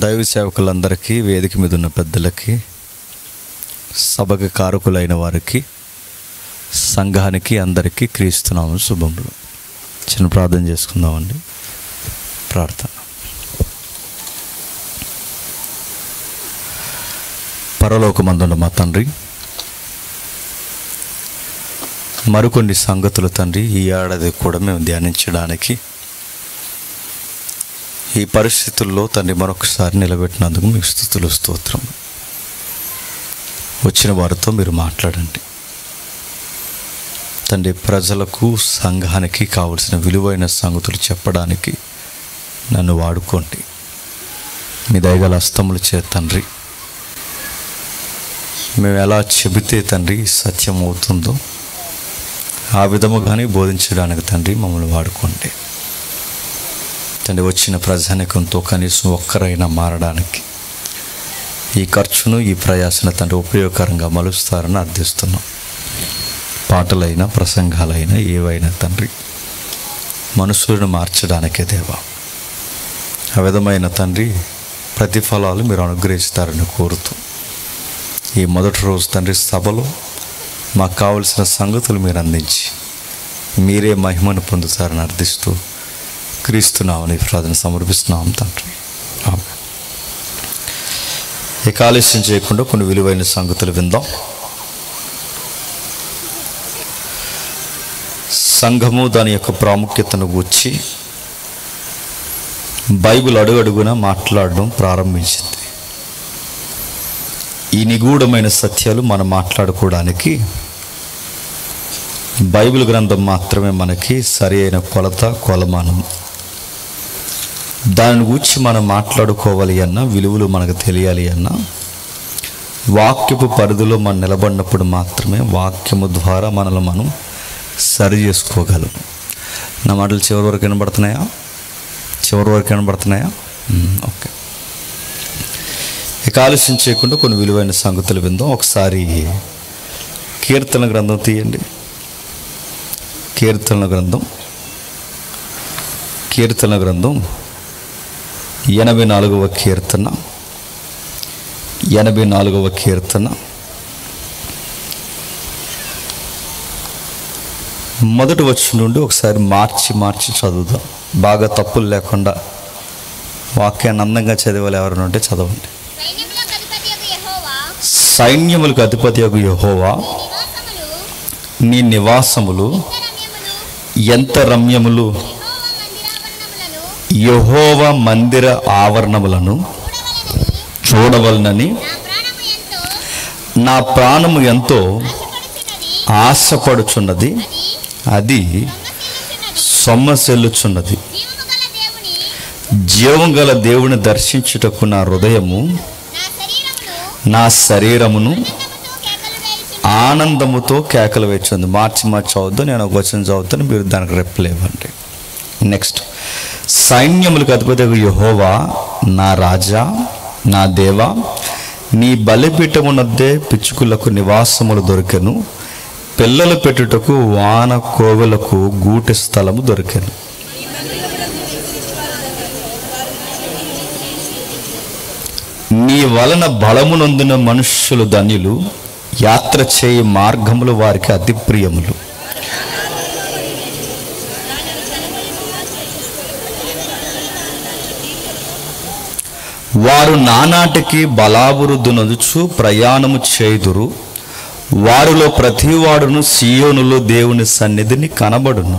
దైవ సేవకులందరికీ, వేదిక మీద ఉన్న పెద్దలకి, సభకు కారకులైన వారికి, సంఘానికి అందరికీ క్రీస్తునామమున శుభములు. చిన్న ప్రార్థన చేసుకుందామండి. ప్రార్థన. పరలోకమందున్న మా తండ్రి, మరికొన్ని సంగతులు తండ్రి ఈ ఏడాది కూడా మేము ధ్యానించడానికి ఈ పరిస్థితుల్లో తండ్రి మరొకసారి నిలబెట్టినందుకు మీకు స్తుతులు స్తోత్రం. వచ్చిన వారితో మీరు మాట్లాడండి తండ్రి. ప్రజలకు, సంఘానికి కావలసిన విలువైన సంగతులు చెప్పడానికి నన్ను వాడుకోండి. మీ దయగల హస్తములు చే తండ్రి, మేము ఎలా చెబితే తండ్రి సత్యం అవుతుందో ఆ విధముగానే బోధించడానికి తండ్రి మమ్మల్ని వాడుకోండి తండ్రి. వచ్చిన ప్రజానికంతో కనీసం ఒక్కరైనా మారడానికి ఈ ఖర్చును, ఈ ప్రయాసను తండ్రి ఉపయోగకరంగా మలుస్తారని అర్థిస్తున్నాం. పాటలైనా, ప్రసంగాలైనా, ఏవైనా తండ్రి మనుషులను మార్చడానికే దేవా. ఆ విధమైన తండ్రి ప్రతిఫలాలు మీరు అనుగ్రహిస్తారని కోరుతూ ఈ మొదటి రోజు తండ్రి సభలో మాకు కావలసిన సంగతులు మీరు అందించి మీరే మహిమను పొందుతారని అర్థిస్తూ క్రీస్తునామని ప్రార్థన సమర్పిస్తున్నాం తండ్రి. ఇక ఆలస్యం చేయకుండా కొన్ని విలువైన సంగతులు విందాం. సంఘము దాని యొక్క ప్రాముఖ్యతను గూర్చి బైబిల్ అడుగడుగునా మాట్లాడడం ప్రారంభించింది. ఈ నిగూఢమైన సత్యాలు మనం మాట్లాడుకోవడానికి బైబిల్ గ్రంథం మాత్రమే మనకి సరి అయిన కొలత, కొలమానం. దాని గురించి మనం మాట్లాడుకోవాలి అన్నా, విలువలు మనకు తెలియాలి అన్నా వాక్యపు పరిధిలో మనం నిలబడినప్పుడు మాత్రమే వాక్యము ద్వారా మనల్ని మనం సరి చేసుకోగలం. నా మాటలు చివరి వరకు వినబడుతున్నాయా? ఓకే. ఇక ఆలస్యం చేయకుండా కొన్ని విలువైన సంగతులు విందాం. ఒకసారి కీర్తన గ్రంథం తీయండి. కీర్తన గ్రంథం 84వ కీర్తన మొదటి వచనం నుండి ఒకసారి మార్చి చదువుదాం. బాగా తప్పులు లేకుండా వాక్యాన్ని అందంగా చదివాలి. ఎవరైనా ఉంటే చదవండి. సైన్యములకు అధిపతియగు యెహోవా, నీ నివాసములు ఎంత రమ్యములు! యెహోవా మందిర ఆవరణములను చూడవలనని నా ప్రాణము ఎంతో ఆశపడుచున్నది. అది సొమ్మసిల్లుచున్నది. జీవం గల దేవుని దర్శించుటకు నా హృదయము, నా శరీరమును ఆనందముతో కేకలు వేస్తుంది. మార్చి చదువుతూ నేను ఒక వచనం చదువుతాను, మీరు దానికి రిప్లై ఇవ్వండి. నెక్స్ట్, సైన్యములకు అధిపతియగు యెహోవా, నా రాజా, నా దేవా, నీ బలిపీఠమునద్దే పిచ్చుకులకు నివాసములు దొరికెను. పిల్లలు పెట్టుటకు వాన కోవెలకు గూటి స్థలము దొరికెను. నీ వలన బలమునందున మనుష్యులు ధన్యులు. యాత్ర చేయి మార్గములు వారికి అతి ప్రియములు. వారు నానాటికి బలాభివృద్ధి నొందుచు ప్రయాణము చేయుదురు. వారిలో ప్రతివాడును సీయోనులో దేవుని సన్నిధిని కనబడును.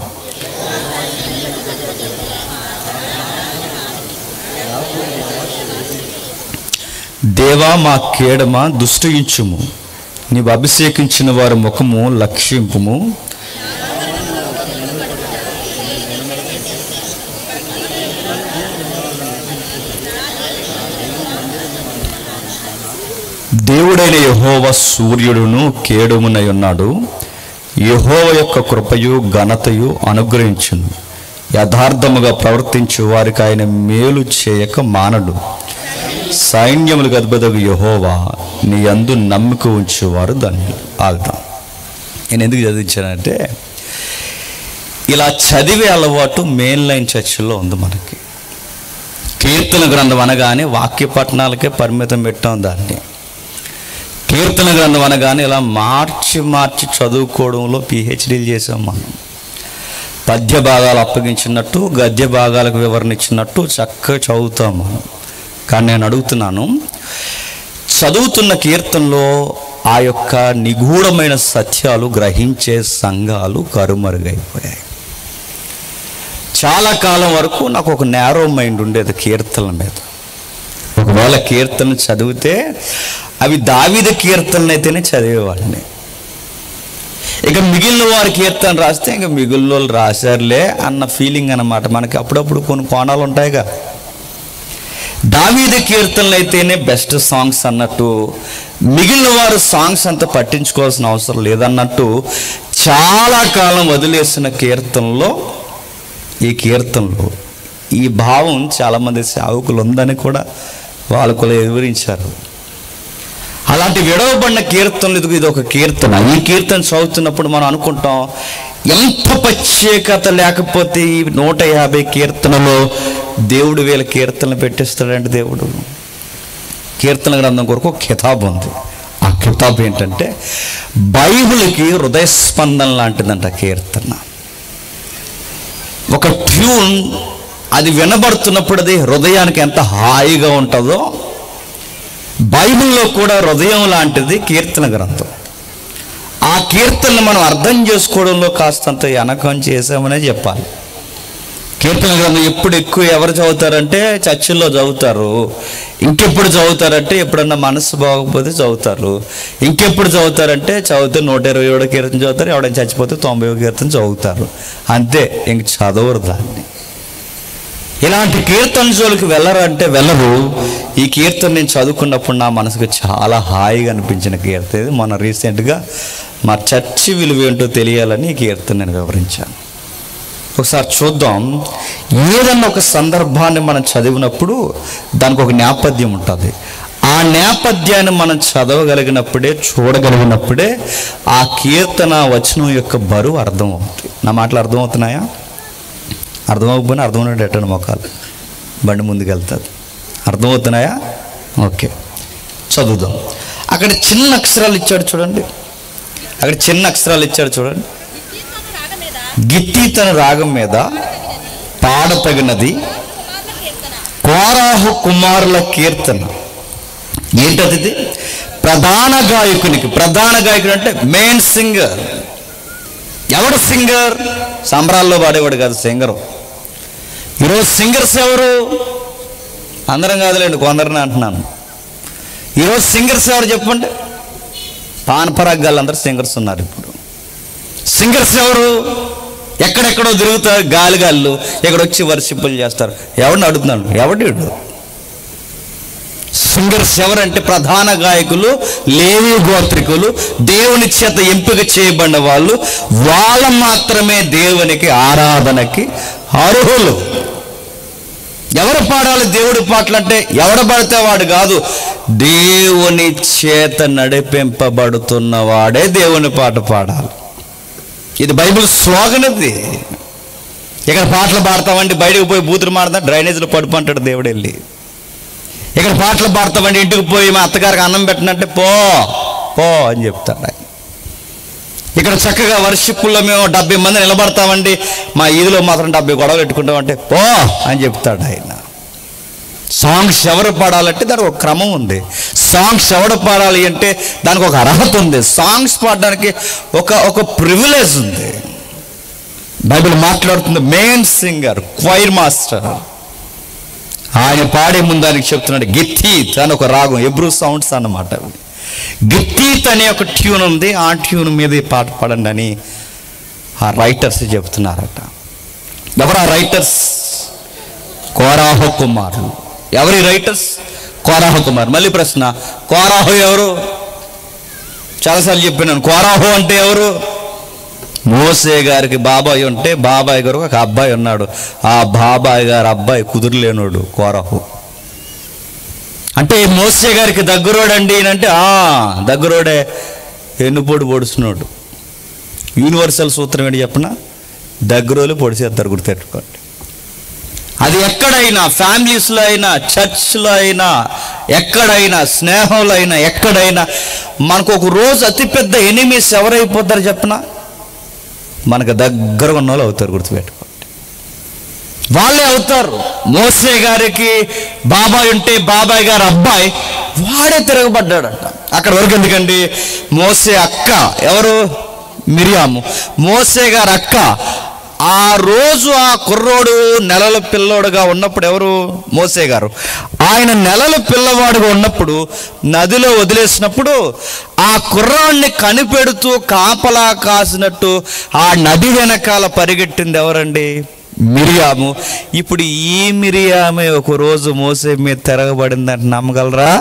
దేవా, మా కేడమా దుష్టించుము. నీవు అభిషేకించిన వారి ముఖము లక్షింపుము. దేవుడైన యెహోవా సూర్యుడును కేడుమునై ఉన్నాడు. యెహోవా యొక్క కృపయు ఘనతయు అనుగ్రహించును. యథార్థముగా ప్రవర్తించు వారికి ఆయన మేలు చేయక మానడు. సైన్యములకు అధిపతియగు యెహోవా, నీ యందు నమ్మిక ఉంచేవారు ధన్యులు. ఆగుతాం. నేను ఎందుకు చదివించానంటే, ఇలా చదివే అలవాటు మెయిన్ లైన్ చర్చిలో ఉంది మనకి. కీర్తన గ్రంథం అనగానే వాక్య పట్టణాలకే పరిమితం పెట్టాం దాన్ని. కీర్తన గ్రంథం అనగానే ఇలా మార్చి చదువుకోవడంలో పిహెచ్డీలు చేసాం మనం. పద్య భాగాలు అప్పగించినట్టు గద్య భాగాలకు వివరణ ఇచ్చినట్టు చక్కగా చదువుతాం మనం. కానీ నేను అడుగుతున్నాను, చదువుతున్న కీర్తనలో ఆ యొక్క నిగూఢమైన సత్యాలు గ్రహించే సంఘాలు కరుమరుగైపోయాయి. చాలా కాలం వరకు నాకు ఒక నేరో మైండ్ ఉండేది కీర్తనల మీద. ఒకవేళ కీర్తన చదివితే అవి దావీదు కీర్తనలు అయితేనే చదివేవాడిని. ఇక మిగిలిన వారి కీర్తన రాస్తే ఇంకా మిగిలిన వాళ్ళు రాశారులే అన్న ఫీలింగ్ అన్నమాట. మనకి అప్పుడప్పుడు కొన్ని కోణాలు ఉంటాయిగా. దావీదు కీర్తనలు అయితేనే బెస్ట్ సాంగ్స్ అన్నట్టు, మిగిలిన వారు సాంగ్స్ అంతా పట్టించుకోవాల్సిన అవసరం లేదన్నట్టు చాలా కాలం వదిలేసిన కీర్తనలో ఈ భావం చాలామంది సేవకులు ఉందని కూడా వాళ్ళు కూడా వివరించారు. అలాంటి విడవబడిన కీర్తనలు ఇది ఒక కీర్తన. ఈ కీర్తన చదువుతున్నప్పుడు మనం అనుకుంటాం, ఎంత ప్రత్యేకత లేకపోతే ఈ 150 కీర్తనలో దేవుడు వీళ్ళ కీర్తనలు పెట్టేస్తాడంటే దేవుడు. కీర్తన గ్రంథం కొరకు ఒక కితాబు ఉంది. ఆ కితాబు ఏంటంటే బైబిల్కి హృదయ స్పందన లాంటిదంట కీర్తన. ఒక ట్యూన్ అది వినబడుతున్నప్పుడు అది హృదయానికి ఎంత హాయిగా ఉంటుందో, బైబిల్లో కూడా హృదయం లాంటిది కీర్తన గ్రంథం. ఆ కీర్తనను మనం అర్థం చేసుకోవడంలో కాస్తంత వెనకం చేసామనే చెప్పాలి. కీర్తన గ్రంథం ఎప్పుడు ఎక్కువ ఎవరు చదువుతారంటే చర్చిల్లో చదువుతారు. ఇంకెప్పుడు చదువుతారంటే ఎప్పుడన్నా మనసు బాగోకపోతే చదువుతారు. ఇంకెప్పుడు చదివితే 127 కీర్తన చదువుతారు. ఎవడైనా చచ్చిపోతే 90 కీర్తన చదువుతారు. అంతే, ఇంక చదవరు దాన్ని. ఇలాంటి కీర్తన జోలికి వెళ్ళరంటే వెళ్ళరు. ఈ కీర్తన నేను చదువుకున్నప్పుడు నా మనసుకు చాలా హాయిగా అనిపించిన కీర్తన ఇది. మొన్న రీసెంట్గా మా చర్చి విలువ ఏంటో తెలియాలని ఈ కీర్తన నేను వివరించాను. ఒకసారి చూద్దాం. ఏదన్నా ఒక సందర్భాన్ని మనం చదివినప్పుడు దానికి ఒక నేపథ్యం ఉంటుంది. ఆ నేపథ్యాన్ని మనం చదవగలిగినప్పుడే, చూడగలిగినప్పుడే ఆ కీర్తన వచనం యొక్క బరువు అర్థమవుతుంది. నా మాటలు అర్థమవుతున్నాయా? అర్థమవుకపోయినా అర్థమవునట్టు ఎట్టండి మొక్కలు, బండి ముందుకు వెళ్తుంది. అర్థమవుతున్నాయా? ఓకే, చదువుదాం. అక్కడ చిన్న అక్షరాలు ఇచ్చాడు చూడండి. గిత్తీతన రాగం మీద పాడతగినది కోరాహు కుమారుల కీర్తన. ఏంటది? ప్రధాన గాయకుడు అంటే మెయిన్ సింగర్. ఎవడు సింగర్? సంబరాల్లో పాడేవాడు కాదు సింగరు. ఈరోజు సింగర్స్ ఎవరు? అందరం కాదులేండి, కొందరిని అంటున్నాను. ఈరోజు సింగర్స్ ఎవరు చెప్పండి? పానపరాగాళ్ళు అందరూ సింగర్స్ ఉన్నారు. ఇప్పుడు సింగర్స్ ఎవరు? ఎక్కడెక్కడో తిరుగుతారు గాలిగాళ్ళు, ఇక్కడ వచ్చి వర్షిప్పులు చేస్తారు. ఎవరిని అడుగుతున్నాడు? ఎవడు? సింగర్స్ ఎవరంటే ప్రధాన గాయకులు, లేవీ గోత్రికులు, దేవుని చేత ఎంపిక చేయబడిన వాళ్ళు. వాళ్ళు మాత్రమే దేవునికి ఆరాధనకి అర్హులు. ఎవరు పాడాలి దేవుడి పాటలు అంటే? ఎవడు పడితే వాడు కాదు, దేవుని చేత నడిపింపబడుతున్న వాడే దేవుని పాట పాడాలి. ఇది బైబిల్ స్లోగన్. ఇది ఇక్కడ పాటలు పాడతామండి, బయటకు పోయి బూతులు మాడతాం, డ్రైనేజీలో పడుపు అంటాడు దేవుడు వెళ్ళి. ఇక్కడ పాటలు పాడతామండి, ఇంటికి పోయి మా అత్తగారికి అన్నం పెట్టనంటే పో అని చెప్తాడు ఆయన. ఇక్కడ చక్కగా వర్షిప్పుల్లో మేము 70 మంది నిలబడతామండి, మా ఈదిలో మాత్రం 70 గొడవలు పెట్టుకుంటామంటే పో అని చెప్తాడు ఆయన. సాంగ్స్ ఎవరు పాడాలంటే దానికి ఒక క్రమం ఉంది. సాంగ్స్ ఎవడు పాడాలి అంటే దానికి ఒక అర్హత ఉంది. సాంగ్స్ పాడడానికి ఒక ప్రివిలేజ్ ఉంది. బైబిల్ మాట్లాడుతుంది మెయిన్ సింగర్, క్వైర్ మాస్టర్. ఆయన పాడే ముందు ఆయనకి చెప్తున్నాడు గిత్తీత్ అని ఒక రాగం, ఎబ్రూ సౌండ్స్ అన్నమాట. గిత్తీత్ అనే ఒక ట్యూన్ ఉంది, ఆ ట్యూన్ మీద ఈ పాట పాడండి అని ఆ రైటర్స్ చెప్తున్నారట. ఎవరు ఆ రైటర్స్? కోరాహు కుమారులు. ఎవరి రైటర్స్? కోరాహు కుమార్. మళ్ళీ ప్రశ్న, కోరాహు ఎవరు? చాలాసార్లు చెప్పినాను. కోరాహు అంటే ఎవరు? మోసే గారికి బాబాయ్ ఉంటే బాబాయ్ గారు ఒక అబ్బాయి ఉన్నాడు. ఆ బాబాయ్ గారు అబ్బాయి కుదురులేనోడు కోరాహు. అంటే మోసే గారికి దగ్గరోడండి అంటే దగ్గరోడే, ఎన్నుపోటు పొడుస్తున్నాడు. యూనివర్సల్ సూత్రం ఏంటి చెప్పిన? దగ్గరోలు పొడిచేస్తారు, గుర్తెట్టుకోండి. అది ఎక్కడైనా, ఫ్యామిలీస్లో అయినా, చర్చ్లో అయినా, ఎక్కడైనా, స్నేహంలో అయినా, ఎక్కడైనా మనకు ఒక రోజు అతిపెద్ద ఎనిమీస్ ఎవరైపోతారు చెప్పనా? మనకు దగ్గర ఉన్న వాళ్ళు అవుతారు, గుర్తుపెట్టుకోండి. వాళ్ళే అవుతారు. మోసే గారికి బాబాయ్ ఉంటే బాబాయ్ గారు అబ్బాయి వాడే తిరగబడ్డాడంట. అక్కడ వరకు ఎందుకండి? మోసే అక్క ఎవరు? మిరియాము. మోసే గారు అక్క. ఆ రోజు ఆ కుర్రోడు నెలల పిల్లోడుగా ఉన్నప్పుడు ఎవరు? మోసే గారు. ఆయన నెలల పిల్లవాడుగా ఉన్నప్పుడు నదిలో వదిలేసినప్పుడు ఆ కుర్రాడిని కనిపెడుతూ కాపలా కాసినట్టు ఆ నది వెనకాల పరిగెట్టింది ఎవరండి? మిరియాము. ఇప్పుడు ఈ మిరియామే ఒక రోజు మోసే మీద తిరగబడిందంటే నమ్మగలరా?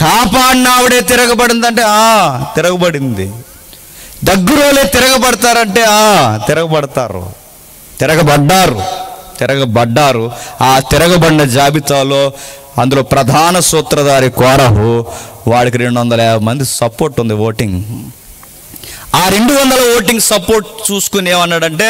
కాపాడిన ఆవిడే తిరగబడిందంటే తిరగబడింది. దగ్గరోలే తిరగబడతారంటే తిరగబడతారు, తిరగబడ్డారు. ఆ తిరగబడిన జాబితాలో అందులో ప్రధాన సూత్రధారి కోరహు. వాడికి 250 మంది సపోర్ట్ ఉంది, ఓటింగ్. ఆ 200 ఓటింగ్ సపోర్ట్ చూసుకుని ఏమన్నాడంటే,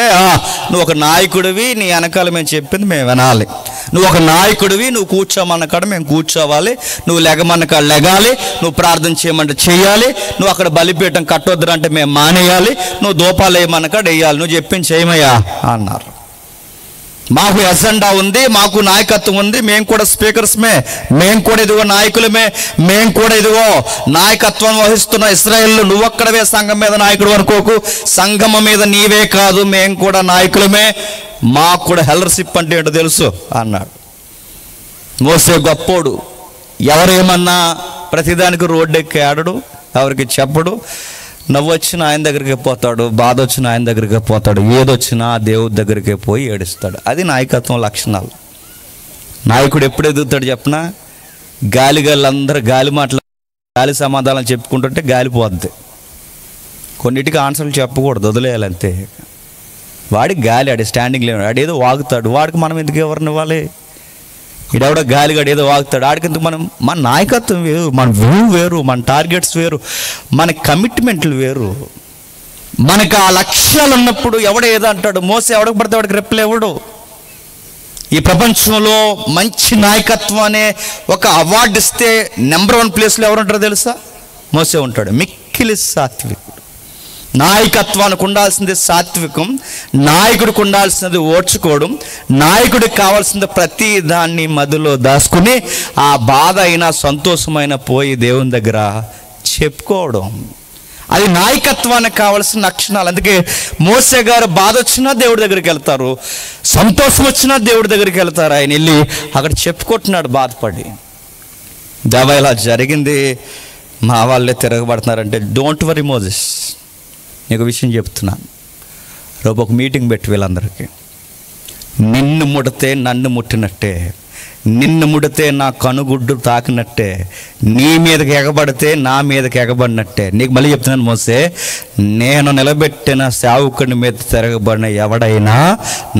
నువ్వు ఒక నాయకుడివి, నీ వెనకాల మేము చెప్పింది మేము వినాలి. నువ్వు ఒక నాయకుడివి, నువ్వు కూర్చోమన్న కాడ మేము కూర్చోవాలి, నువ్వు లెగమన్న కాడ లెగాలి, నువ్వు ప్రార్థన చేయమంటే చేయాలి, నువ్వు అక్కడ బలిపీఠం కట్టొద్దురంటే మేము మానేయాలి, నువ్వు దూపాలు వేయమన్న కాడ వేయాలి, నువ్వు చెప్పింది చేయమయ్యా అన్నారు. మాకు ఎజెండా ఉంది, మాకు నాయకత్వం ఉంది, మేము కూడా స్పీకర్స్మే, మేము కూడా ఇదిగో నాయకులమే, మేము కూడా ఇదిగో నాయకత్వం వహిస్తున్న ఇశ్రాయేలు. నువ్వొక్కడవే సంఘం మీద నాయకుడు అనుకోకు, సంఘం మీద నీవే కాదు, మేము కూడా నాయకులమే, మాకు కూడా హెల్లర్షిప్ అంటే ఏంటో తెలుసు అన్నాడు. మోసే గొప్పోడు. ఎవరేమన్నా ప్రతిదానికి రోడ్డు ఎక్కి ఆడడు, ఎవరికి చెప్పడు. నవ్వు వచ్చిన ఆయన దగ్గరికి పోతాడు, బాధ వచ్చిన ఆయన దగ్గరికి పోతాడు, ఏదొచ్చినా దేవుడి దగ్గరికి పోయి ఏడుస్తాడు. అది నాయకత్వం లక్షణాలు. నాయకుడు ఎప్పుడు ఎదుగుతాడు చెప్పనా? గాలిగాళ్ళందరూ గాలి మాటలు, గాలి సమాధానం చెప్పుకుంటుంటే గాలిపోద్ది. కొన్నిటికి ఆన్సర్లు చెప్పకూడదు, వదిలేయాలంతే. వాడికి గాలి, ఆడి స్టాండింగ్ లేవు, ఆడేదో వాగుతాడు, వాడికి మనం ఎందుకు ఎవరిని ఇవ్వాలి? ఇడెవడో గాలిగాడు ఏదో వాగుతాడు, ఆడికి మనం. మన నాయకత్వం వేరు, మన వ్యూ వేరు, మన టార్గెట్స్ వేరు, మన కమిట్మెంట్లు వేరు. మనకు ఆ లక్ష్యాలు ఉన్నప్పుడు ఎవడో ఏదో అంటాడు. మోసే ఎవడికి పడితే వాడికి రెప్పలేవుడు. ఈ ప్రపంచంలో మంచి నాయకత్వం అనే ఒక అవార్డు ఇస్తే నెంబర్ 1 ప్లేస్లో ఎవరు ఉంటారో తెలుసా? మోసే ఉంటాడు. మిక్కిలి సాత్వికుడు. నాయకత్వానికి ఉండాల్సింది సాత్వికం, నాయకుడికి ఉండాల్సినది ఓర్చుకోవడం, నాయకుడికి కావాల్సింది ప్రతి దాన్ని మధ్యలో దాచుకుని ఆ బాధ అయినా సంతోషమైన పోయి దేవుని దగ్గర చెప్పుకోవడం. అది నాయకత్వానికి కావాల్సిన లక్షణాలు. అందుకే మోసే గారు బాధ వచ్చినా దేవుడి దగ్గరికి వెళ్తారు, సంతోషం వచ్చినా దేవుడి దగ్గరికి వెళ్తారు. ఆయన వెళ్ళి అక్కడ చెప్పుకుంటున్నాడు బాధపడి, దేవా ఇలా జరిగింది, మా వాళ్ళే తిరగబడుతున్నారంటే డోంట్ వరీ మోసెస్, నీకు విషయం చెప్తున్నాను. రేపు ఒక మీటింగ్ పెట్టి వీళ్ళందరికీ, నిన్ను ముడితే నన్ను ముట్టినట్టే, నిన్ను ముడితే నా కనుగుడ్డు తాకినట్టే, నీ మీదకి ఎగబడితే నా మీదకి ఎగబడినట్టే. నీకు మళ్ళీ చెప్తున్నాను మోసే, నేను నిలబెట్టిన సేవకుని మీద తిరగబడిన ఎవడైనా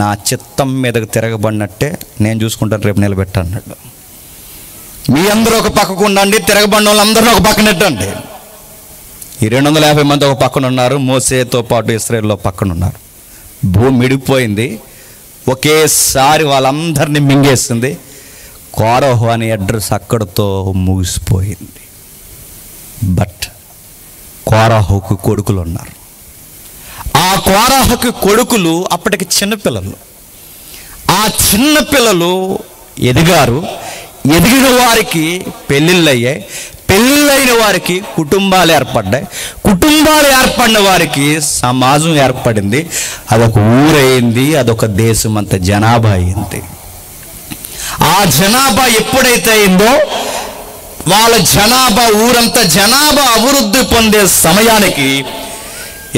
నా చిత్తం మీదకి తిరగబడినట్టే నేను చూసుకుంటాను, రేపు నిలబెట్టన్నాడు. మీ అందరూ ఒక పక్కకు ఉండండి, తిరగబడిన వాళ్ళందరూ ఒక పక్కన పెట్టండి. ఈ 250 మంది ఒక పక్కన ఉన్నారు, మోసేతో పాటు ఇశ్రాయేలులో పక్కన ఉన్నారు. భూమి మిడిపోయింది, ఒకేసారి వాళ్ళందరినీ మింగేసింది. కోరహు అనే అడ్రస్ అక్కడితో ముగిసిపోయింది. బట్ కోరహుకు కొడుకులు ఉన్నారు. ఆ కోరహుకు కొడుకులు అప్పటికి చిన్నపిల్లలు. ఆ చిన్నపిల్లలు ఎదిగారు, ఎదిగిన వారికి పెళ్ళిళ్ళు అయ్యాయి, పెళ్ళైన వారికి కుటుంబాలు ఏర్పడ్డాయి, కుటుంబాలు ఏర్పడిన వారికి సమాజం ఏర్పడింది, అదొక ఊరైంది, అదొక దేశం అంత జనాభా అయింది. ఆ జనాభా ఎప్పుడైతే అయిందో వాళ్ళ జనాభా ఊరంతా జనాభా అభివృద్ధి పొందే సమయానికి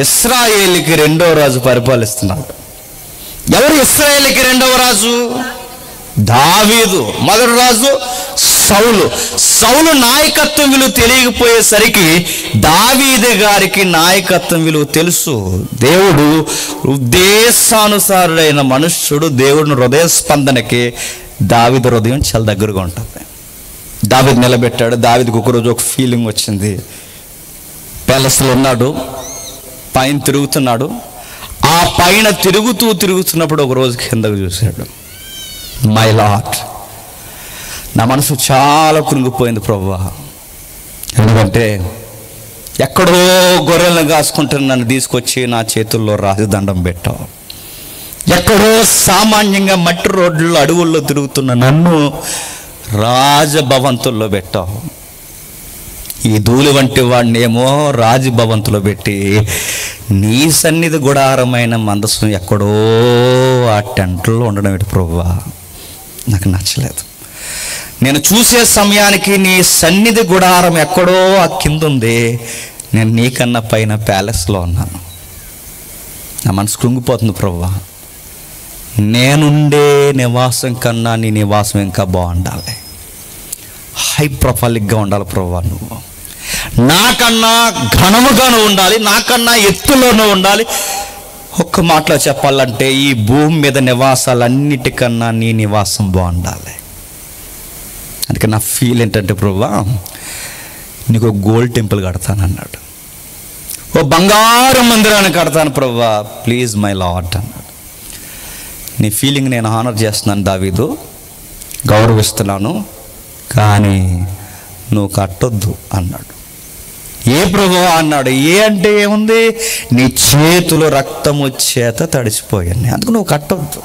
ఇశ్రాయేలుకి 2వ రాజు పరిపాలిస్తున్నాడు. ఎవరు ఇశ్రాయేలుకి 2వ రాజు? దావీదు. మొదటి రాజు సౌలు. సౌలు నాయకత్వం విలువ తెలియకపోయేసరికి దావీదు గారికి నాయకత్వం విలువ తెలుసు. దేవుడు ఉద్దేశానుసారుడైన మనుష్యుడు, దేవుడిని హృదయ స్పందనకి దావీదు హృదయం చాలా దగ్గరగా ఉంటుంది. దావీదు నిలబెట్టాడు. దావీదుకు ఒకరోజు ఒక ఫీలింగ్ వచ్చింది. ప్యాలెస్లో ఉన్నాడు, పైన తిరుగుతున్నాడు. ఆ పైన తిరుగుతున్నప్పుడు ఒక రోజు కిందకు చూశాడు. మై లార్డ్, నా మనసు చాలా కృంగిపోయింది ప్రభువా. ఎందుకంటే ఎక్కడో గొర్రెలను కాసుకుంటున్న నన్ను తీసుకొచ్చి నా చేతుల్లో రాజదండం పెట్టావు. ఎక్కడో సామాన్యంగా మట్టి రోడ్లలో అడవుల్లో తిరుగుతున్న నన్ను రాజభవంతుల్లో పెట్టావు. ఈ ధూళి వంటి వాడినేమో రాజభవంతులో పెట్టి నీ సన్నిధి గుడారమైన మందసం ఎక్కడో ఆ టెంట్లో ఉండడం ఏంటి ప్రభువా? నాకు నచ్చలేదు. నేను చూసే సమయానికి నీ సన్నిధి గుడారం ఎక్కడో ఆ కింద ఉంది, నేను నీకన్నా పైన ప్యాలెస్లో ఉన్నాను. నా మనసు కృంగిపోతుంది ప్రభువా. నేనుండే నివాసం కన్నా నీ నివాసం ఇంకా బాగుండాలి, హై ప్రొఫైల్గా ఉండాలి ప్రభువా. నువ్వు నాకన్నా ఘనముగాను ఉండాలి, నాకన్నా ఎత్తులోనూ ఉండాలి. ఒక్క మాటలో చెప్పాలంటే ఈ భూమి మీద నివాసాలన్నిటికన్నా నీ నివాసం బాగుండాలి. అందుకే నా ఫీల్ ఏంటంటే ప్రభువా, నీకు గోల్డ్ టెంపుల్ కడతానన్నాడు, ఓ బంగారు మందిరాన్ని కడతాను ప్రభువా, ప్లీజ్ మై లార్డ్ అన్నాడు. నీ ఫీలింగ్ నేను హానర్ చేస్తున్నాను దావీదు, గౌరవిస్తున్నాను, కానీ నువ్వు కట్టొద్దు అన్నాడు. ఏ ప్రభువా అన్నాడు. ఏ అంటే ఏముంది? నీ చేతులు రక్తము చేత తడిసిపోయాను, అందుకు నువ్వు కట్టొద్దు.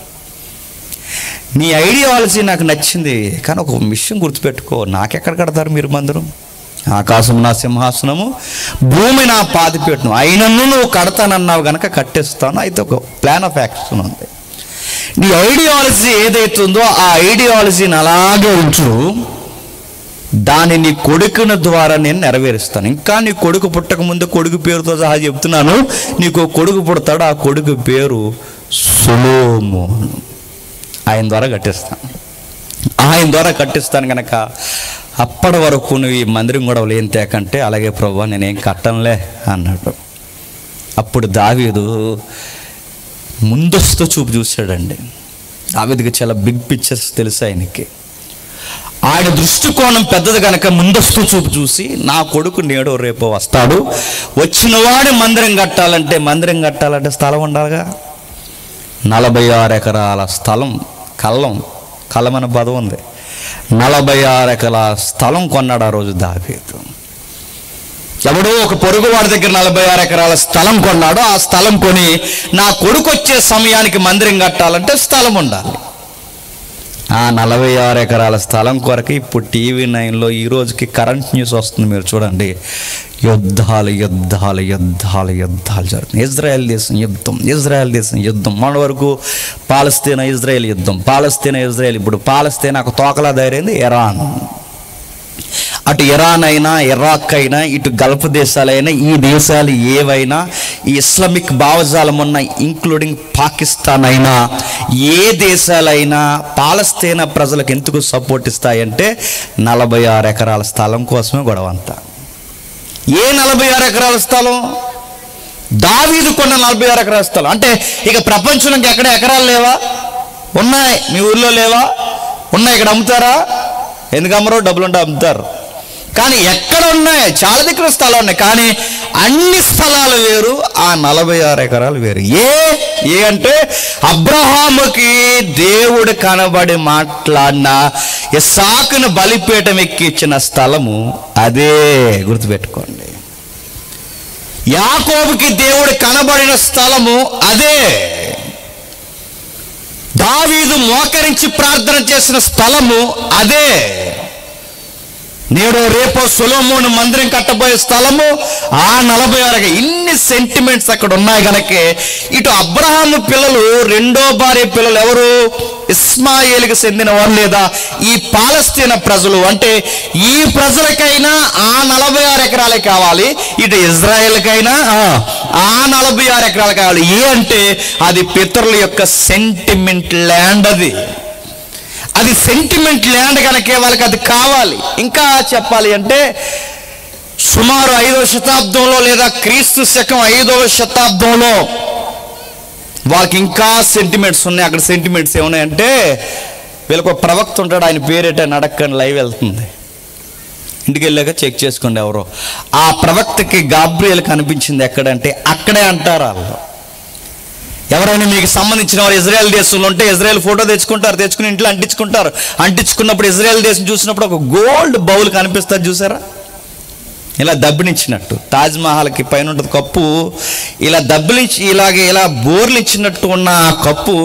నీ ఐడియాలజీ నాకు నచ్చింది, కానీ ఒక విషయం గుర్తుపెట్టుకో, నాకెక్కడ కడతారు మీరు మందిరం? ఆకాశం నా సింహాసనము, భూమి నా పాదిపీఠం, అయినను నువ్వు కడతానన్నావు కనుక కట్టేస్తాను. అయితే ఒక ప్లాన్ ఆఫ్ యాక్షన్ ఉంది. నీ ఐడియాలజీ ఏదైతుందో ఆ ఐడియాలజీని అలాగే ఉంచు, దాన్ని నీ కొడుకుని ద్వారా నేను నెరవేరుస్తాను. ఇంకా నీ కొడుకు పుట్టక ముందు కొడుకు పేరుతో సహా చెప్తున్నాను, నీకు కొడుకు పుడతాడు, ఆ కొడుకు పేరు సొలొమోను. ఆయన ద్వారా కట్టిస్తాను కనుక అప్పటి వరకు నువ్వు ఈ మందిరం గొడవలు ఏం తేకంటే, అలాగే ప్రభువా నేనేం కట్టనులే అన్నాడు. అప్పుడు దావీదు ముందస్తు చూపు చూశాడండి. దావీదుకి చాలా బిగ్ పిక్చర్స్ తెలుసు ఆయనకి. ఆయన దృష్టికోణం పెద్దది కనుక ముందస్తు చూపు చూసి, నా కొడుకు నేడో రేపో వస్తాడు, వచ్చిన వాడు మందిరం కట్టాలంటే స్థలం ఉండాలిగా. 46 ఎకరాల స్థలం, కళ్ళం అనే పదం ఉంది, 46 ఎకరాల స్థలం కొన్నాడు ఆ రోజు దావీదు. ఎవడో ఒక పొరుగు వాడి దగ్గర 46 ఎకరాల స్థలం కొన్నాడు. ఆ స్థలం కొని నా కొడుకు వచ్చే సమయానికి మందిరం కట్టాలంటే స్థలం ఉండాలి. ఆ 46 ఎకరాల స్థలం కొరకు ఇప్పుడు టీవీ 9లో ఈ రోజుకి కరెంట్ న్యూస్ వస్తుంది, మీరు చూడండి. యుద్ధాలు జరుగుతున్నాయి. ఇజ్రాయెల్ దేశం యుద్ధం. మన వరకు పాలస్తీనా ఇజ్రాయెల్ యుద్ధం, ఇప్పుడు పాలస్తీనా ఒక తోకలా ధైర్యంది ఇరాన్. అటు ఇరాన్ అయినా, ఇరాక్ అయినా, ఇటు గల్ఫ్ దేశాలైనా, ఈ దేశాలు ఏవైనా, ఈ ఇస్లామిక్ భావజాలం ఉన్న ఇంక్లూడింగ్ పాకిస్తాన్ అయినా, ఏ దేశాలైనా పాలస్తీనా ప్రజలకు ఎందుకు సపోర్ట్ ఇస్తాయంటే 46 ఎకరాల స్థలం కోసమే గొడవ అంతా. ఏ 46 ఎకరాల స్థలం? దావీదు కొన్న 46 ఎకరాల స్థలం. అంటే ఇక ప్రపంచంలో ఎక్కడ ఎకరాలు లేవా? ఉన్నాయి. మీ ఊర్లో లేవా? ఉన్నాయి. ఇక్కడ అమ్ముతారా? ఎందుకు అమ్మరో? డబ్బులు ఉంటే అమ్ముతారు. కానీ ఎక్కడ ఉన్నాయి? చాలా దగ్గర స్థలాలు ఉన్నాయి, కానీ అన్ని స్థలాలు వేరు, ఆ 46 ఎకరాలు వేరు. ఏ అంటే అబ్రహాముకి దేవుడు కనబడి మాట్లాడిన ఇస్సాకును బలిపీఠం ఎక్కించిన స్థలము అదే, గుర్తుపెట్టుకోండి. యాకోబుకి దేవుడు కనబడిన స్థలము అదే. దావీదు మోకరించి ప్రార్థన చేసిన స్థలము అదే. నేడో రేపో సొలొమోను మందిరం కట్టబోయే స్థలము ఆ 46. ఇన్ని సెంటిమెంట్స్ అక్కడ ఉన్నాయి కనుకే ఇటు అబ్రహాము పిల్లలు, రెండో భార్య పిల్లలు ఎవరు? ఇస్మాయేలుకి చెందిన వారు, లేదా ఈ పాలస్తీనా ప్రజలు. అంటే ఈ ప్రజలకైనా ఆ 46 ఎకరాలే కావాలి, ఇటు ఇజ్రాయెల్కైనా ఆ 46 ఎకరాలు కావాలి. అంటే అది పితరుల యొక్క సెంటిమెంట్ ల్యాండ్. అది సెంటిమెంట్ ల్యాండ్ కనుకే వాళ్ళకి అది కావాలి. ఇంకా చెప్పాలి అంటే సుమారు 5వ శతాబ్దంలో లేదా క్రీస్తు శకం 5వ శతాబ్దంలో వాళ్ళకి ఇంకా సెంటిమెంట్స్ ఉన్నాయి. అక్కడ సెంటిమెంట్స్ ఏమున్నాయంటే, వీళ్ళకి ఒక ప్రవక్త ఉంటాడు, ఆయన పేరేట నడక్కని లైవ్ వెళ్తుంది, ఇంటికి వెళ్ళాక చెక్ చేసుకోండి ఎవరో. ఆ ప్రవక్తకి గాబ్రియల్ కనిపించింది ఎక్కడంటే అక్కడే అంటారు వాళ్ళు. ఎవరైనా మీకు సంబంధించిన వారు ఇజ్రాయెల్ దేశంలో ఉంటే ఇజ్రాయెల్ ఫోటో తెచ్చుకుని ఇంట్లో అంటించుకున్నప్పుడు ఇజ్రాయెల్ దేశం చూసినప్పుడు ఒక గోల్డ్ బౌల్ కనిపిస్తుంది చూసారా, ఇలా దబ్బినిచ్చినట్టు. తాజ్మహల్కి పైన ఉంటుంది కప్పు, ఇలా దబ్బిలించి ఇలా బోర్లు ఇచ్చినట్టు ఉన్న ఆ కప్పు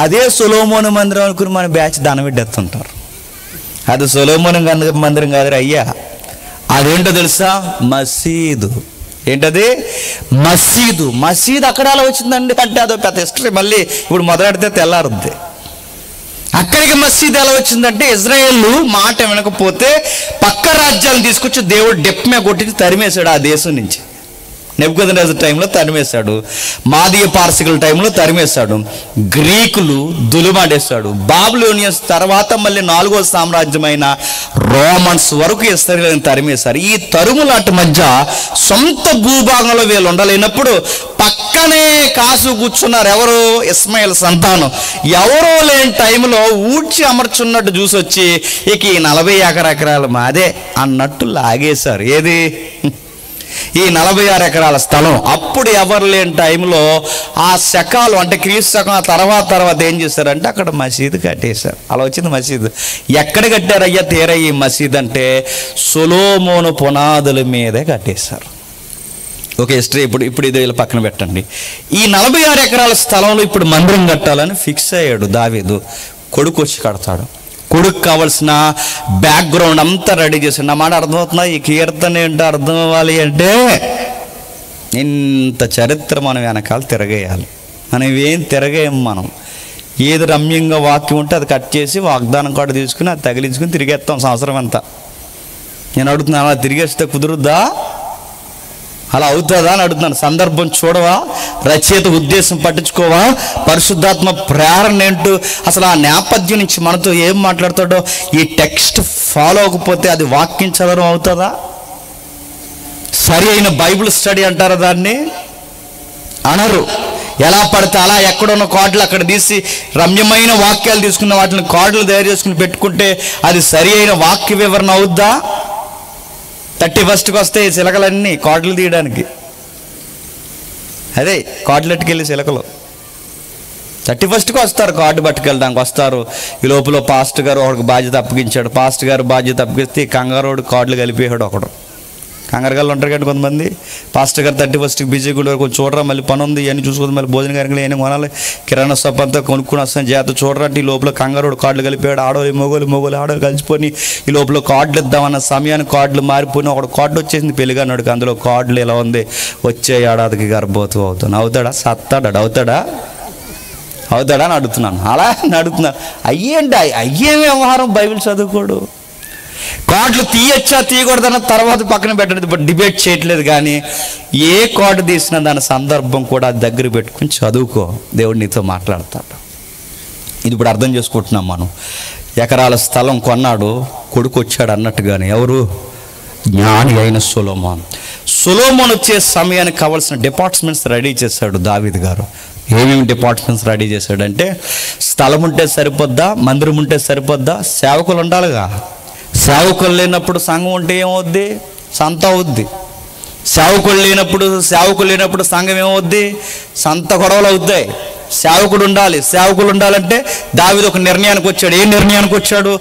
అదే సొలొమోను మందిరం అనుకుని మన బ్యాచ్ దానబెట్టేస్తుంటారు. అది సొలొమోను మందిరం కాదు అయ్యా, అదేంటో తెలుసా? మసీదు. ఏంటది? మసీదు. మసీదు అక్కడ అలా వచ్చిందండి అంటే అదో పెద్ద హిస్టరీ, మళ్ళీ ఇప్పుడు మొదలెడితే తెల్లారుద్ది. అక్కడికి మసీదు ఎలా వచ్చిందంటే ఇజ్రాయేల్ మాట వినకపోతే పక్క రాజ్యాలను తీసుకొచ్చి దేవుడు డెప్మే కొట్టి తరిమేశాడు ఆ దేశం నుంచి. నెబుకద్నెజర్ టైంలో తరిమేశాడు, మాదీయ పార్సికుల టైంలో తరిమేశాడు, గ్రీకులు దులుమాడేశాడు, బాబిలోనియన్స్ తర్వాత మళ్ళీ 4వ సామ్రాజ్యమైన రోమన్స్ వరకు ఇశ్రాయేలును తరిమేశారు. ఈ తరుములాట మధ్య సొంత భూభాగంలో వీళ్ళు ఉండలేనప్పుడు పక్కనే కాసు కూర్చున్నారు ఎవరు? ఇస్మాయిల్ సంతానం. ఎవరో లేని టైంలో ఊడ్చి అమర్చున్నట్టు చూసి వచ్చి ఇక ఈ 40 ఎకరాలు మాదే అన్నట్టు లాగేశారు. ఏది? ఈ 46 ఎకరాల స్థలం. అప్పుడు ఎవరు లేని టైంలో ఆ శకాలు అంటే క్రీస్తు శకం తర్వాత ఏం చేశారంటే అక్కడ మసీదు కట్టేశారు. అలా వచ్చింది మసీదు. ఎక్కడ కట్టారయ్యా తీరా ఈ మసీదు అంటే సొలొమోను పునాదుల మీదే కట్టేశారు. ఓకే, హిస్టరీ ఇప్పుడు ఇది వీళ్ళ పక్కన పెట్టండి. ఈ 46 ఎకరాల స్థలంలో ఇప్పుడు మందిరం కట్టాలని ఫిక్స్ అయ్యాడు దావీదు. కొడుకు వచ్చి కడతాడు. కొడుకు కావాల్సిన బ్యాక్గ్రౌండ్ అంతా రెడీ చేశాడు. నా మాట అర్థమవుతుందా? ఈ కీర్తన ఏంటో అర్థం అవ్వాలి అంటే ఇంత చరిత్ర మనం వెనకాల తిరగేయాలి. మనం ఇవేం తిరగేయం. మనం ఏది రమ్యంగా వాక్యం ఉంటే అది కట్ చేసి వాగ్దానం కార్డు తీసుకుని అది తగిలించుకుని తిరిగేస్తాం సంవత్సరం అంతా. నేను అడుగుతున్నాను, అలా తిరిగేస్తే కుదురుద్దా? అలా అవుతుందా అని అడుగుతున్నాను. సందర్భం చూడవా? రచయిత ఉద్దేశం పట్టించుకోవా? పరిశుద్ధాత్మ ప్రేరణ ఏంటో అసలు ఆ నేపథ్యం నుంచి మనతో ఏం మాట్లాడతాడో ఈ టెక్స్ట్ ఫాలో అవ్వకపోతే అది వాక్యం చదవడం అవుతుందా? సరి అయిన బైబిల్ స్టడీ అంటారా దాన్ని? అనరు. ఎలా పడితే అలా ఎక్కడున్న కార్డులు అక్కడ తీసి రమ్యమైన వాక్యాలు తీసుకున్న వాటిని కార్డులు తయారు చేసుకుని పెట్టుకుంటే అది సరి అయిన వాక్య వివరణ అవుద్దా? 31కి వస్తాయి చిలకలన్నీ కార్డులు తీయడానికి. అదే కార్డులెట్టుకు వెళ్ళి చిలకలు 31కి వస్తారు, కార్డు పట్టుకెళ్ళడానికి వస్తారు. ఈ లోపల పాస్టర్ గారు ఒకడికి బాధ్యత అప్పగించాడు. పాస్టర్ గారు బాధ్యత అప్పగిస్తే కంగారోడు కార్డులు కలిపేసాడు ఒకడు. కంగారు ఉంటారు కంటే కొంతమంది. పాస్టర్ గారు 31కి బిజీగా ఉండేవారు. కొంచెం చూడరా, మళ్ళీ పని ఉంది ఇవన్నీ చూసుకోవద్దు, మళ్ళీ భోజన గారికి ఏమైనా కొనాలి, కిరాణా షాప్ అంతా కొనుక్కుని వస్తాను జాగ్రత్త చూడరా అంటే ఈ లోపల కంగారోడు కార్డులు కలిపాడు. మొగోలు ఆడోళ్ళు కలిసిపోయి ఈ లోపల కార్డులు ఇద్దామన్న సమయానికి కార్డులు మారిపోయి ఒకడు కార్డు వచ్చేసింది పెళ్ళిగాన్నాడు. అందులో కార్డులు ఎలా ఉంది? వచ్చే ఏడాదికి గర్భవతి అవుతాను. అవుతాడా? సత్తాడా? అవుతాడా అని అడుగుతున్నాను. అలా అడుగుతున్నాను. అయ్యేం వ్యవహారం బైబిల్ చదువుకోడు. కార్డులు తీయచ్చా తీయకూడదన్న తర్వాత పక్కన పెట్టండి, డిబేట్ చేయట్లేదు. కానీ ఏ కార్డు తీసినా దాని సందర్భం కూడా దగ్గర పెట్టుకుని చదువుకో, దేవుడు నీతో మాట్లాడతాడు. ఇది ఇప్పుడు అర్థం చేసుకుంటున్నాం మనం. ఎకరాల స్థలం కొన్నాడు, కొడుకు వచ్చాడు అన్నట్టుగానే ఎవరు? జ్ఞాని అయిన సొలొమోను వచ్చే సమయానికి కావాల్సిన డిపార్ట్మెంట్స్ రెడీ చేశాడు దావీదు గారు. ఏమేమి డిపార్ట్మెంట్స్ రెడీ చేశాడంటే స్థలం ఉంటే సరిపోద్దా? మందిరం ఉంటే సరిపోద్దా? సేవకులు ఉండాలిగా. సేవకులు లేనప్పుడు సంఘం ఉంటే ఏమవుద్ది? సంత అవుద్ది. సేవకులు లేనప్పుడు సంఘం ఏమవుద్ది? సంత గొడవలు అవుతాయి. సేవకుడు ఉండాలి. సేవకులు ఉండాలంటే దావీదు ఒక నిర్ణయానికి వచ్చాడు. ఏ నిర్ణయానికి వచ్చాడు?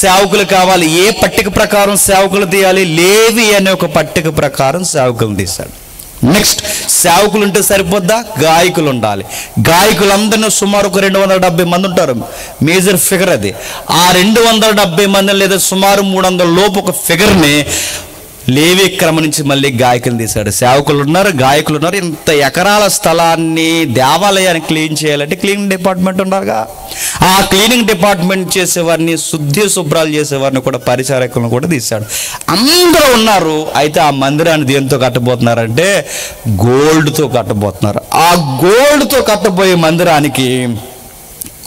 సేవకులు కావాలి. ఏ పట్టిక ప్రకారం సేవకులు తీయాలి? లేవి అనే ఒక పట్టిక ప్రకారం సేవకులు తీశాడు. నెక్స్ట్ సేవకులు ఉంటే సరిపోద్దా? గాయకులు ఉండాలి. గాయకులందరినీ సుమారు ఒక 270 మంది ఉంటారు. మేజర్ ఫిగర్ అది. ఆ 270 మంది లేదా సుమారు 300 లోపు ఒక ఫిగర్ని లేవి క్రమం నుంచి మళ్ళీ గాయకులు తీశాడు. సేవకులు ఉన్నారు, గాయకులు ఉన్నారు. ఇంత ఎకరాల స్థలాన్ని దేవాలయాన్ని క్లీన్ చేయాలంటే క్లీనింగ్ డిపార్ట్మెంట్ ఉండాలిగా. ఆ క్లీనింగ్ డిపార్ట్మెంట్ చేసేవారిని, శుభ్రాలు చేసేవారిని కూడా, పరిచారకులను కూడా తీశాడు. అందరూ ఉన్నారు. అయితే ఆ మందిరాన్ని దేంతో కట్టబోతున్నారంటే గోల్డ్తో కట్టబోతున్నారు. ఆ గోల్డ్తో కట్టబోయే మందిరానికి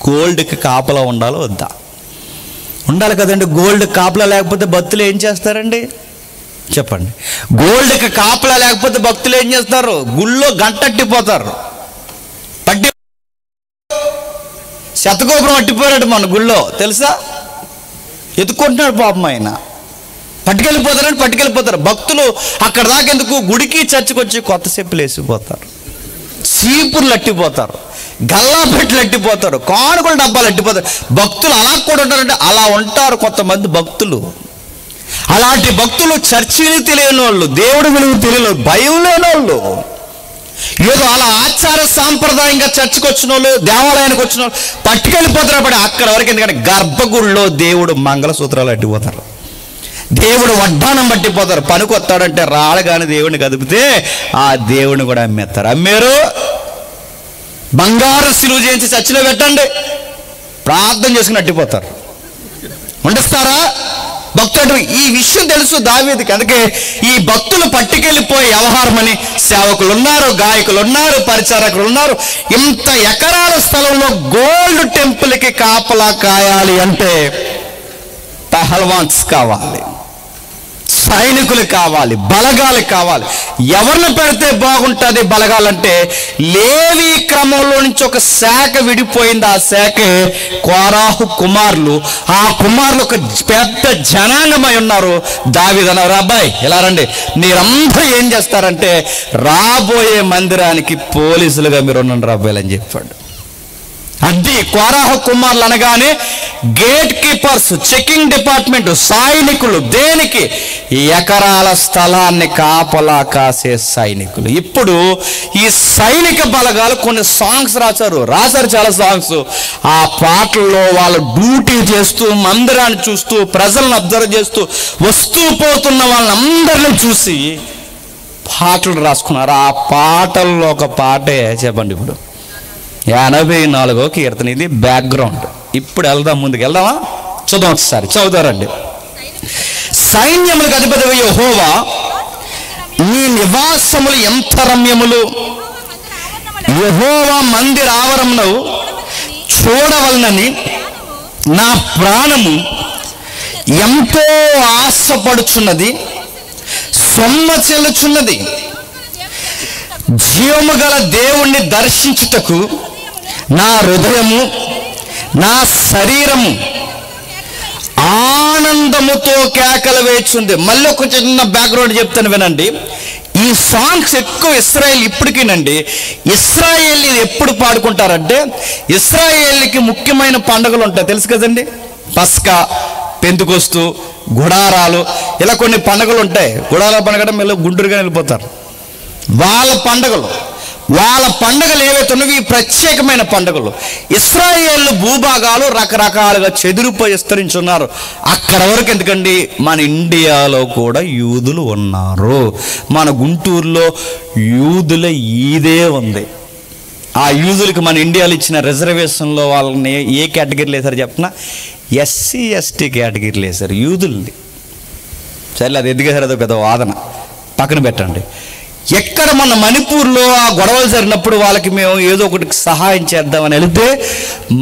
గోల్డ్కి కాపలా ఉండాలో వద్దా? ఉండాలి కదండి. గోల్డ్ కాపలా లేకపోతే భక్తులు ఏం చేస్తారండి? చెప్పండి. గోల్డ్కి కాపలా లేకపోతే భక్తులు ఏం చేస్తారు? గుళ్ళో గంటట్టిపోతారు. శతగోపురం అట్టిపోయాడు మన గుళ్ళో తెలుసా? ఎత్తుకుంటున్నాడు పాపం ఆయన. పట్టుకెళ్ళిపోతారు. భక్తులు అక్కడ దాకెందుకు? గుడికి చర్చకు వచ్చి కొత్త చెప్పులు వేసిపోతారు, చీపుర్లు అట్టిపోతారు. గల్లా పెట్లు ఎట్టిపోతారు, కానుకల డబ్బాలు ఎట్టిపోతారు. భక్తులు అలా కూడా ఉంటారంటే అలా ఉంటారు కొంతమంది భక్తులు. అలాంటి భక్తులు చర్చిని తెలియని వాళ్ళు, దేవుడి విలువ తెలియని వాళ్ళు, భయం లేని వాళ్ళు, ఏదో అలా ఆచార సాంప్రదాయంగా చర్చికి వచ్చిన వాళ్ళు, దేవాలయానికి వచ్చిన వాళ్ళు పట్టుకెళ్ళిపోతారు. అప్పుడు అక్కడ వరకు, ఎందుకంటే గర్భగుడిలో దేవుడు మంగళసూత్రాలు అట్టిపోతారు, దేవుడు వడ్డానం పట్టిపోతారు. పనికొస్తాడంటే రాళ్ళగానే దేవుడిని కదిపితే ఆ దేవుడిని కూడా అమ్మేస్తారు. అమ్మారు, బంగారు సిలువ చేయించి చర్చిలో పెట్టండి, ప్రార్థన చేసుకుని అట్టిపోతారు. వండిస్తారా భక్తుడు? ఈ విషయం తెలుసు దావీదుకి. అందుకే ఈ భక్తులు పట్టుకెళ్ళిపోయే వ్యవహారం అని సేవకులు ఉన్నారు, గాయకులు ఉన్నారు, పరిచారకులు ఉన్నారు. ఇంత ఎకరాల స్థలంలో గోల్డ్ టెంపుల్కి కాపలా కాయాలి అంటే పహల్వాన్స్ కావాలి, సైనికులు కావాలి, బలగాలు కావాలి. ఎవరిని పెడితే బాగుంటుంది బలగాలంటే? లేవి క్రమంలో నుంచి ఒక శాఖ విడిపోయింది. ఆ శాఖే కోరాహు కుమారులు. ఆ కుమారులు ఒక పెద్ద జనాంగమై ఉన్నారు. దావీదు అన్నారు, అబ్బాయి ఇలా రండి, మీరందరూ ఏం చేస్తారంటే రాబోయే మందిరానికి పోలీసులుగా మీరు ఉండండి అబ్బాయిలు అని చెప్పాడు. అది కోరాహు కుమారులు అనగానే గేట్ కీపర్స్, చెకింగ్ డిపార్ట్మెంట్, సైనికులు. దేనికి? ఎకరాల స్థలాన్ని కాపలా కాసే సైనికులు. ఇప్పుడు ఈ సైనిక బలగాలు కొన్ని సాంగ్స్ రాశారు చాలా సాంగ్స్. ఆ పాటల్లో వాళ్ళు డ్యూటీ చేస్తూ, మందిరాన్ని చూస్తూ, ప్రజలను అబ్జర్వ్ చేస్తూ, వస్తూ పోతున్న వాళ్ళందరినీ చూసి పాటలు రాసుకున్నారు. ఆ పాటల్లో ఒక పాటే చెప్పండి. ఇప్పుడు 84వ కీర్తన, ఇది బ్యాక్గ్రౌండ్. ఇప్పుడు వెళ్దాం, ముందుకు వెళ్దామా? చూద్దాం ఒకసారి, చదువుతారండి. సైన్యములకు అధిపతి యెహోవా, నీ నివాసములు ఎంత రమ్యములు, యెహోవా మందిర ఆవరణము చూడవలనని నా ప్రాణము ఎంతో ఆశపడుచున్నది, సొమ్మ చెల్లుచున్నది. జీవము గల దేవుణ్ణి దర్శించుటకు నా హృదయము, నా శరీరము ఆనందముతో కేకలు వేచుంది. మళ్ళీ ఒక చిన్న బ్యాక్గ్రౌండ్ చెప్తాను వినండి. ఈ సాంగ్స్ ఎక్కువ ఇశ్రాయేల్ ఇప్పటికీనండి. ఇశ్రాయేల్ ఎప్పుడు పాడుకుంటారంటే, ఇశ్రాయేల్కి ముఖ్యమైన పండుగలు ఉంటాయి, తెలుసు కదండి. పస్కా, పెంతుకొస్తు, గుడారాలు, ఇలా కొన్ని పండుగలు ఉంటాయి. గుడారాల పండుగ మళ్ళీ గుంటూరుగా వెళ్ళిపోతారు. వాళ్ళ పండుగలు ఏవైతే ఉన్నవి ఈ ప్రత్యేకమైన పండుగలు. ఇశ్రాయేల్ భూభాగాలు రకరకాలుగా చెదిరిపోయి విస్తరించున్నారు. అక్కడ వరకు ఎందుకండి, మన ఇండియాలో కూడా యూదులు ఉన్నారు. మన గుంటూరులో యూదుల ఈదే ఉంది. ఆ యూదులకు మన ఇండియాలో ఇచ్చిన రిజర్వేషన్లో వాళ్ళని ఏ కేటగిరీలు వేశారు చెప్పిన? ఎస్సీ ఎస్టీ కేటగిరీలు వేశారు యూదుల్ని. సరే, అది ఎదిగేసారు, అదో పెద్ద వాదన, పక్కన పెట్టండి. ఎక్కడ మన మణిపూర్లో ఆ గొడవలు జరిగినప్పుడు వాళ్ళకి మేము ఏదో ఒకటి సహాయం చేద్దామని వెళితే,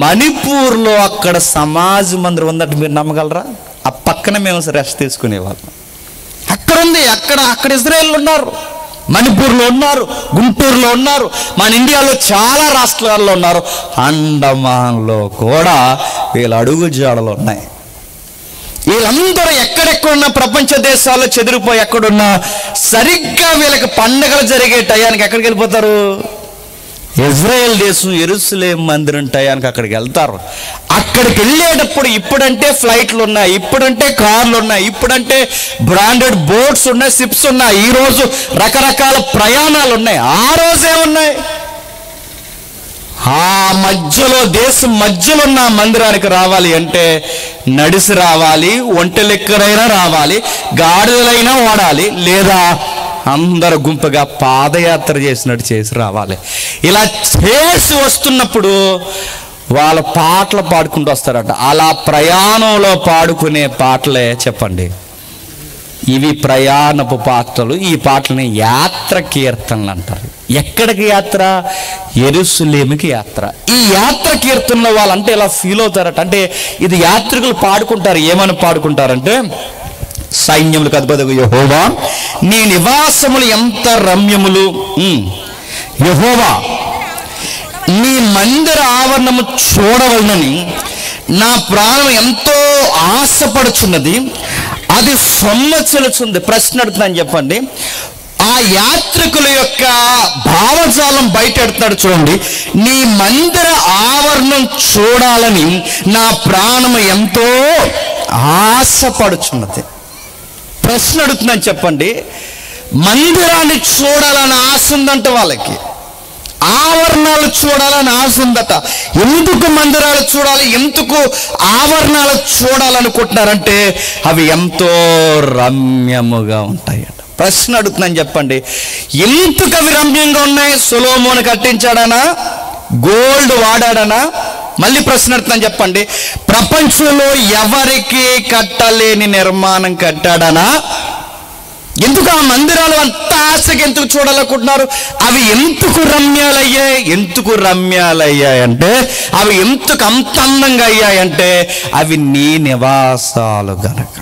మణిపూర్లో అక్కడ సమాజ్ మందిరం ఉందంటే మీరు నమ్మగలరా? ఆ పక్కన మేము రెస్ట్ తీసుకునేవాళ్ళం. అక్కడ ఉంది, అక్కడ ఇజ్రాయేల్ ఉన్నారు, మణిపూర్లో ఉన్నారు, గుంటూరులో ఉన్నారు, మన ఇండియాలో చాలా రాష్ట్రాల్లో ఉన్నారు, అండమాన్లో కూడా వీళ్ళ అడుగు జాడలు ఉన్నాయి. వీళ్ళందరూ ఎక్కడెక్కడున్నా ప్రపంచ దేశాల్లో చెదిరిపోయి ఎక్కడున్నా సరిగ్గా వీళ్ళకి పండుగలు జరిగే టయానికి ఎక్కడికి వెళ్ళిపోతారు? ఇజ్రాయెల్ దేశం యెరూషలేం మందిరం టయానికి అక్కడికి వెళ్తారు. అక్కడికి వెళ్ళేటప్పుడు ఇప్పుడంటే ఫ్లైట్లు ఉన్నాయి, ఇప్పుడంటే కార్లు ఉన్నాయి, ఇప్పుడంటే బ్రాండెడ్ బోట్స్ ఉన్నాయి, షిప్స్ ఉన్నాయి, ఈరోజు రకరకాల ప్రయాణాలు ఉన్నాయి. ఆ రోజే ఉన్నాయి. ఆ మధ్యలో, దేశం మధ్యలో ఉన్న మందిరానికి రావాలి అంటే నడిసి రావాలి, ఒంటెలెక్కడైనా రావాలి, గాడిదలైనా ఓడాలి, లేదా అందరు గుంపుగా పాదయాత్ర చేసినట్టు చేసి రావాలి. ఇలా చేసి వస్తున్నప్పుడు వాళ్ళ పాటలు పాడుకుంటూ వస్తారట. అలా ప్రయాణంలో పాడుకునే పాటలే చెప్పండి, ఇవి ప్రయాణపు పాటలు. ఈ పాటలని యాత్ర కీర్తనలు అంటారు. ఎక్కడికి యాత్ర? యెరూషలేముకి యాత్ర. ఈ యాత్ర కీర్తనలో వాళ్ళంటే ఇలా ఫీల్ అవుతారట. అంటే ఇది యాత్రికులు పాడుకుంటారు. ఏమని పాడుకుంటారంటే, సైన్యములకు అధిపతి యెహోవా, నీ నివాసములు ఎంత రమ్యములు, యెహోవా నీ మందిర ఆవరణము చూడవలనని నా ప్రాణం ఎంతో ఆశపడుచున్నది, అది సొమ్మ చెలుచుంది. ప్రశ్న అడుగుతున్నాను చెప్పండి. ఆ యాత్రికుల యొక్క భావజాలం బయటెడుతున్నాడు చూడండి. నీ మందిర ఆవరణం చూడాలని నా ప్రాణము ఎంతో ఆశపడుచున్నది. ప్రశ్న అడుగుతున్నాను, చెప్పండి. మందిరాన్ని చూడాలని ఆశ ఉందంట వాళ్ళకి, ఆవరణాలు చూడాలని ఆశ ఉందట. ఎందుకు మందిరాలు చూడాలి, ఎందుకు ఆవరణాలు చూడాలనుకుంటున్నారంటే అవి ఎంతో రమ్యముగా ఉంటాయట. ప్రశ్న అడుగుతున్నాను, చెప్పండి. ఎందుకు అవి రమ్యంగా ఉన్నాయి? సొలొమోను కట్టించాడనా? గోల్డ్ వాడాడనా? మళ్ళీ ప్రశ్న అడుగుతున్నాను, చెప్పండి. ప్రపంచంలో ఎవరికి కట్టలేని నిర్మాణం కట్టాడనా? ఎందుకు ఆ మందిరాలు అంత ఆశగా ఎందుకు చూడాలనుకుంటున్నారు? అవి ఎందుకు రమ్యాలయ్యాయి? ఎందుకు రమ్యాలయ్యాయంటే అవి ఎందుకు అంత అందంగా అయ్యాయంటే అవి నీ నివాసాలు గనక.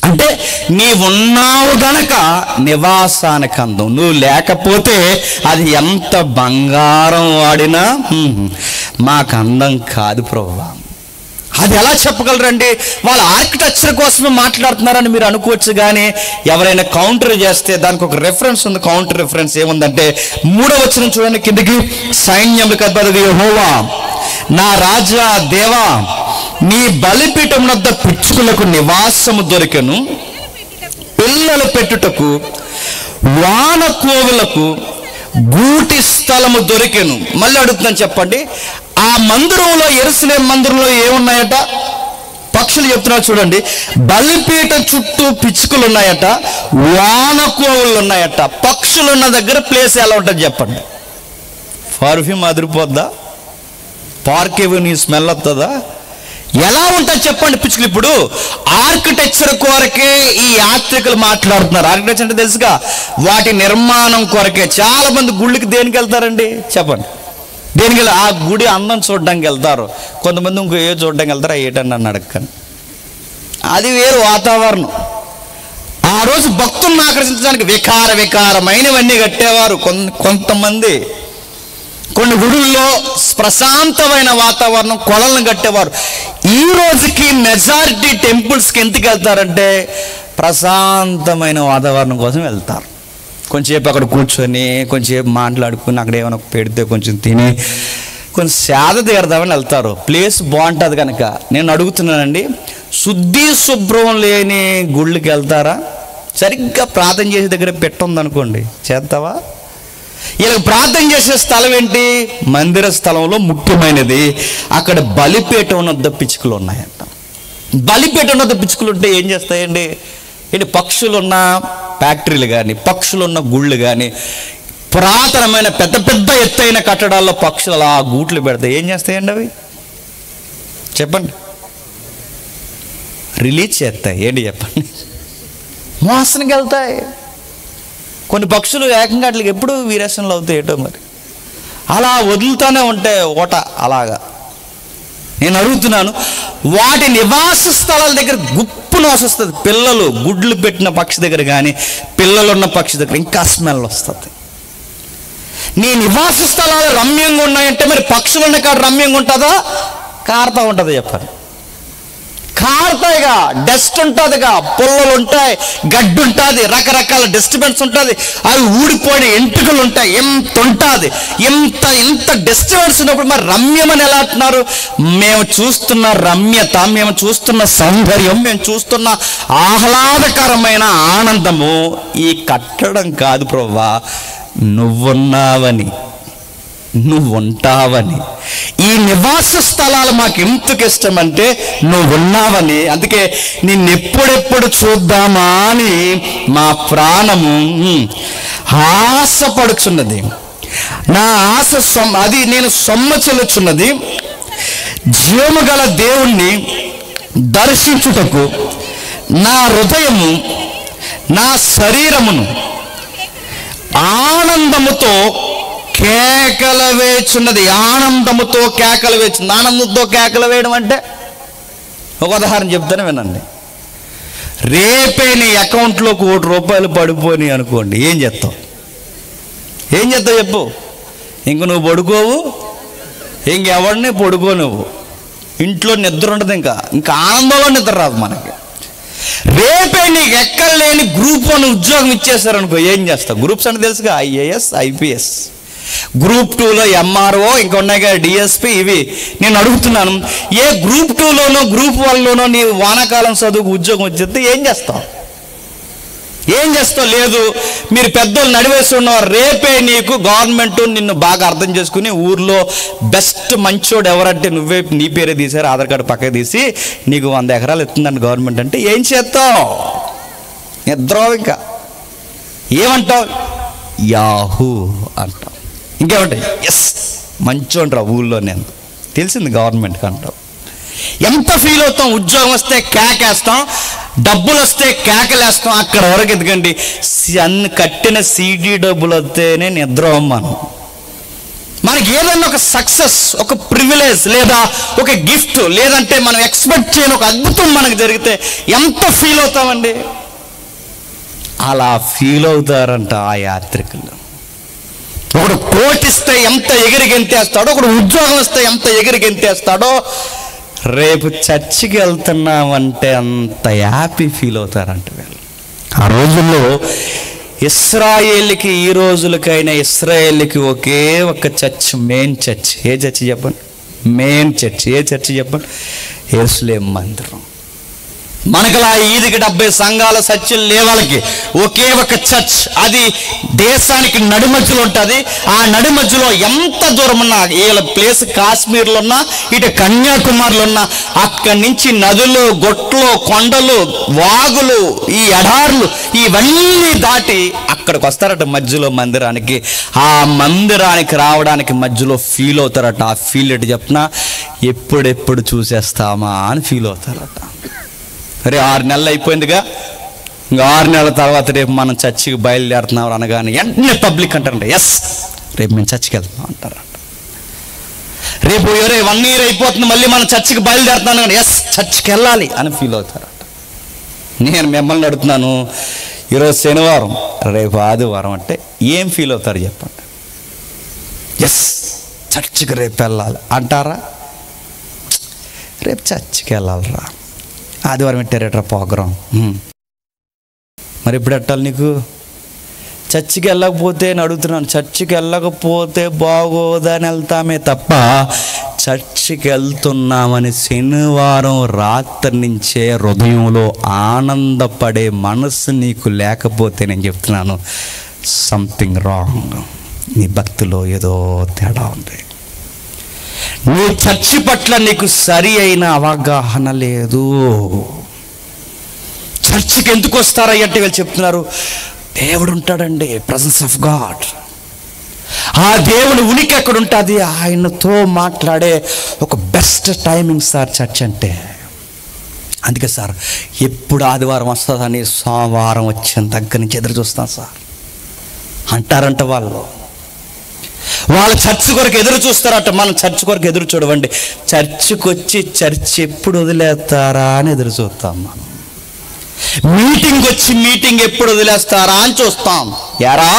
అంటే నీవున్నావు గనక నివాసానికి అందం. నువ్వు లేకపోతే అది ఎంత బంగారం వాడినా మాకు అందం కాదు ప్రభువా. అది ఎలా చెప్పగలరండి? వాళ్ళ ఆర్కిటెక్చర్ కోసమే మాట్లాడుతున్నారని మీరు అనుకోవచ్చు. కానీ ఎవరైనా కౌంటర్ చేస్తే దానికి ఒక రెఫరెన్స్ ఉంది. కౌంటర్ రెఫరెన్స్ ఏముందంటే 3వ వచనం చూడండి కిందకి. సైన్యములకు అధిపతియగు యెహోవా, నా రాజా దేవా, నీ బలిపీఠం వద్ద పిచ్చుకలకు నివాసము దొరికెను, పిల్లలు పెట్టుటకు వానకోవులకు గూటి స్థలము దొరికెను. మళ్ళీ అడుగుతున్నాను, చెప్పండి. ఆ మందిరంలో, యెరూషలేము మందిరంలో ఏమున్నాయట? పక్షులు చెప్తున్నారు చూడండి. బలిపీఠ చుట్టూ పిచ్చుకలు ఉన్నాయట, వానకోవులు ఉన్నాయట. పక్షులు ఉన్న దగ్గర ప్లేస్ ఎలా ఉంటుంది చెప్పండి? పర్ఫ్యూమ్ అదిరిపోద్దా? పార్క్ ఎవెన్యూ స్మెల్ వస్తుందా? ఎలా ఉంటుంది చెప్పండి పిచ్చుకలు? ఇప్పుడు ఆర్కిటెక్చర్ కొరకే ఈ యాత్రికులు మాట్లాడుతున్నారు. ఆర్కిటెక్చర్ అంటే తెలుసుగా, వాటి నిర్మాణం కొరకే. చాలా మంది గుళ్ళకి దేనికి వెళ్తారండి చెప్పండి? దేనికి వెళ్ళి? ఆ గుడి అందం చూడడానికి వెళ్తారు. కొంతమంది ఇంకో ఏ చూడడానికి వెళ్తారు, ఏటని నన్ను అడగను. అది వేరు వాతావరణం. ఆ రోజు భక్తులను ఆకర్షించడానికి వికారమైనవన్నీ కట్టేవారు కొంతమంది. కొన్ని గుడుల్లో ప్రశాంతమైన వాతావరణం, కొలలను కట్టేవారు. ఈ రోజుకి మెజారిటీ టెంపుల్స్కి ఎందుకు వెళ్తారంటే ప్రశాంతమైన వాతావరణం కోసం వెళ్తారు. కొంచెంసేపు అక్కడ కూర్చొని, కొంచెంసేపు మాట్లాడుకుని, అక్కడ ఏమైనా పెడితే కొంచెం తిని, కొంచెం సేద తీరదామని వెళ్తారు. ప్లేస్ బాగుంటుంది కనుక. నేను అడుగుతున్నానండి, శుద్ధి శుభ్రం లేని గుళ్ళకి వెళ్తారా? సరిగ్గా ప్రార్థన చేసే దగ్గర పెట్టుందనుకోండి, చేస్తావా? ఇలా ప్రార్థన చేసే స్థలం ఏంటి? మందిర స్థలంలో ముఖ్యమైనది. అక్కడ బలిపీఠం వద్ద పిచ్చుకలు ఉన్నాయంట. బలిపీఠం వద్ద పిచ్చుకలు ఉంటే ఏం చేస్తాయండి? ఏంటి? పక్షులున్న ఫ్యాక్టరీలు కానీ, పక్షులున్న గుళ్ళు కానీ, పురాతనమైన పెద్ద పెద్ద ఎత్తైన కట్టడాల్లో పక్షులు అలా గూట్లు పెడతాయి. ఏం చేస్తాయండి అవి? చెప్పండి. రిలీజ్ చేస్తాయి. ఏంటి చెప్పండి? మోసనికి వెళ్తాయి. కొన్ని పక్షులు ఏకంగా అట్లకి ఎప్పుడు వీరేషన్లు అవుతాయి ఏటో మరి. అలా వదులుతూనే ఉంటాయి ఓట అలాగా. నేను అడుగుతున్నాను, వాటి నివాస స్థలాల దగ్గర గుప్పును వస్తుంది. పిల్లలు గుడ్లు పెట్టిన పక్షి దగ్గర కానీ, పిల్లలున్న పక్షి దగ్గర ఇంకా స్మెల్ వస్తుంది. నీ నివాస స్థలాలు రమ్యంగా ఉన్నాయంటే మరి పక్షులు ఉన్న కాడ రమ్యంగా ఉంటుందా? కారుతా ఉంటుంది చెప్పండి. కారుతాయిగా, డస్ట్ ఉంటుందిగా, పుల్లలు ఉంటాయి, గడ్డి ఉంటుంది, రకరకాల డిస్టర్బెన్స్ ఉంటుంది, అవి ఊడిపోయిన ఎంటుకలు ఉంటాయి, ఎంత ఉంటుంది. ఇంత డిస్టర్బెన్స్ ఉన్నప్పుడు మరి రమ్యమని ఎలా అంటున్నారు? మేము చూస్తున్న రమ్యత, మేము చూస్తున్న సౌందర్యం, మేము చూస్తున్న ఆహ్లాదకరమైన ఆనందము ఈ కట్టడం కాదు ప్రభువా, నువ్వున్నావని, నువ్వుంటావని. ఈ నివాస స్థలాలు మాకు ఎందుకు ఇష్టం అంటే నువ్వున్నావని. అందుకే నిన్నెప్పుడెప్పుడు చూద్దామా అని మా ప్రాణము ఆశపడుచున్నది. నా ఆశ అది నేను సొమ్మచెలుచున్నది. జీవము గల దేవుణ్ణి దర్శించుటకు నా హృదయము, నా శరీరమును ఆనందముతో కేకలు వేచున్నది. ఆనందముతో కేకలు వేచున్నది. ఆనందంతో కేకలు వేయడం అంటే ఒక ఉదాహరణ చెప్తానే వినండి. రేపే నీ అకౌంట్లోకి ₹1 పడిపోయినాయి అనుకోండి, ఏం చేస్తావు? ఏం చేస్తావు చెప్పు? ఇంక నువ్వు పడుకోవు, ఇంకెవడిని పడుకో. నువ్వు ఇంట్లో నిద్ర ఉండదు, ఇంకా ఆనందంలో నిద్ర రాదు మనకి. రేపే నీకు ఎక్కడలేని గ్రూప్ 1 ఉద్యోగం ఇచ్చేసారనుకో, ఏం చేస్తావు? గ్రూప్స్ అంటే తెలుసుగా, IAS IPS. గ్రూప్ 2లో MRO, ఇంకా ఉన్నాయి కదా DSP. ఇవి నేను అడుగుతున్నాను, ఏ గ్రూప్ 2లోనో గ్రూప్ 1లోనో నీ వానాకాలం చదువుకు ఉద్యోగం వచ్చేస్తే ఏం చేస్తావు? ఏం చేస్తావు? లేదు. మీరు పెద్దోళ్ళు నడివేసి ఉన్నవారు, రేపే నీకు గవర్నమెంట్ నిన్ను బాగా అర్థం చేసుకుని ఊర్లో బెస్ట్ మంచోడు ఎవరంటే నువ్వే, నీ పేరే తీసారు, ఆధార్ కార్డు పక్కకి తీసి నీకు 100 ఎకరాలు ఇస్తుందండి గవర్నమెంట్ అంటే ఏం చేస్తావు? నిద్రవు. ఇంకా ఏమంటావు? యాహూ అంటావు. ఇంకేమంటావు? ఎస్ మంచోండ్రా ఊళ్ళో నేను, తెలిసింది గవర్నమెంట్కి అంటావు. ఎంత ఫీల్ అవుతాం? ఉద్యోగం వస్తే కేకేస్తాం, డబ్బులు వస్తే కేకలేస్తాం. అక్కడ వరకు ఎందుకండి, అన్ని కట్టిన CD డబ్బులు వస్తేనే నిద్ర అమ్మాను. మనకి ఏదన్నా ఒక సక్సెస్, ఒక ప్రివిలేజ్, లేదా ఒక గిఫ్ట్, లేదంటే మనం ఎక్స్పెక్ట్ చేయని ఒక అద్భుతం మనకు జరిగితే ఎంత ఫీల్ అవుతామండి? అలా ఫీల్ అవుతారంట ఆ యాత్రికులు. ఒకడు కోటిస్తే ఎంత ఎగిరిగెంతేస్తాడో, ఒకడు ఉద్యోగం వస్తే ఎంత ఎగిరిగెంతేస్తాడో, రేపు చర్చికి వెళ్తున్నామంటే అంత హ్యాపీ ఫీల్ అవుతారంట వీళ్ళు. ఆ రోజుల్లో ఇస్రాయేల్కి, ఈ రోజులకైనా ఇస్రాయేల్కి ఒకే ఒక చర్చ్, మెయిన్ చర్చ్. ఏ చర్చ్ చెప్పండి? Main church. ఏ చర్చ్ చెప్పండి? యెరూషలేం మందిరం. మనకలా 5కి 70 సంఘాల చర్చిలు లేవాళ్ళకి ఒకే ఒక చర్చ్. అది దేశానికి నడిమధ్యలో ఉంటుంది. ఆ నడిమధ్యలో ఎంత దూరం ఉన్నా, వీళ్ళ ప్లేస్ కాశ్మీర్లో ఉన్నా, ఇటు కన్యాకుమారిలో ఉన్నా, అక్కడి నుంచి నదులు, గొట్లు, కొండలు, వాగులు, ఈ ఎడార్లు ఇవన్నీ దాటి అక్కడికి వస్తారట మధ్యలో మందిరానికి. ఆ మందిరానికి రావడానికి మధ్యలో ఫీల్ అవుతారట. ఆ ఫీల్ ఎటు చెప్పినా, ఎప్పుడెప్పుడు చూసేస్తామా అని ఫీల్ అవుతారట. అరే 6 నెలలు అయిపోయిందిగా, ఇంకా 6 నెలల తర్వాత రేపు మనం చర్చికి బయలుదేరుతున్నాం అనగానే వెంటనే పబ్లిక్ అంటారంట, ఎస్ రేపు మేము చర్చికి వెళ్తున్నాం అంటారంట. రేపు 1 ఇయర్ అయిపోతుంది, మళ్ళీ మనం చర్చికి బయలుదేరుతున్నాం కానీ ఎస్ చర్చికి వెళ్ళాలి అని ఫీల్ అవుతారట. నేను మిమ్మల్ని అడుగుతున్నాను, ఈరోజు శనివారం, రేపు ఆదివారం అంటే ఏం ఫీల్ అవుతారు చెప్పండి? ఎస్ చర్చికి రేపు వెళ్ళాలి అంటారా? రేపు చర్చికి వెళ్ళాలిరా, ఆదివారం పెట్టారట్రా ప్రోగ్రాం, మరి ఎప్పుడు పెట్టాలి నీకు? చర్చికి వెళ్ళకపోతే నేను అడుగుతున్నాను, చర్చికి వెళ్ళకపోతే బాగోదని వెళ్తామే తప్ప చర్చికి వెళ్తున్నామని శనివారం రాత్రి నుంచే హృదయంలో ఆనందపడే మనసు నీకు లేకపోతే నేను చెప్తున్నాను, సంథింగ్ రాంగ్. నీ భక్తిలో ఏదో తేడా ఉంది. నీ చర్చి పట్ల నీకు సరి అయిన అవగాహన లేదు. చర్చికి ఎందుకు వస్తారయ్యంటే వీళ్ళు చెప్తున్నారు, దేవుడు ఉంటాడండి, ప్రెజెన్స్ ఆఫ్ గాడ్. ఆ దేవుడు ఉనికి ఎక్కడ ఉంటుంది? ఆయనతో మాట్లాడే ఒక బెస్ట్ టైమింగ్ సార్ చర్చ్ అంటే. అందుకే సార్ ఎప్పుడు ఆదివారం వస్తుందని సోమవారం వచ్చిన దగ్గర నుంచి ఎదురు చూస్తాం సార్ అంటారంట వాళ్ళు. వాళ్ళ చర్చ్ కొరకు ఎదురు చూస్తారట, మనం చర్చ్ కొరకు ఎదురు చూడవండి. చర్చికి వచ్చి చర్చ్ ఎప్పుడు వదిలేస్తారా అని ఎదురు చూస్తాం మనం. మీటింగ్ వచ్చి మీటింగ్ ఎప్పుడు వదిలేస్తారా అని చూస్తాం. యారా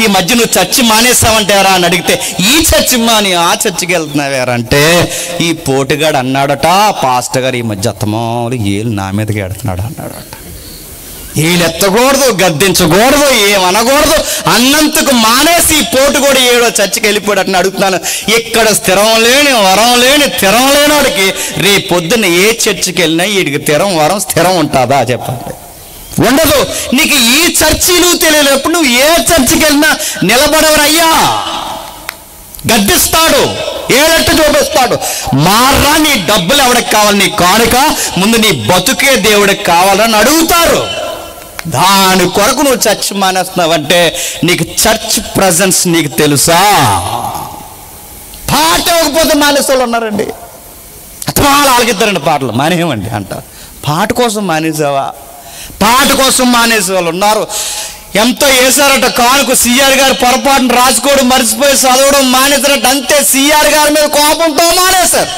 ఈ మధ్య నువ్వు చర్చి మానేస్తావంటారా అని అడిగితే, ఈ చర్చి మాని ఆ చర్చికి వెళ్తున్నావారా అంటే, ఈ పోటుగాడు అన్నాడట, పాస్టర్ గారు ఈ మధ్య అత్తమాలు ఏళ్ళు నా మీదకి ఎడుతున్నాడు అన్నాడట. వీళ్ళు ఎత్తకూడదు, గద్దించకూడదు, ఏమనకూడదు అన్నంతకు మానేసి పోటు కూడా ఏడో చర్చికి వెళ్ళిపోయాడు అని అడుగుతున్నాను. ఇక్కడ స్థిరం లేని, వరం లేని, స్థిరం లేనివాడికి రేపు పొద్దున్న ఏ చర్చికి వెళ్ళినా వీడికి వరం స్థిరం ఉంటుందా చెప్పండి? ఉండదు. నీకు ఈ చర్చిలు తెలియనప్పుడు నువ్వు ఏ చర్చికి వెళ్ళినా నిలబడవరయ్యా, గద్దిస్తాడు, ఏడట్టు చూపిస్తాడు. మారా నీ డబ్బులు ఎవడికి కావాలి? నీ కానుక ముందు నీ బతుకే దేవుడికి కావాలని అడుగుతారు. దాని కొరకు నువ్వు చర్చ్ మానేస్తున్నావంటే నీకు చర్చ్ ప్రజెన్స్ నీకు తెలుసా? పాట ఇవ్వకపోతే మానేసే వాళ్ళు ఉన్నారండి. అతమాలు ఆలకిద్దారండి పాటలు, మానేయమండి అంటారు. పాట కోసం మానేసావా? పాట కోసం మానేసే వాళ్ళు ఉన్నారు. ఎంతో వేసారట కానుక, సిఆర్ గారు పొరపాటును రాసుకోవడం మర్చిపోయి చదవడం మానేశారట. అంతే, సిఆర్ గారి మీద కోపంతో మానేశారు.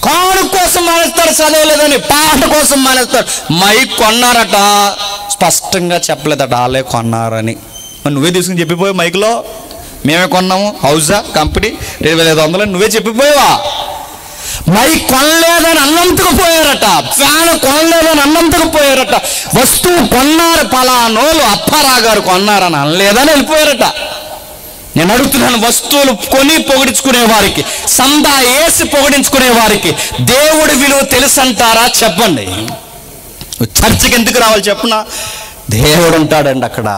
కానుక కోసం మానేస్తారు, చదవలేదని. పాట కోసం మానేస్తారు. మైక్ కొన్నారట, స్పష్టంగా చెప్పలేదట వాళ్ళే కొన్నారని. మరి నువ్వే తీసుకుని చెప్పిపోయావు మైక్లో, మేమే కొన్నాము, హౌజా కంపెనీ 2500 నువ్వే చెప్పిపోయావా? మైక్ కొనలేదని అన్నంతకు పోయారట, ఫ్యాన్ కొనలేదని అన్నంతకు పోయారట, వస్తువు కొన్నారు పలానోళ్ళు అప్పారాగారు కొన్నారని అనలేదని వెళ్ళిపోయారట. నేను అడుగుతున్నాను, వస్తువులు కొని పొగిడించుకునే వారికి, సందా వేసి పొగిడించుకునే వారికి దేవుడి విలువ తెలుసంటారా? చెప్పండి. చర్చికి ఎందుకు రావాలి చెప్పున? దేవుడు ఉంటాడండి అక్కడ.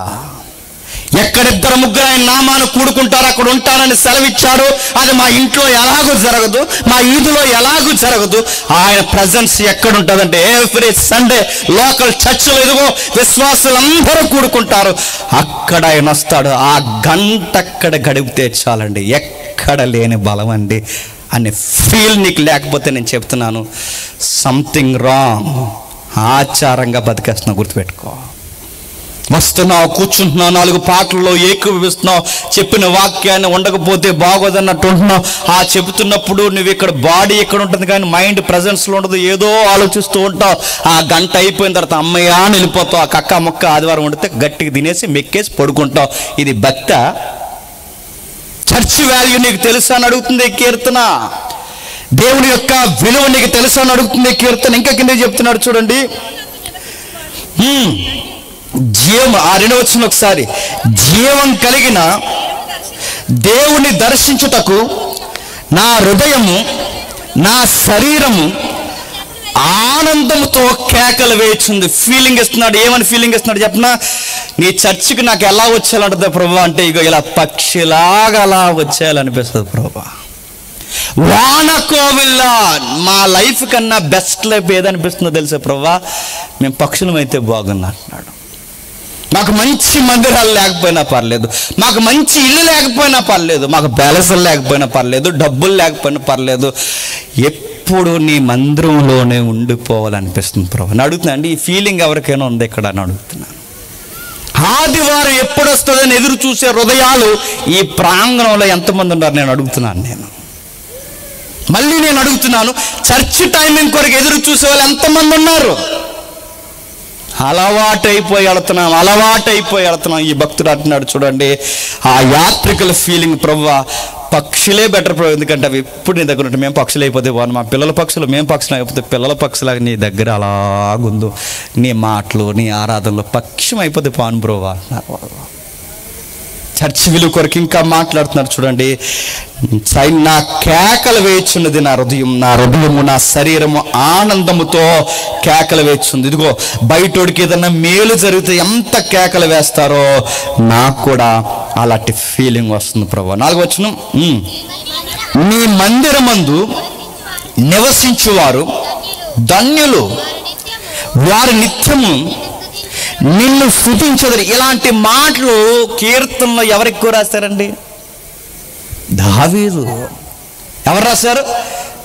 ఎక్కడిద్దరు ముగ్గురు ఆయన నామాను కూడుకుంటారు అక్కడ ఉంటానని సెలవిచ్చాడు. అది మా ఇంట్లో ఎలాగూ జరగదు, మా ఈదులో ఎలాగూ జరగదు. ఆయన ప్రజెన్స్ ఎక్కడ ఉంటుందంటే ఎవ్రీ సండే లోకల్ చర్చిలో ఇదిగో విశ్వాసులందరూ కూడుకుంటారు, అక్కడ ఆయన వస్తాడు. ఆ గంట అక్కడ గడిపితే చాలండి, ఎక్కడ లేని బలం అండి అనే ఫీల్ నీకు లేకపోతే నేను చెప్తున్నాను సంథింగ్ రాంగ్. ఆచారంగా బతికేస్తున్నావు, గుర్తుపెట్టుకో. వస్తున్నావు, కూర్చుంటున్నావు, 4 పాటల్లో ఏకీభవిస్తున్నావు, చెప్పిన వాక్యాన్ని ఉండకపోతే బాగోదన్నట్టు ఉంటున్నావు. ఆ చెబుతున్నప్పుడు నువ్వు ఇక్కడ బాడీ ఎక్కడ ఉంటుంది కానీ మైండ్ ప్రజెన్స్లో ఉండదు, ఏదో ఆలోచిస్తూ ఉంటావు. ఆ గంట అయిపోయిన తర్వాత అమ్మయ్యా అని వెళ్ళిపోతావు. ఆ కక్క మొక్క ఆదివారం వండితే గట్టిగా తినేసి మెక్కేసి పడుకుంటావు. ఇది భక్త? చర్చ్ వాల్యూ నీకు తెలుసా అని అడుగుతుంది కీర్తన. దేవుని యొక్క విలువ నీకు తెలుసా అని అడుగుతుంది కీర్తన. ఇంకా కింద చెప్తున్నాడు చూడండి, జీవం. ఆ 2వ వచనం ఒకసారి, జీవం కలిగిన దేవుని దర్శించుటకు నా హృదయము నా శరీరము ఆనందంతో కేకలు వేయించింది. ఫీలింగ్ ఇస్తున్నాడు. ఏమని ఫీలింగ్ ఇస్తున్నాడు చెప్పనా? నీ చర్చికి నాకు ఎలా వచ్చేయాలంటుంది ప్రభు అంటే, ఇగో ఇలా పక్షిలాగా అలా వచ్చేయాలనిపిస్తుంది ప్రభు. వానకోవిల్లా మా లైఫ్ కన్నా బెస్ట్ లైఫ్ ఏదనిపిస్తుందో తెలుసా ప్రభు? మేము పక్షులం అయితే బాగున్నా అంటున్నాడు. మాకు మంచి మందిరాలు లేకపోయినా పర్లేదు, మాకు మంచి ఇల్లు లేకపోయినా పర్లేదు, మాకు ప్యాలెస్లు లేకపోయినా పర్లేదు, డబ్బులు లేకపోయినా పర్లేదు, ఎప్పుడు నీ మందిరంలోనే ఉండిపోవాలనిపిస్తుంది ప్రభు అని అడుగుతున్నా అండి. ఈ ఫీలింగ్ ఎవరికైనా ఉంది ఇక్కడ అని అడుగుతున్నాను. ఆదివారం ఎప్పుడు వస్తుందని ఎదురు చూసే హృదయాలు ఈ ప్రాంగణంలో ఎంతమంది ఉన్నారు నేను అడుగుతున్నాను. మళ్ళీ నేను అడుగుతున్నాను, చర్చ్ టైమింగ్ కొరకు ఎదురు చూసే వాళ్ళు ఎంతమంది ఉన్నారు? అలవాటైపోయి వెళుతున్నాం. ఈ భక్తుడు అంటున్నాడు చూడండి, ఆ యాత్రికుల ఫీలింగ్ ప్రభువా పక్షులే బెటర్ ప్రభు, ఎందుకంటే అవి ఎప్పుడు నీ దగ్గర ఉంటే మేము పక్షులు అయిపోతే బాగున్నాం, మా పిల్లల పక్షులు మేము పక్షులు అయిపోతే పిల్లల పక్షులాగా నీ దగ్గర అలాగుందో, నీ మాటలు నీ ఆరాధనలో పక్షం అయిపోతే పాను బ్రోవా అంటున్నారు. చర్చ్ విలువ కొరకు ఇంకా మాట్లాడుతున్నారు చూడండి, నా కేకలు వేచున్నది నా హృదయము నా శరీరము ఆనందముతో కేకలు వేచుంది. ఇదిగో బయటోడికి ఏదన్నా మేలు జరిగితే ఎంత కేకలు వేస్తారో నాకు కూడా అలాంటి ఫీలింగ్ వస్తుంది ప్రభు. 4వ వచనం, నీ మందిరమందు నివసించువారు ధన్యులు, వారి నిత్యము నిన్ను స్తుతించదు. ఇలాంటి మాటలు కీర్తనలో ఎవరు ఎక్కువ రాశారండి? దావీదు. ఎవరు రాశారు?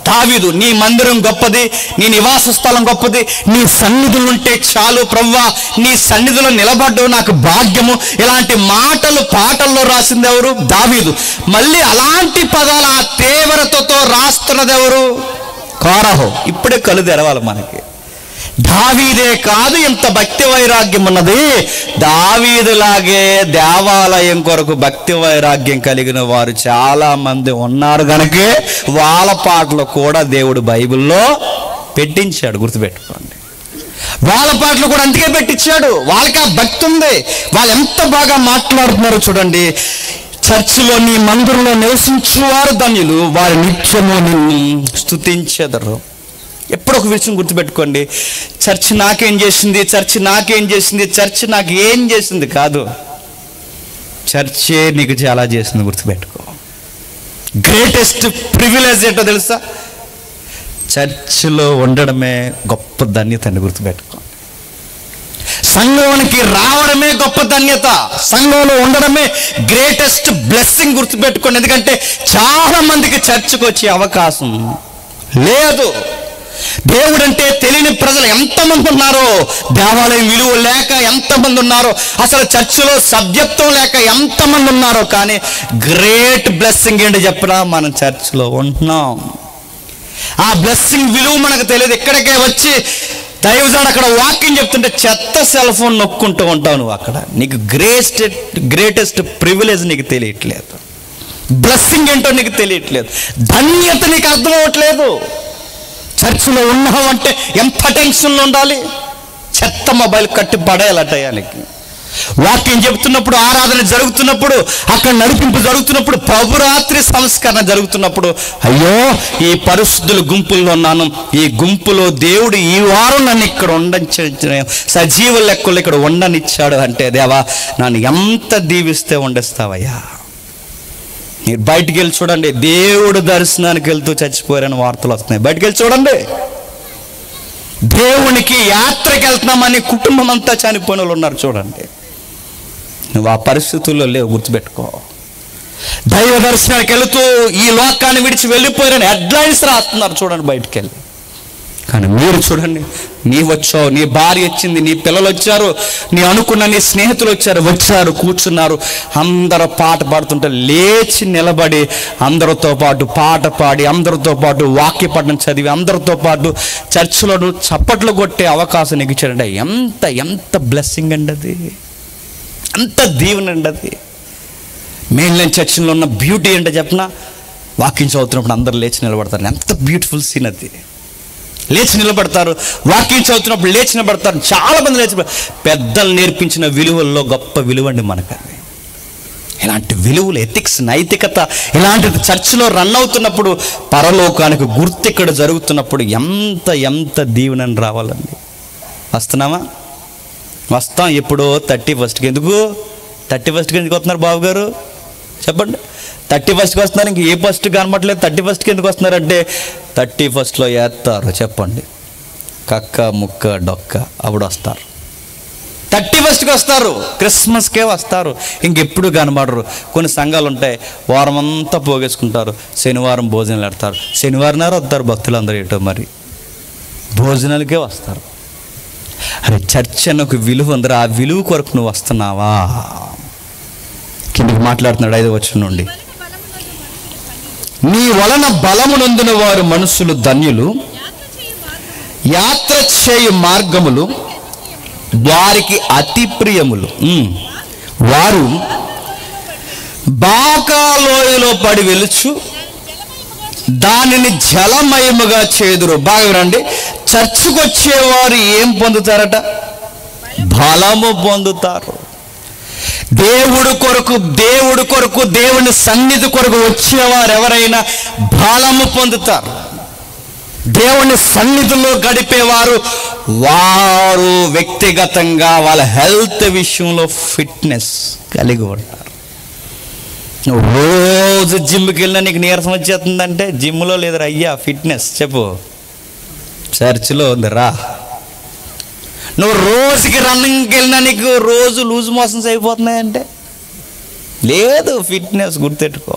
దావీదు. నీ మందిరం గొప్పది, నీ నివాస స్థలం గొప్పది, నీ సన్నిధులు ఉంటే చాలు ప్రభువా, నీ సన్నిధిలో నిలబడ్డం నాకు భాగ్యము. ఇలాంటి మాటలు పాటల్లో రాసింది ఎవరు? దావీదు. మళ్ళీ అలాంటి పదాలు ఆ తీవ్రతతో రాస్తున్నది ఎవరు? కోరహు. ఇప్పుడే కళ్ళు తెరవాలి మనకి. దావీదే కాదు ఇంత భక్తి వైరాగ్యం ఉన్నది, దావీదులాగే దేవాలయం కొరకు భక్తి వైరాగ్యం కలిగిన వారు చాలా మంది ఉన్నారు కనుకే వాళ్ళ పాటలు కూడా దేవుడు బైబిల్లో పెట్టించాడు. గుర్తుపెట్టుకోండి, వాళ్ళ పాటలు కూడా అందుకే పెట్టించాడు. వాళ్ళకి ఆ భక్తి ఉంది. వాళ్ళు ఎంత బాగా మాట్లాడుతున్నారు చూడండి. చర్చిలో నీ మందిరంలో నివసించువారు ధన్యులు, వారి నిత్యము నిన్ను స్తుతించెదరు. ఎప్పుడు ఒక విషయం గుర్తుపెట్టుకోండి, చర్చ్ నాకేం చేసింది, చర్చ్ నాకేం చేసింది, చర్చ్ నాకు ఏం చేసింది కాదు, చర్చే నీకు చాలా చేసింది. గుర్తుపెట్టుకో. గ్రేటెస్ట్ ప్రివిలేజ్ ఏంటో తెలుసా? చర్చిలో ఉండడమే గొప్ప ధన్యత అండి. గుర్తుపెట్టుకో. సంఘానికి రావడమే గొప్ప ధన్యత, సంఘంలో ఉండడమే గ్రేటెస్ట్ బ్లెస్సింగ్. గుర్తుపెట్టుకోండి. ఎందుకంటే చాలా మందికి చర్చికి వచ్చే అవకాశం లేదు. దేవుడంటే తెలియని ప్రజలు ఎంతమంది ఉన్నారో, దేవాలయం విలువ లేక ఎంతమంది ఉన్నారో, అసలు చర్చిలో సభ్యత్వం లేక ఎంతమంది ఉన్నారో, కానీ గ్రేట్ బ్లెస్సింగ్ ఏంటి చెప్పరా? మనం చర్చిలో ఉంటున్నాం. ఆ బ్లెస్సింగ్ విలువ మనకు తెలియదు. ఇక్కడికే వచ్చి దైవజనుడు అక్కడ వాక్యం చెప్తుంటే చెత్త సెల్ ఫోన్ నొక్కుంటూ ఉంటావు నువ్వు. అక్కడ నీకు గ్రేటెస్ట్ ప్రివిలేజ్ నీకు తెలియట్లేదు, బ్లెస్సింగ్ ఏంటో నీకు తెలియట్లేదు, ధన్యత నీకు అర్థం అవ్వట్లేదు. చర్చిలో ఉన్నామంటే ఎంత టెన్షన్లో ఉండాలి. చెత్త మొబైల్ కట్టి పడేయాలి టయానికి. వాక్యం చెబుతున్నప్పుడు, ఆరాధన జరుగుతున్నప్పుడు, అక్కడ నడిపింపు జరుగుతున్నప్పుడు, ప్రభురాత్రి సంస్కరణ జరుగుతున్నప్పుడు, అయ్యో ఈ పరిశుద్ధుల గుంపుల్లో ఉన్నాను, ఈ గుంపులో దేవుడు ఈ వారం నన్ను ఇక్కడ సజీవ లెక్కలు ఇక్కడ ఉండనిచ్చాడు అంటే, దేవా నన్ను ఎంత దీవిస్తే ఉండేస్తావయ్యా. మీరు బయటికి వెళ్ళి చూడండి, దేవుడు దర్శనానికి వెళ్తూ చచ్చిపోయారని వార్తలు వస్తున్నాయి. బయటికి వెళ్ళి చూడండి, దేవునికి యాత్రకి వెళ్తున్నామని కుటుంబం అంతా చనిపోయిన వాళ్ళు ఉన్నారు చూడండి. నువ్వు ఆ పరిస్థితుల్లో లేవు, గుర్తుపెట్టుకో. దైవ దర్శనానికి వెళుతూ ఈ లోకాన్ని విడిచి వెళ్ళిపోయారని హెడ్లైన్స్ రాస్తున్నారు చూడండి బయటికి వెళ్ళి. కానీ మీరు చూడండి, నీ వచ్చావు, నీ భార్య వచ్చింది, నీ పిల్లలు వచ్చారు, నీ అనుకున్న నీ స్నేహితులు వచ్చారు, కూర్చున్నారు, అందరూ పాట పాడుతుంటే లేచి నిలబడి అందరితో పాటు పాట పాడి, అందరితో పాటు వాక్య పఠనం చదివి, అందరితో పాటు చర్చిలో చప్పట్లు కొట్టే అవకాశం నీకు ఇచ్చాడంటే ఎంత ఎంత బ్లెస్సింగ్ అండి అది, అంత దీవెన అండి అది. మెయిన్లైన్ చర్చిలో ఉన్న బ్యూటీ అంటే చెప్పిన, వాక్యం చదువుతున్నప్పుడు అందరూ లేచి నిలబడతారు. ఎంత బ్యూటిఫుల్ సీన్ అది. లేచి నిలబడతారు, వాక్యం చదువుతున్నప్పుడు లేచి నిలబడతారు, చాలామంది లేచి. పెద్దలు నేర్పించిన విలువల్లో గొప్ప విలువ అండి మనకది. ఇలాంటి విలువలు, ఎథిక్స్, నైతికత ఇలాంటిది చర్చిలో రన్ అవుతున్నప్పుడు, పరలోకానికి గుర్తు ఇక్కడ జరుగుతున్నప్పుడు ఎంత ఎంత దీవెనని రావాలండి. వస్తున్నామా? వస్తాం. ఎప్పుడో 31కి. ఎందుకు 31కి ఎందుకు వస్తున్నారు బాబు గారు చెప్పండి? 31కి వస్తున్నారు, ఇంక ఏ ఫస్ట్ కనబడలేదు. 31కి ఎందుకు వస్తున్నారంటే 31స్ట్లో వేస్తారు చెప్పండి, కక్క ముక్క డొక్క, అప్పుడు వస్తారు. 31కి వస్తారు, క్రిస్మస్కే వస్తారు, ఇంకెప్పుడు కనబడరు. కొన్ని సంఘాలు ఉంటాయి, వారం అంతా పోగేసుకుంటారు, శనివారం భోజనాలు పెడతారు. శనివారం వస్తారు భక్తులందరూ, ఏటో మరి భోజనాలకే వస్తారు. అరే చర్చ్ అని ఒక విలువ ఉందరా, ఆ విలువ కొరకు నువ్వు వస్తున్నావా? కిందకి మాట్లాడుతున్నాడు 5వ వచనం నుండి. నీ వలన బలము నొందిన వారు మనుషులు ధన్యులు, యాత్ర చేయు మార్గములు వారికి అతి ప్రియములు. వారు బాకాలోయలో పడి వెలుచు దానిని జలమయముగా చేదురు. బాగా వినండి, చర్చికి వచ్చేవారు ఏం పొందుతారట? బలము పొందుతారు. దేవుడు కొరకు దేవుని సన్నిధి కొరకు వచ్చేవారు ఎవరైనా బలము పొందుతారు. దేవుని సన్నిధిలో గడిపేవారు వారు వ్యక్తిగతంగా వాళ్ళ హెల్త్ విషయంలో ఫిట్నెస్ కలిగి ఉంటారు. నువ్వు రోజు జిమ్కి వెళ్ళినా నీకు నీరసం వచ్చేస్తుందంటే జిమ్లో లేదురా అయ్యా ఫిట్నెస్ చెప్పు, చర్చిలో ఉందిరా. నువ్వు రోజుకి రన్నింగ్కి వెళ్ళినా నీకు రోజు లూజ్ మోషన్స్ అయిపోతున్నాయంటే లేదు ఫిట్నెస్. గుర్తెట్టుకో.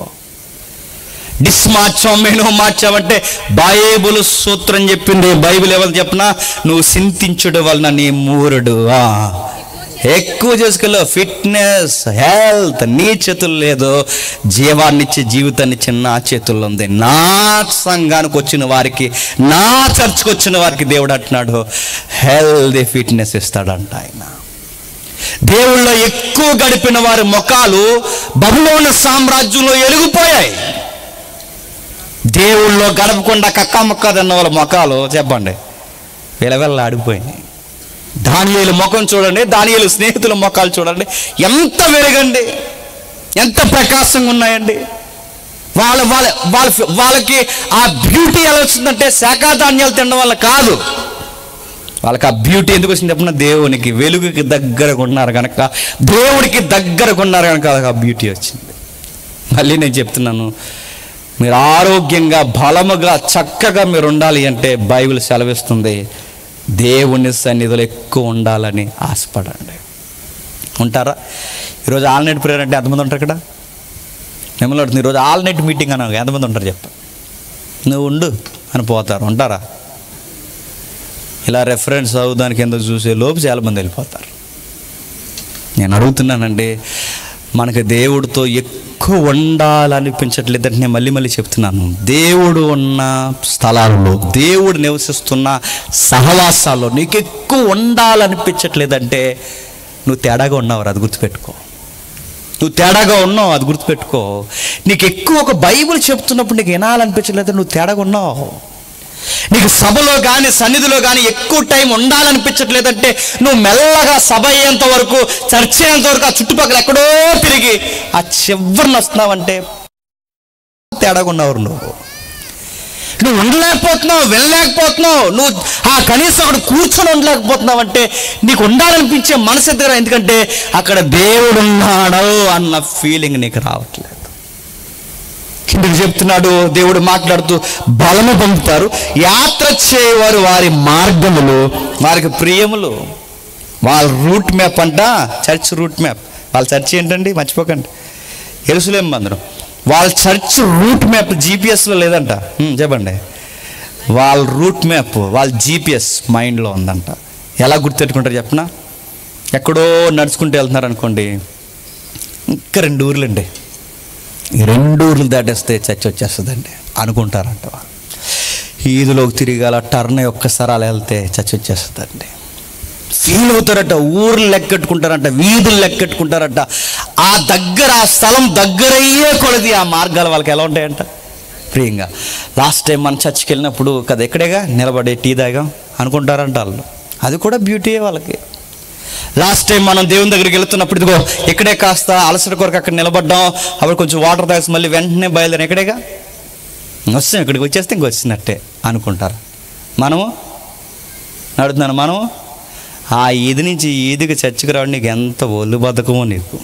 డిస్ మార్చాం, మెనూ మార్చామంటే బైబుల్ సూత్రం చెప్పింది. బైబిల్ ఎవరు చెప్పినా నువ్వు చింతించడం వలన నీ మూరుడు ఎక్కువ చేసుకెళ్ళు. ఫిట్నెస్ హెల్త్ నీ చేతుల్లో లేదు, జీవాన్నిచ్చే జీవితాన్ని ఇచ్చిన నా చేతుల్లో ఉంది. నా సంఘానికి వచ్చిన వారికి, నా చర్చ్కి వచ్చిన వారికి దేవుడు అంటున్నాడు హెల్తీ ఫిట్నెస్ ఇస్తాడంట ఆయన. దేవుళ్ళో ఎక్కువ గడిపిన వారి ముఖాలు బబులోను సామ్రాజ్యంలో ఎలిగిపోయాయి. దేవుళ్ళో గడపకుండా కక్కా ముక్క తిన్న వాళ్ళ ముఖాలు చెప్పండి విలవెల్లాడిపోయినాయి. దానియేలు ముఖం చూడండి, దానియేలు స్నేహితుల ముఖాలు చూడండి, ఎంత వెలుగండి, ఎంత ప్రకాశంగా ఉన్నాయండి. వాళ్ళకి ఆ బ్యూటీ ఎలా వచ్చిందంటే శాఖాధాన్యాలు తినడం వల్ల కాదు. వాళ్ళకి ఆ బ్యూటీ ఎందుకు వచ్చింది చెప్పిన, దేవునికి వెలుగుకి దగ్గరగా ఉన్నారు కనుక, దేవుడికి దగ్గరగా ఉన్నారు కనుక ఆ బ్యూటీ వచ్చింది. మళ్ళీ నేను చెప్తున్నాను, మీరు ఆరోగ్యంగా బలముగా చక్కగా మీరు ఉండాలి అంటే బైబిల్ సెలవిస్తుంది దేవుని సన్నిధిలో ఎక్కువ ఉండాలని ఆశపడండి. ఉంటారా? ఈరోజు ఆల్ నైట్ ప్రేయర్ అంటే ఎంతమంది ఉంటారు ఇక్కడ? మిమ్మల్ని అడుగుతుంది, ఈరోజు ఆల్ నైట్ మీటింగ్ అని ఎంతమంది ఉంటారు చెప్ప? నువ్వు ఉండు అని పోతారు. ఉంటారా? ఇలా రెఫరెన్స్ అవుదానికి ఎందుకు చూసే లోపు చాలామంది వెళ్ళిపోతారు. నేను అడుగుతున్నానండి, మనకి దేవుడితో ఎక్కువ ఉండాలనిపించట్లేదంటే నేను మళ్ళీ చెప్తున్నాను, దేవుడు ఉన్న స్థలాల్లో, దేవుడు నివసిస్తున్న సహవాసాల్లో నీకు ఎక్కువ ఉండాలనిపించట్లేదంటే నువ్వు తేడాగా ఉన్నావు, అది గుర్తుపెట్టుకో. నువ్వు తేడాగా ఉన్నావు, అది గుర్తుపెట్టుకో. నీకు ఎక్కువ ఒక బైబిల్ చెప్తున్నప్పుడు నీకు వినాలనిపించలేదు, నువ్వు తేడాగా ఉన్నావు. నీకు సభలో కానీ సన్నిధిలో కానీ ఎక్కువ టైం ఉండాలనిపించట్లేదంటే నువ్వు మెల్లగా సభ అయ్యేంత వరకు, చర్చ అయ్యేంత వరకు ఆ చుట్టుపక్కల ఎక్కడో తిరిగి ఆ చివరిని వస్తున్నావంటే తేడాగా ఉన్నవారు నువ్వు ఉండలేకపోతున్నావు, వెళ్ళలేకపోతున్నావు, నువ్వు ఆ కనీసం అక్కడ కూర్చొని ఉండలేకపోతున్నావు అంటే నీకు ఉండాలనిపించే మనసు దగ్గర, ఎందుకంటే అక్కడ దేవుడు ఉన్నాడు అన్న ఫీలింగ్ నీకు రావట్లేదు. కిందకి చెప్తున్నాడు దేవుడు మాట్లాడుతూ, బలము పొందుతారు యాత్ర చేయవారు వారి మార్గములు వారికి ప్రియములు. వాళ్ళ రూట్ మ్యాప్ అంట, చర్చ్ రూట్ మ్యాప్. వాళ్ళ చర్చ్ ఏంటండి మర్చిపోకండి, యెరూషలేము మందిరం. వాళ్ళ చర్చ్ రూట్ మ్యాప్ జీపీఎస్లో లేదంట. చెప్పండి, వాళ్ళ రూట్ మ్యాప్, వాళ్ళ జీపీఎస్ మైండ్లో ఉందంట. ఎలా గుర్తెట్టుకుంటారు చెప్పనా? ఎక్కడో నడుచుకుంటూ వెళ్తున్నారు అనుకోండి, ఇంకా 2 ఊర్లండి, ఈ 2 ఊర్లు దాటేస్తే చర్చ్ వచ్చేస్తుందండి అనుకుంటారంట. ఈదులోకి తిరిగాల టర్న్ ఒక్కసారి అలా వెళ్తే చర్చ్ వచ్చేస్తుందండి ఫీల్ అవుతారట. ఊర్లు లెక్కెట్టుకుంటారంట, వీధులు లెక్కెట్టుకుంటారట. ఆ దగ్గర, ఆ స్థలం దగ్గరయ్యే కొలది ఆ మార్గాలు వాళ్ళకి ఎలా ఉంటాయంట, ప్రియంగా. లాస్ట్ టైం మన చర్చికి వెళ్ళినప్పుడు కదా ఎక్కడేగా నిలబడే టీ తాగాం అనుకుంటారంట వాళ్ళు. అది కూడా బ్యూటీయే వాళ్ళకి. లాస్ట్ టైం మనం దేవుని దగ్గరికి వెళ్తున్నప్పుడు ఇదిగో ఇక్కడే కాస్త అలసట కొరకు అక్కడ నిలబడ్డాం, అప్పుడు కొంచెం వాటర్ తాగేసి మళ్ళీ వెంటనే బయలుదేరి ఎక్కడేగా వస్తాం, ఇక్కడికి వచ్చేస్తే ఇంక వచ్చినట్టే అనుకుంటారు. మనము నడుతున్నాను, మనం ఆ ఈది నుంచి ఈదికి చర్చికి రావడం నీకు ఎంత ఒళ్ళు బద్ధకమో నీకు.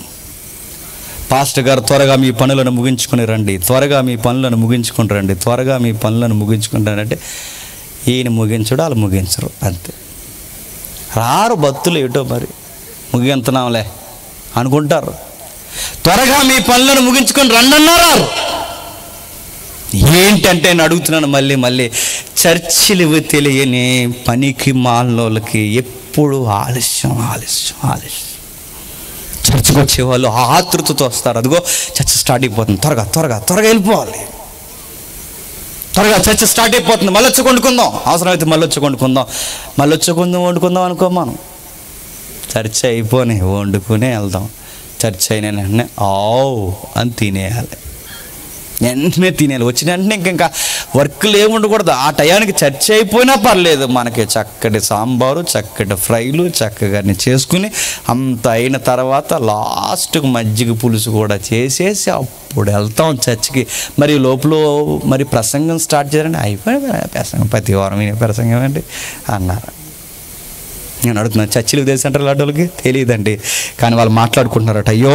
పాస్టర్ గారు త్వరగా మీ పనులను ముగించుకొని రండి, త్వరగా మీ పనులను ముగించుకొని రండి, త్వరగా మీ పనులను ముగించుకుంటారు అంటే ఈయన ముగించడు, వాళ్ళు ముగించరు, అంతే. రారు భక్తులు, ఏటో మరి ముగించున్నాంలే అనుకుంటారు. త్వరగా మీ పనులను ముగించుకొని రండి అన్నారు. ఏంటంటే నేను అడుగుతున్నాను మళ్ళీ చర్చిలు తెలియని పనికి మాలోళ్ళకి ఎప్పుడు ఆలస్యం. చర్చికి వచ్చేవాళ్ళు ఆతృతతో వస్తారు. అదిగో చర్చ్ స్టార్ట్ అయిపోతుంది, త్వరగా వెళ్ళిపోవాలి, త్వరగా చర్చ్ స్టార్ట్ అయిపోతుంది, మళ్ళీ వచ్చి వండుకుందాం, అవసరమైతే మళ్ళీ వచ్చి వండుకుందాం అనుకో. మనం చర్చ్ అయిపోయి వండుకునే వెళ్దాం. చర్చ్ అయిన వెంటనే అని తినేయాలి, వెంటనే తినేయాలి. వచ్చిన వెంటనే ఇంకా వర్క్లు ఏమి ఉండకూడదు. ఆ టయానికి చర్చ అయిపోయినా పర్లేదు, మనకి చక్కటి సాంబారు, చక్కటి ఫ్రైలు చక్కగా చేసుకుని అంత అయిన తర్వాత లాస్ట్కు మజ్జిగ పులుసు కూడా చేసేసి అప్పుడు వెళ్తాం చర్చికి. మరి లోపల మరి ప్రసంగం స్టార్ట్ చేయాలండి, అయిపోయి ప్రసంగం ప్రతి వారం ప్రసంగం అండి అన్నారు. నేను అడుగుతున్నాను, చర్చిలకు తెలుసు అంటారు వాళ్ళకి తెలియదండి, కానీ వాళ్ళు మాట్లాడుకుంటున్నారట. అయ్యో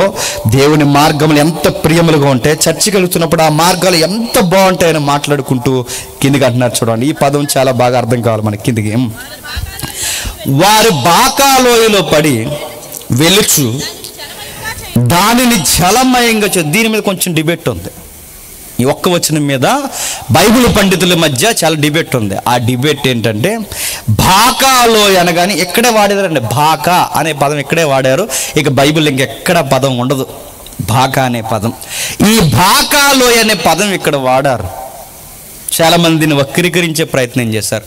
దేవుని మార్గములు ఎంత ప్రియములుగా ఉంటాయి, చర్చికి వెళ్తున్నప్పుడు ఆ మార్గాలు ఎంత బాగుంటాయని మాట్లాడుకుంటూ కిందికి అంటున్నారు. చూడండి, ఈ పదం చాలా బాగా అర్థం కావాలి మనకి. కిందికి, వారు బాకాలోయలో పడి వెలుచు దానిని జలమయంగా దీని మీద కొంచెం డిబేట్ ఉంది. ఈ ఒక్క వచనం మీద బైబిల్ పండితుల మధ్య చాలా డిబేట్ ఉంది. ఆ డిబేట్ ఏంటంటే, బాకాలోయ అనగానే ఎక్కడే వాడేదారండి, బాకా అనే పదం ఇక్కడే వాడారు. ఇక బైబిల్ ఇంకెక్కడ పదం ఉండదు బాకా అనే పదం. ఈ బాకాలోయ అనే పదం ఇక్కడ వాడారు. చాలామందిని వక్రీకరించే ప్రయత్నం చేశారు.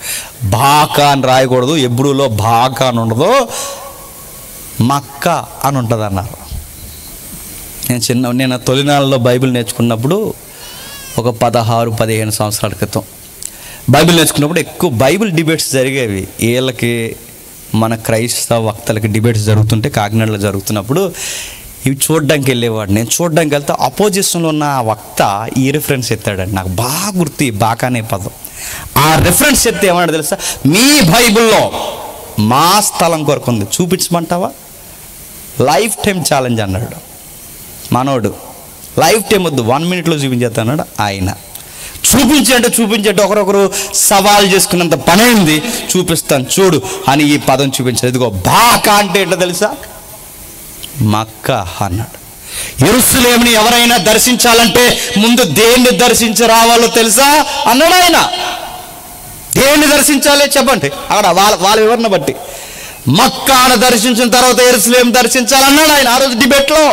బాకా అని రాయకూడదు, ఎబ్రూలో బాకా అని ఉండదు, మక్కా అని ఉంటుంది అన్నారు. నేను తొలినాళ్ళలో బైబిల్ నేర్చుకున్నప్పుడు ఒక 16-15 సంవత్సరాల క్రితం బైబిల్ నేర్చుకున్నప్పుడు ఎక్కువ బైబిల్ డిబేట్స్ జరిగేవి. వీళ్ళకి మన క్రైస్తవ వక్తలకి డిబేట్స్ జరుగుతుంటే కాకినాడలో జరుగుతున్నప్పుడు ఇవి చూడడానికి వెళ్ళేవాడు. నేను చూడడానికి వెళ్తే అపోజిషన్లో ఉన్న ఆ వక్త ఈ రిఫరెన్స్ ఎత్తాడండి. నాకు బాగా గుర్తు ఈ బాకా అనే పదం. ఆ రిఫరెన్స్ ఎత్తే ఏమన్నా తెలుసా, మీ బైబిల్లో మా స్థలం కొరకు ఉంది, చూపించమంటావా? లైఫ్ టైం ఛాలెంజ్ అన్నాడు మనోడు. లైఫ్ టైం వద్దు, 1 minute చూపించేస్తాడు ఆయన. చూపించంటే ఒకరొకరు సవాల్ చేసుకున్నంత పని అయింది, చూపిస్తాను చూడు అని ఈ పదం చూపించాడు. ఇదిగో బాకా అంటే ఏంటో తెలుసా, మక్కా అన్నాడు. యెరూషలేముని ఎవరైనా దర్శించాలంటే ముందు దేన్ని దర్శించి రావాలో తెలుసా అన్నాడు ఆయన. దేన్ని దర్శించాలి చెప్పండి, అక్కడ వాళ్ళ వివరణ బట్టి మక్కాను దర్శించిన తర్వాత యెరూషలేం దర్శించాలన్నాడు ఆయన ఆ రోజు డిబేట్లో.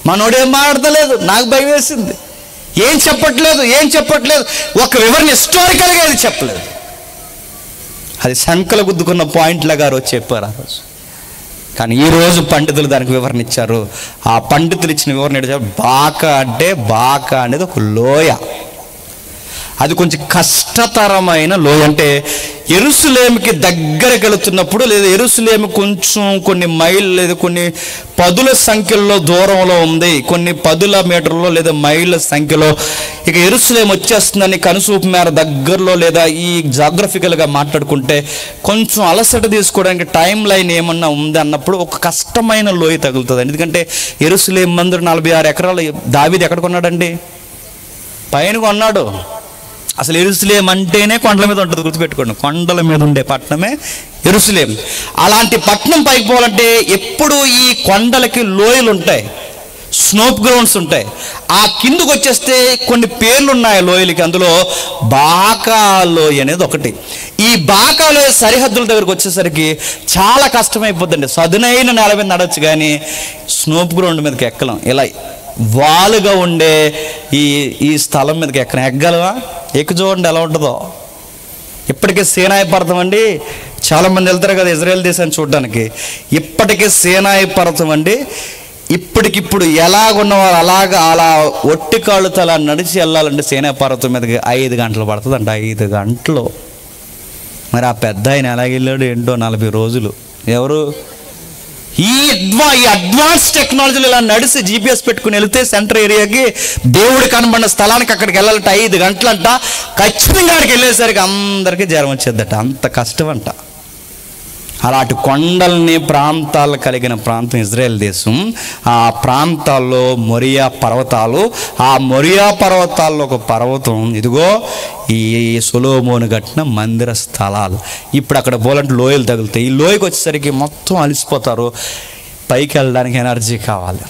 మనోడేం మాట్లాడతలేదు, నాకు భయం వేసింది. ఏం చెప్పట్లేదు, ఒక వివరణ హిస్టారికల్గా అది చెప్పలేదు. అది సంకల గుద్దుకున్న పాయింట్ లాగా రోజు చెప్పారు ఆ రోజు. కానీ ఈరోజు పండితులు దానికి వివరణ ఇచ్చారు. ఆ పండితులు ఇచ్చిన వివరణ ఏంటంటే, బాకా అనేది ఒక లోయ. అది కొంచెం కష్టతరమైన లోయ. అంటే యెరూషలేముకి దగ్గరకు వెళుతున్నప్పుడు, లేదా యెరూషలేము కొంచెం కొన్ని మైళ్ళు లేదా కొన్ని పదుల సంఖ్యలో దూరంలో ఉంది, కొన్ని పదుల మీటర్లో లేదా మైళ్ళ సంఖ్యలో ఇక యెరూషలేము వచ్చేస్తుందని కనుసూపు మేర దగ్గరలో, లేదా ఈ జాగ్రఫికల్గా మాట్లాడుకుంటే కొంచెం అలసట తీసుకోవడానికి టైం లైన్ ఏమన్నా ఉంది అన్నప్పుడు ఒక కష్టమైన లోయ తగులుతుంది. ఎందుకంటే యెరూషలేము మందిరం 46 ఎకరాలు దావీదు ఎక్కడ కొన్నాడండి? పైన కొన్నాడు. అసలు యెరూషలేము అంటేనే కొండల మీద ఉంటుంది, గుర్తుపెట్టుకోండి. కొండల మీద ఉండే పట్టణమే యెరూషలేము. అలాంటి పట్టణం పైకి పోవాలంటే ఎప్పుడు ఈ కొండలకి లోయలు ఉంటాయి, స్నోప్ గ్రౌండ్స్ ఉంటాయి. ఆ కిందకు వచ్చేస్తే కొన్ని పేర్లు ఉన్నాయి లోయలకి. అందులో బాకా లోయ అనేది ఒకటి. ఈ బాకా లోయ సరిహద్దుల దగ్గరకు వచ్చేసరికి చాలా కష్టమైపోద్దండి. సదునైన నేల మీద నడవచ్చు, కానీ స్నోప్ గ్రౌండ్ మీదకి ఎక్కలేం. ఇలా వాలుగా ఉండే ఈ స్థలం మీదకి ఎక్కగలవా? ఎక్కి చూడండి ఎలా ఉంటుందో. ఇప్పటికే సీనాయి పర్వతం అండి, చాలామంది వెళ్తారు కదా ఇజ్రాయెల్ దేశాన్ని చూడడానికి. ఇప్పటికే సీనాయి పర్వతం అండి, ఇప్పటికిప్పుడు ఎలాగున్నవారు అలా ఒట్టి కాళ్ళతో అలా నడిచి వెళ్ళాలంటే సీనాయి పర్వతం మీదకి 5 గంటలు పడుతుంది అంట. 5 గంటలు. మరి ఆ పెద్ద ఆయన ఎలాగెళ్ళాడు ఏంటో 40 రోజులు. ఎవరు? ఈ అడ్వాన్స్ టెక్నాలజీలు ఇలా నడిచి GPS పెట్టుకుని వెళితే సెంటర్ ఏరియాకి దేవుడు కనబడిన స్థలానికి అక్కడికి వెళ్ళాలంటే 5 గంటలంట. ఖచ్చితంగా అక్కడికి వెళ్ళేసరికి అందరికీ జ్వరం వచ్చేద్దట, అంత కష్టం అంట. అలాంటి కొండల్ని ప్రాంతాలు కలిగిన ప్రాంతం ఇజ్రాయెల్ దేశం. ఆ ప్రాంతాల్లో మొరియా పర్వతాలు. ఆ మొరియా పర్వతాల్లో ఒక పర్వతం ఇదిగో ఈ సొలొమోను కట్టిన మందిర స్థలాలు. ఇప్పుడు అక్కడ పోలంటే లోయలు తగులుతాయి. ఈ లోయకి వచ్చేసరికి మొత్తం అలసిపోతారు. పైకి వెళ్ళడానికి ఎనర్జీ కావాలి.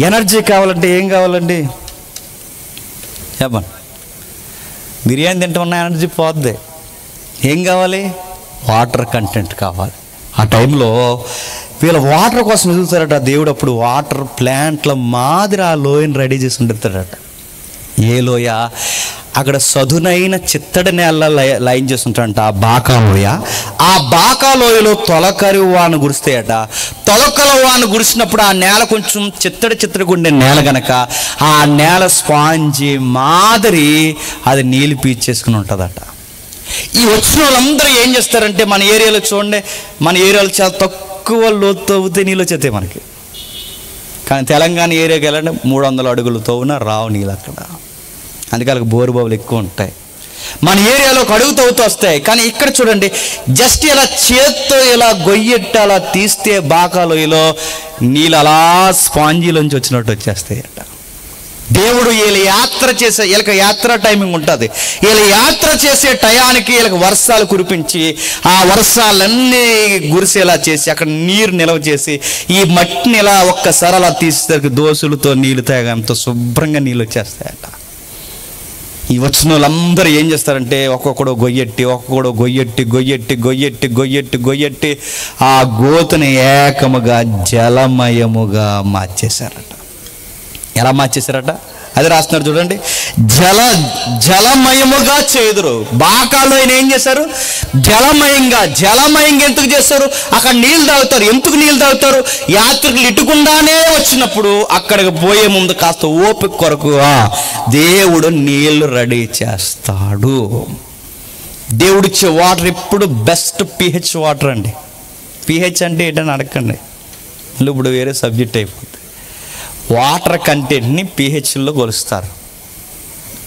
ఎనర్జీ కావాలంటే ఏం కావాలండి? చెప్పండి. బిర్యానీ తింటున్న ఎనర్జీ పోద్ది. ఏం కావాలి? వాటర్ కంటెంట్ కావాలి. ఆ టైంలో వీళ్ళ వాటర్ కోసం ఎదుగుతారట. దేవుడు అప్పుడు వాటర్ ప్లాంట్ల మాదిరి ఆ లోయని రెడీ చేసి ఉండుతాడట. ఏ లోయ? అక్కడ సదునైన చిత్తడి నేల లైన్ చేస్తుంటాడంట ఆ బాకా లోయ. ఆ బాకా లోయలో తొలకరి వాన కురుస్తాయట. తొలకల వాన కురిసినప్పుడు ఆ నేల కొంచెం చిత్తడిగా ఉండే నేల గనక ఆ నేల స్పాంజి మాదిరి అది నీళ్ళు పీల్చేసుకుని ఉంటుందట. ఈ వచ్చిన వాళ్ళందరూ ఏం చేస్తారంటే మన ఏరియాలో చూడండి, మన ఏరియాలో చాలా తక్కువ లోతు తవ్వుతే నీళ్ళు వచ్చేస్తాయి మనకి. కానీ తెలంగాణ ఏరియాకి వెళ్ళండి 300 అడుగులు తవ్వున రావు నీళ్ళు అక్కడ. అందుకే వాళ్ళకి బోరు బావులు ఎక్కువ ఉంటాయి. మన ఏరియాలో అడుగు తవ్వుతూ వస్తాయి. కానీ ఇక్కడ చూడండి, జస్ట్ ఇలా చేత్తో ఇలా గొయ్యెట్టి అలా తీస్తే బాకాలోయలో నీళ్ళు అలా స్పాంజీలోంచి వచ్చినట్టు వచ్చేస్తాయి అట. దేవుడు వీళ్ళ యాత్ర టైమింగ్ ఉంటుంది. వీళ్ళ యాత్ర చేసే టయానికి వీళ్ళకి వర్షాలు కురిపించి ఆ వర్షాలన్నీ గురిసేలా చేసి అక్కడ నీరు నిల్వ చేసి ఈ మట్టిని ఇలా ఒక్కసారి అలా తీసేసరికి దోసులతో నీళ్ళు తాగంతో శుభ్రంగా నీళ్ళు వచ్చేస్తాయట. ఈ వచ్చిన వాళ్ళందరూ ఏం చేస్తారంటే ఒక్కొక్కడు గొయ్యెట్టి ఆ గోతుని ఏకముగా జలమయముగా మార్చేశారట. ఎలా మార్చేశారట? అది రాస్తున్నారు చూడండి. జలమయముగా చేదురు. బాకాలో ఆయన ఏం చేశారు? జలమయంగా ఎందుకు చేస్తారు? అక్కడ నీళ్ళు తాగుతారు. ఎందుకు నీళ్ళు తాగుతారు? యాత్రికులు ఇటుకుండానే వచ్చినప్పుడు అక్కడికి పోయే ముందు కాస్త ఓపిక కొరకు దేవుడు నీళ్లు రెడీ చేస్తాడు. దేవుడిచ్చే వాటర్ ఎప్పుడు బెస్ట్ pH వాటర్ అండి. pH అంటే ఏంటని అడగండి, ఇప్పుడు వేరే సబ్జెక్ట్ అయిపోతుంది. వాటర్ కంటెంట్ని pHలో కొలుస్తారు,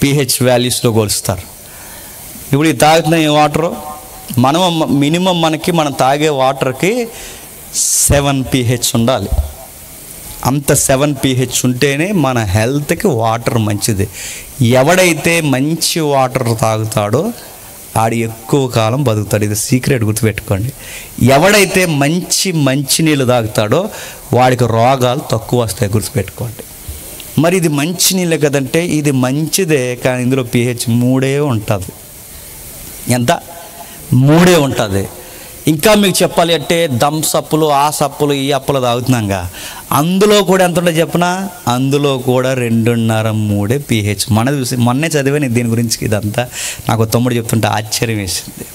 pH వాల్యూస్లో కొలుస్తారు. ఇప్పుడు ఈ తాగుతున్న ఈ వాటరు మినిమం మనం తాగే వాటర్కి 7 pH ఉండాలి. అంత 7 pH ఉంటేనే మన హెల్త్కి వాటర్ మంచిది. ఎవడైతే మంచి వాటర్ తాగుతాడో ఆడు ఎక్కువ కాలం బతుకుతాడు. ఇది సీక్రెట్, గుర్తుపెట్టుకోండి. ఎవడైతే మంచి నీళ్ళు తాగుతాడో వాడికి రోగాలు తక్కువ వస్తాయి, గుర్తుపెట్టుకోండి. మరి ఇది మంచి నీళ్ళే కదంటే ఇది మంచిదే, కానీ ఇందులో pH 3 ఉంటుంది. ఎంత? 3 ఉంటుంది. ఇంకా మీకు చెప్పాలి అంటే థమ్స్ అప్పులు, ఆ సప్పులు, ఈ అప్పులు తాగుతున్నాగా, అందులో కూడా ఎంత ఉంటుందో చెప్పనా? అందులో కూడా 2.5-3 pH. మొన్నే చదివాను దీని గురించి. ఇదంతా నాకు తమ్ముడు చెప్తుంటే ఆశ్చర్యం వేసింది.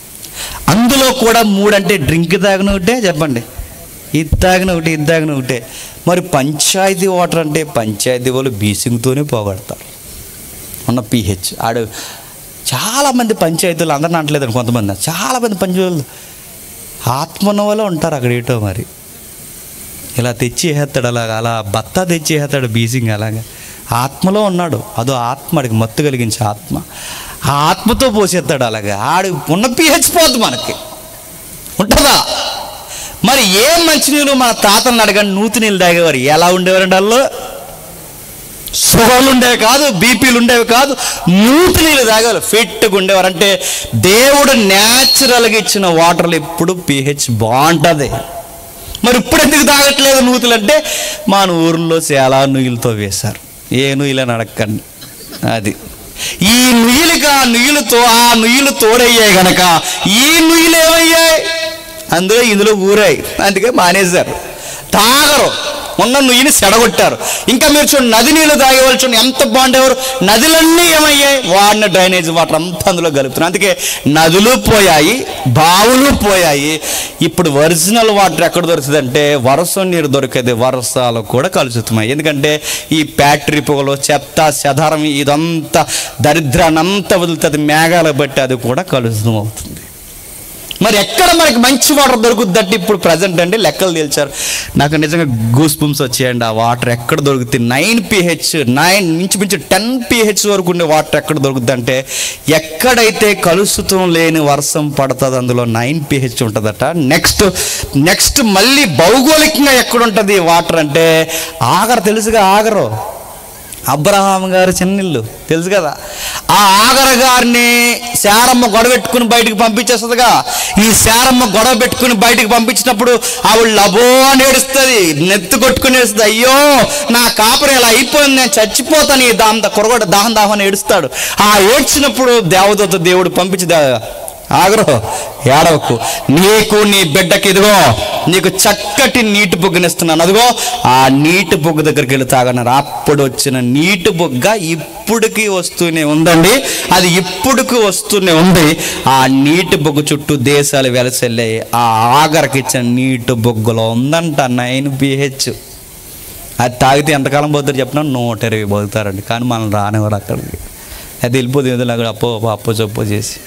అందులో కూడా 3 అంటే డ్రింక్ తాగిన ఒకటే, చెప్పండి, ఇది తాగిన ఒకటే. మరి పంచాయతీ వాటర్ అంటే పంచాయతీ వాళ్ళు బీసింగ్తోనే పోగొడతారు. ఉన్న pH. ఆడు చాలామంది పంచాయతీలు అందరిని అంటలేదని కొంతమంది, చాలామంది పంచాయతీలు ఆత్మ వల్ల ఉంటారు అక్కడ ఏటో మరి. ఇలా తెచ్చేస్తాడు, అలా బత్తా తెచ్చేస్తాడు బీజింగ్. అలాగా ఆత్మలో ఉన్నాడు, అదో ఆత్మ, ఆడికి మత్తు కలిగించే ఆత్మ. ఆ ఆత్మతో పోసేస్తాడు. అలాగే ఆడు ఉన్న pH పోద్దు, మనకి ఉంటుందా? మరి ఏ మంచినీళ్ళు మన తాతలను అడగండి, నూతి నీళ్ళు తాగేవారు ఎలా ఉండేవారండి? వాళ్ళు షుగర్లు ఉండేవి కాదు, బీపీలు ఉండేవి కాదు, నూతి నీళ్ళు తాగేవారు, ఫిట్గా ఉండేవారు. అంటే దేవుడు న్యాచురల్గా ఇచ్చిన వాటర్లు ఎప్పుడు pH బాగుంటుంది. మరి ఇప్పుడు ఎందుకు తాగట్లేదు నూతులు అంటే, మన ఊర్లో చాలా నుయ్యలతో వేశారు. ఏ నుయ్యలని అడగండి. అది ఈ నుయ్యలుగా ఆ నుయ్యలు తోడయ్యాయి గనక ఈ నుయ్యలు ఏమయ్యాయి, ఇందులో ఊరాయి. అందుకే మానేశారు, తాగరు. ఉన్న నుయ్యిని సెడగొట్టారు. ఇంకా మీరు చూడండి, నది నీళ్ళు తాగేవాళ్ళు చూడండి ఎంత బాగుండేవారు. నదులన్నీ ఏమయ్యాయి, వాడిన డ్రైనేజ్ వాటర్ అంతా అందులో కలుపుతున్నారు. అందుకే నదులు పోయాయి, బావులు పోయాయి. ఇప్పుడు ఒరిజినల్ వాటర్ ఎక్కడ దొరుకుతుంది అంటే, వర్షం నీరు దొరికేది, వర్షాలు కూడా కలుషితమయ్యాయి. ఎందుకంటే ఈ ఫ్యాక్టరీ పొగలు, చెత్త చెదారం, ఇదంతా దరిద్రాన్ని అంతా వదులుతుంది, మేఘాలు బట్టి అది కూడా కలుషితం అవుతుంది. మరి ఎక్కడ మనకి మంచి వాటర్ దొరుకుతుందంటే ఇప్పుడు ప్రజెంట్ అండి లెక్కలు తేల్చారు. నాకు నిజంగా గూస్ బంప్స్ వచ్చాయండి. ఆ వాటర్ ఎక్కడ దొరుకుతుంది? 9 pH, ఇంచుమించు 10 pH వరకు ఉండే వాటర్ ఎక్కడ దొరుకుతుంది అంటే, ఎక్కడైతే కలుషితం లేని వర్షం పడుతుంది అందులో 9 pH ఉంటుందట. నెక్స్ట్ మళ్ళీ భౌగోళికంగా ఎక్కడ ఉంటుంది వాటర్ అంటే, ఆగరు, తెలుసుగా ఆగరు, అబ్రహాం గారు చిన్నిల్లు తెలుసు కదా. ఆ ఆగర గారిని శారమ్మ గొడవ పెట్టుకుని బయటికి పంపించేస్తుందిగా. ఈ శారమ్మ గొడవ పెట్టుకుని బయటికి పంపించినప్పుడు ఆవిడ లబో అని ఏడుస్తుంది, నెత్తి కొట్టుకుని ఏడుస్తుంది. అయ్యో నా కాపురం ఇలా అయిపోయింది, నేను చచ్చిపోతాను, ఈ కొరగొడ దాహం అని ఏడుస్తాడు. ఆ ఏడ్చినప్పుడు దేవదూత దేవుడు పంపించి, ఆగరు, ఏడవకు, నీకు నీ బిడ్డకి ఇదిగో నీకు చక్కటి నీటి బొగ్గనిస్తున్నాను, అదిగో ఆ నీటి బొగ్గు దగ్గరికి వెళ్ళి తాగన్నారు. అప్పుడు వచ్చిన నీటి బొగ్గ ఇప్పుడుకి వస్తూనే ఉందండి, అది ఇప్పుడుకి వస్తూనే ఉంది. ఆ నీటి బొగ్గు చుట్టూ దేశాలు వెలసెళ్ళాయి. ఆ ఆగరికి ఇచ్చిన నీటి బొగ్గులో ఉందంట 9 pH. అది తాగితే ఎంతకాలం పోతారు చెప్పినా 120 బతుకుతారండి. కానీ మనం రానివారు అక్కడికి. అది వెళ్ళిపోతుంది అక్కడ అప్పు చప్పు చేసి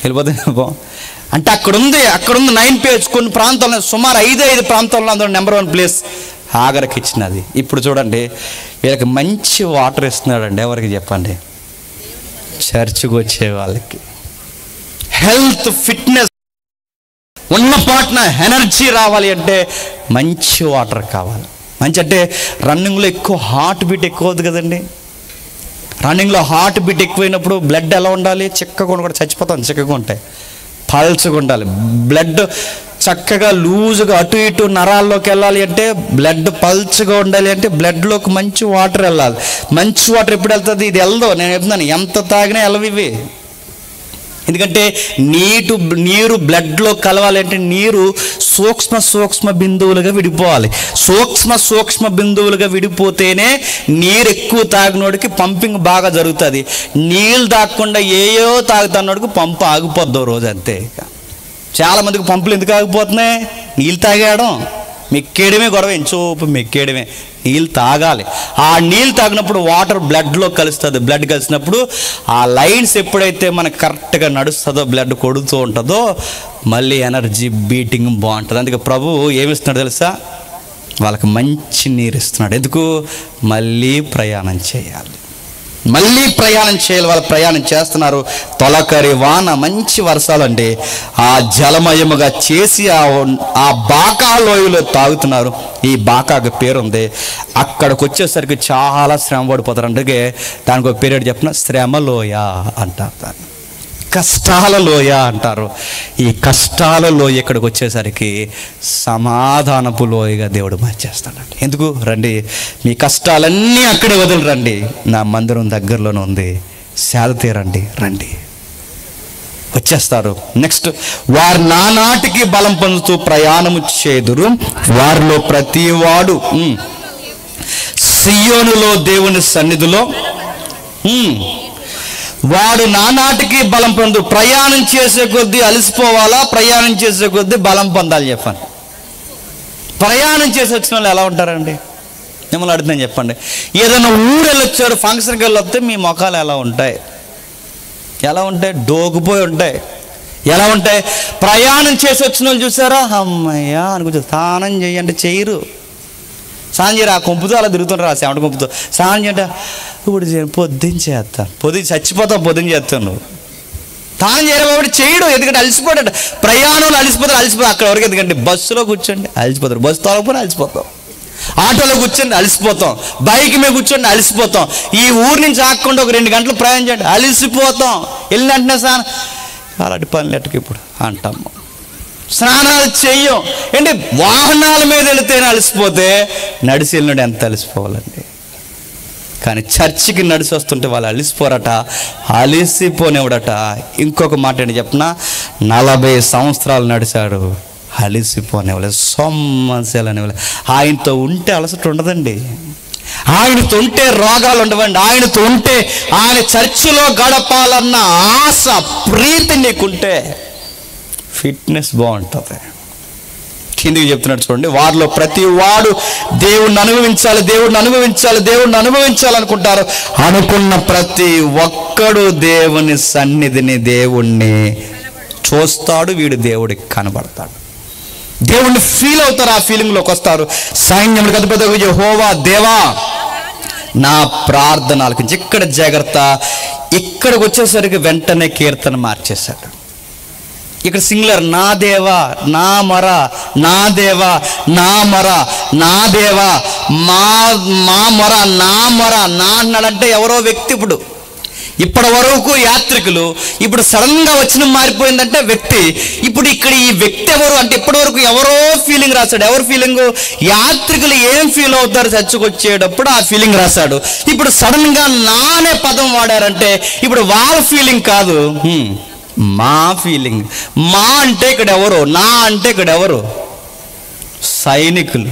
వెళ్ళిపోతుంది. అంటే అక్కడ ఉంది 9 pH. కొన్ని ప్రాంతాల్లో సుమారు 5 ప్రాంతాల్లో అందులో నెంబర్ 1 ప్లేస్ ఆగరికి ఇచ్చినది. ఇప్పుడు చూడండి, వీళ్ళకి మంచి వాటర్ ఇస్తున్నాడండి. ఎవరికి చెప్పండి? చర్చికి వచ్చే వాళ్ళకి. హెల్త్, ఫిట్నెస్, ఉన్న పాటన ఎనర్జీ రావాలి అంటే మంచి వాటర్ కావాలి. మంచి అంటే రన్నింగ్లో ఎక్కువ హార్ట్ బీట్ ఎక్కువ అవుతుంది కదండి. రన్నింగ్లో హార్ట్ బీట్ ఎక్కువైనప్పుడు బ్లడ్ ఎలా ఉండాలి? చిక్కగా కూడా చచ్చిపోతాం, చిక్కగా ఉంటాయి, పల్చగా ఉండాలి. బ్లడ్ చక్కగా లూజుగా అటు ఇటు నరాల్లోకి వెళ్ళాలి అంటే బ్లడ్ పల్చగా ఉండాలి అంటే బ్లడ్లోకి మంచి వాటర్ వెళ్ళాలి. మంచి వాటర్ ఎప్పుడు వెళ్తుంది? ఇది వెళ్దో, నేను చెప్తున్నాను, ఎంత తాగినా వెళ్ళవి ఇవి. ఎందుకంటే నీరు బ్లడ్లో కలవాలి అంటే నీరు సూక్ష్మ బిందువులుగా విడిపోవాలి. సూక్ష్మ బిందువులుగా విడిపోతేనే నీరు ఎక్కువ తాగినోడికి పంపింగ్ బాగా జరుగుతుంది. నీళ్ళు తాగకుండా ఏయో తాగుతున్నోడికి పంపు ఆగిపోద్ది రోజు అంతే. చాలామందికి పంపులు ఎందుకు ఆగిపోతున్నాయి? నీళ్ళు తాగేయడం, మెక్కేయడమే గొడవ, ఎంచోపు మెక్కేయడమే. నీళ్ళు తాగాలి. ఆ నీళ్ళు తాగినప్పుడు వాటర్ బ్లడ్లో కలుస్తుంది. బ్లడ్ కలిసినప్పుడు ఆ లైన్స్ ఎప్పుడైతే మనకు కరెక్ట్గా నడుస్తుందో, బ్లడ్ కొడుతూ ఉంటుందో, మళ్ళీ ఎనర్జీ బీటింగ్ బాగుంటుంది. అందుకే ప్రభు ఏమిస్తున్నాడు తెలుసా? వాళ్ళకి మంచి నీరు ఇస్తున్నాడు. ఎందుకు? మళ్ళీ ప్రయాణం చేయాలి, వాళ్ళు ప్రయాణం చేస్తున్నారు. తొలకరి వాన, మంచి వర్షాలండి. ఆ జలమయముగా చేసి ఆ బాకా లోయలో తాగుతున్నారు. ఈ బాకాకు పేరుంది. అక్కడికి వచ్చేసరికి చాలా శ్రమ పడిపోతారు. అందుకే దానికి ఒక పేరు చెప్పిన శ్రమలోయ అంటారు, దాన్ని కష్టాల లోయ అంటారు. ఈ కష్టాల లోయ ఇక్కడికి వచ్చేసరికి సమాధానపు లోయగా దేవుడు మార్చేస్తాడండి. ఎందుకు? రండి, మీ కష్టాలన్నీ అక్కడే వదిలిరండి, నా మందిరం దగ్గరలోనే ఉంది, సేద తీరండి, రండి. వచ్చేస్తారు. నెక్స్ట్, వారు నానాటికి బలం పొందుతూ ప్రయాణము చేదురు, వారిలో ప్రతివాడు సియోనులో దేవుని సన్నిధిలో వాడు నానాటికి బలం పొందు. ప్రయాణం చేసే కొద్దీ అలసిపోవాలా? ప్రయాణం చేసే కొద్దీ బలం పొందాలి చెప్పండి. ప్రయాణం చేసి వచ్చిన వాళ్ళు ఎలా ఉంటారండి? మిమ్మల్ని అడుగుతాను చెప్పండి, ఏదైనా ఊరు వెళ్ళొచ్చారు, ఫంక్షన్కి వెళ్ళొస్తే మీ ముఖాలు ఎలా ఉంటాయి? ఎలా ఉంటాయి? డోగుపోయి ఉంటాయి. ఎలా ఉంటాయి? ప్రయాణం చేసి వచ్చిన వాళ్ళు చూసారా, అమ్మయ్యా అనుకుంటా స్నానం చేయంటే చేయరు. స్నానం చేయరు, ఆ కొంపుతో అలా తిరుగుతుంటారు, ఆ చెమట కొంపుతో స్నానం చేయంటే ఇప్పుడు పొద్దున్న చేస్తాను, పొద్దున్న చచ్చిపోతావు, పొద్దున్న చేస్తాను. నువ్వు స్నానం చేయరు కాబట్టి చేయడు, ఎందుకంటే అలసిపోతాడు. ప్రయాణంలో అలసిపోతారు అక్కడ వరకు. ఎందుకంటే బస్సులో కూర్చోండి అలసిపోతారు, బస్సు తోలకపోతే అలసిపోతాం, ఆటోలో కూర్చోండి అలసిపోతాం, బైక్ మీద కూర్చోండి అలసిపోతాం, ఈ ఊరు నుంచి ఆకుండా ఒక 2 గంటలు ప్రయాణం చేయండి అలసిపోతాం. వెళ్ళిన వెంటనే స్నానం, అలాంటి పనులు ఎట్టకి ఇప్పుడు అంటాము. స్నానాలు చెయ్యం ఏంటి? వాహనాల మీద వెళితేనే అలసిపోతే నడిచి వెళ్ళినాడు ఎంత అలసిపోవాలండి. కానీ చర్చికి నడిచి వస్తుంటే వాళ్ళు అలసిపోరట, అలసిపోనేవాడట. ఇంకొక మాట ఏంటి చెప్పనా, 40 సంవత్సరాలు నడిచాడు, అలసిపోనేవాళ్ళు, సొమ్మసలు అనేవాళ్ళు. ఆయనతో ఉంటే అలసట ఉండదండి, ఆయనతో ఉంటే రోగాలు ఉండవండి, ఆయనతో ఉంటే ఆయన చర్చిలో గడపాలన్న ఆశ ప్రీతి నీకుంటే ఫిట్నెస్ బాగుంటుంది. కిందికి చెప్తున్నాడు చూడండి, వారిలో ప్రతి వాడు దేవుణ్ణి అనుభవించాలనుకుంటారు. అనుకున్న ప్రతి ఒక్కడు దేవుని సన్నిధిని, దేవుణ్ణి చూస్తాడు, వీడు దేవుడికి కనబడతాడు, దేవుణ్ణి ఫీల్ అవుతారు, ఆ ఫీలింగ్లోకి వస్తారు. సైన్యములకు అధిపతి యెహోవా, దేవా నా ప్రార్థన ఆలకించు. ఇక్కడ జాగ్రత్త, ఇక్కడికి వచ్చేసరికి వెంటనే కీర్తన మార్చేశాడు. ఇక్కడ సింగులర్, నా దేవా నా మొర, నా దేవా నా మొర, నా దేవా మా మొర, నా మొర. నా అన్నాడంటే ఎవరో వ్యక్తి. ఇప్పటి వరకు యాత్రికులు, ఇప్పుడు సడన్గా వచ్చిన మారిపోయిందంటే వ్యక్తి. ఇప్పుడు ఇక్కడ ఈ వ్యక్తి ఎవరు అంటే ఇప్పటి వరకు ఎవరో ఫీలింగ్ రాశాడు. ఎవరు ఫీలింగ్? యాత్రికులు ఏం ఫీల్ అవుతారు చర్చకొచ్చేటప్పుడు ఆ ఫీలింగ్ రాశాడు. ఇప్పుడు సడన్గా నా అనే పదం వాడారంటే ఇప్పుడు వాళ్ళ ఫీలింగ్ కాదు, మా ఫీలింగ్. మా అంటే ఇక్కడ ఎవరు? నా అంటే ఇక్కడ ఎవరు? సైనికులు.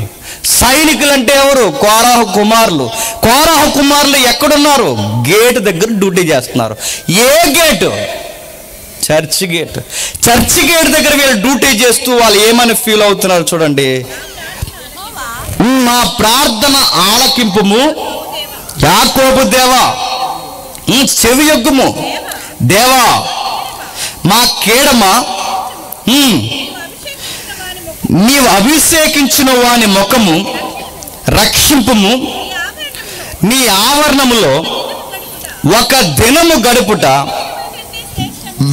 సైనికులు అంటే ఎవరు? కోరాహు కుమారులు ఎక్కడున్నారు? గేటు దగ్గర డ్యూటీ చేస్తున్నారు. ఏ gate? Church gate. Church gate దగ్గర వీళ్ళు డ్యూటీ చేస్తూ వాళ్ళు ఏమని ఫీల్ అవుతున్నారు చూడండి. మా ప్రార్థన ఆలకింపుము యాకోబు దేవా, చెవియొగ్గుము దేవా, మా కేడమ, నీవు అభిషేకించిన వాని ముఖము రక్షింపుము. నీ ఆవరణములో ఒక దినము గడుపుట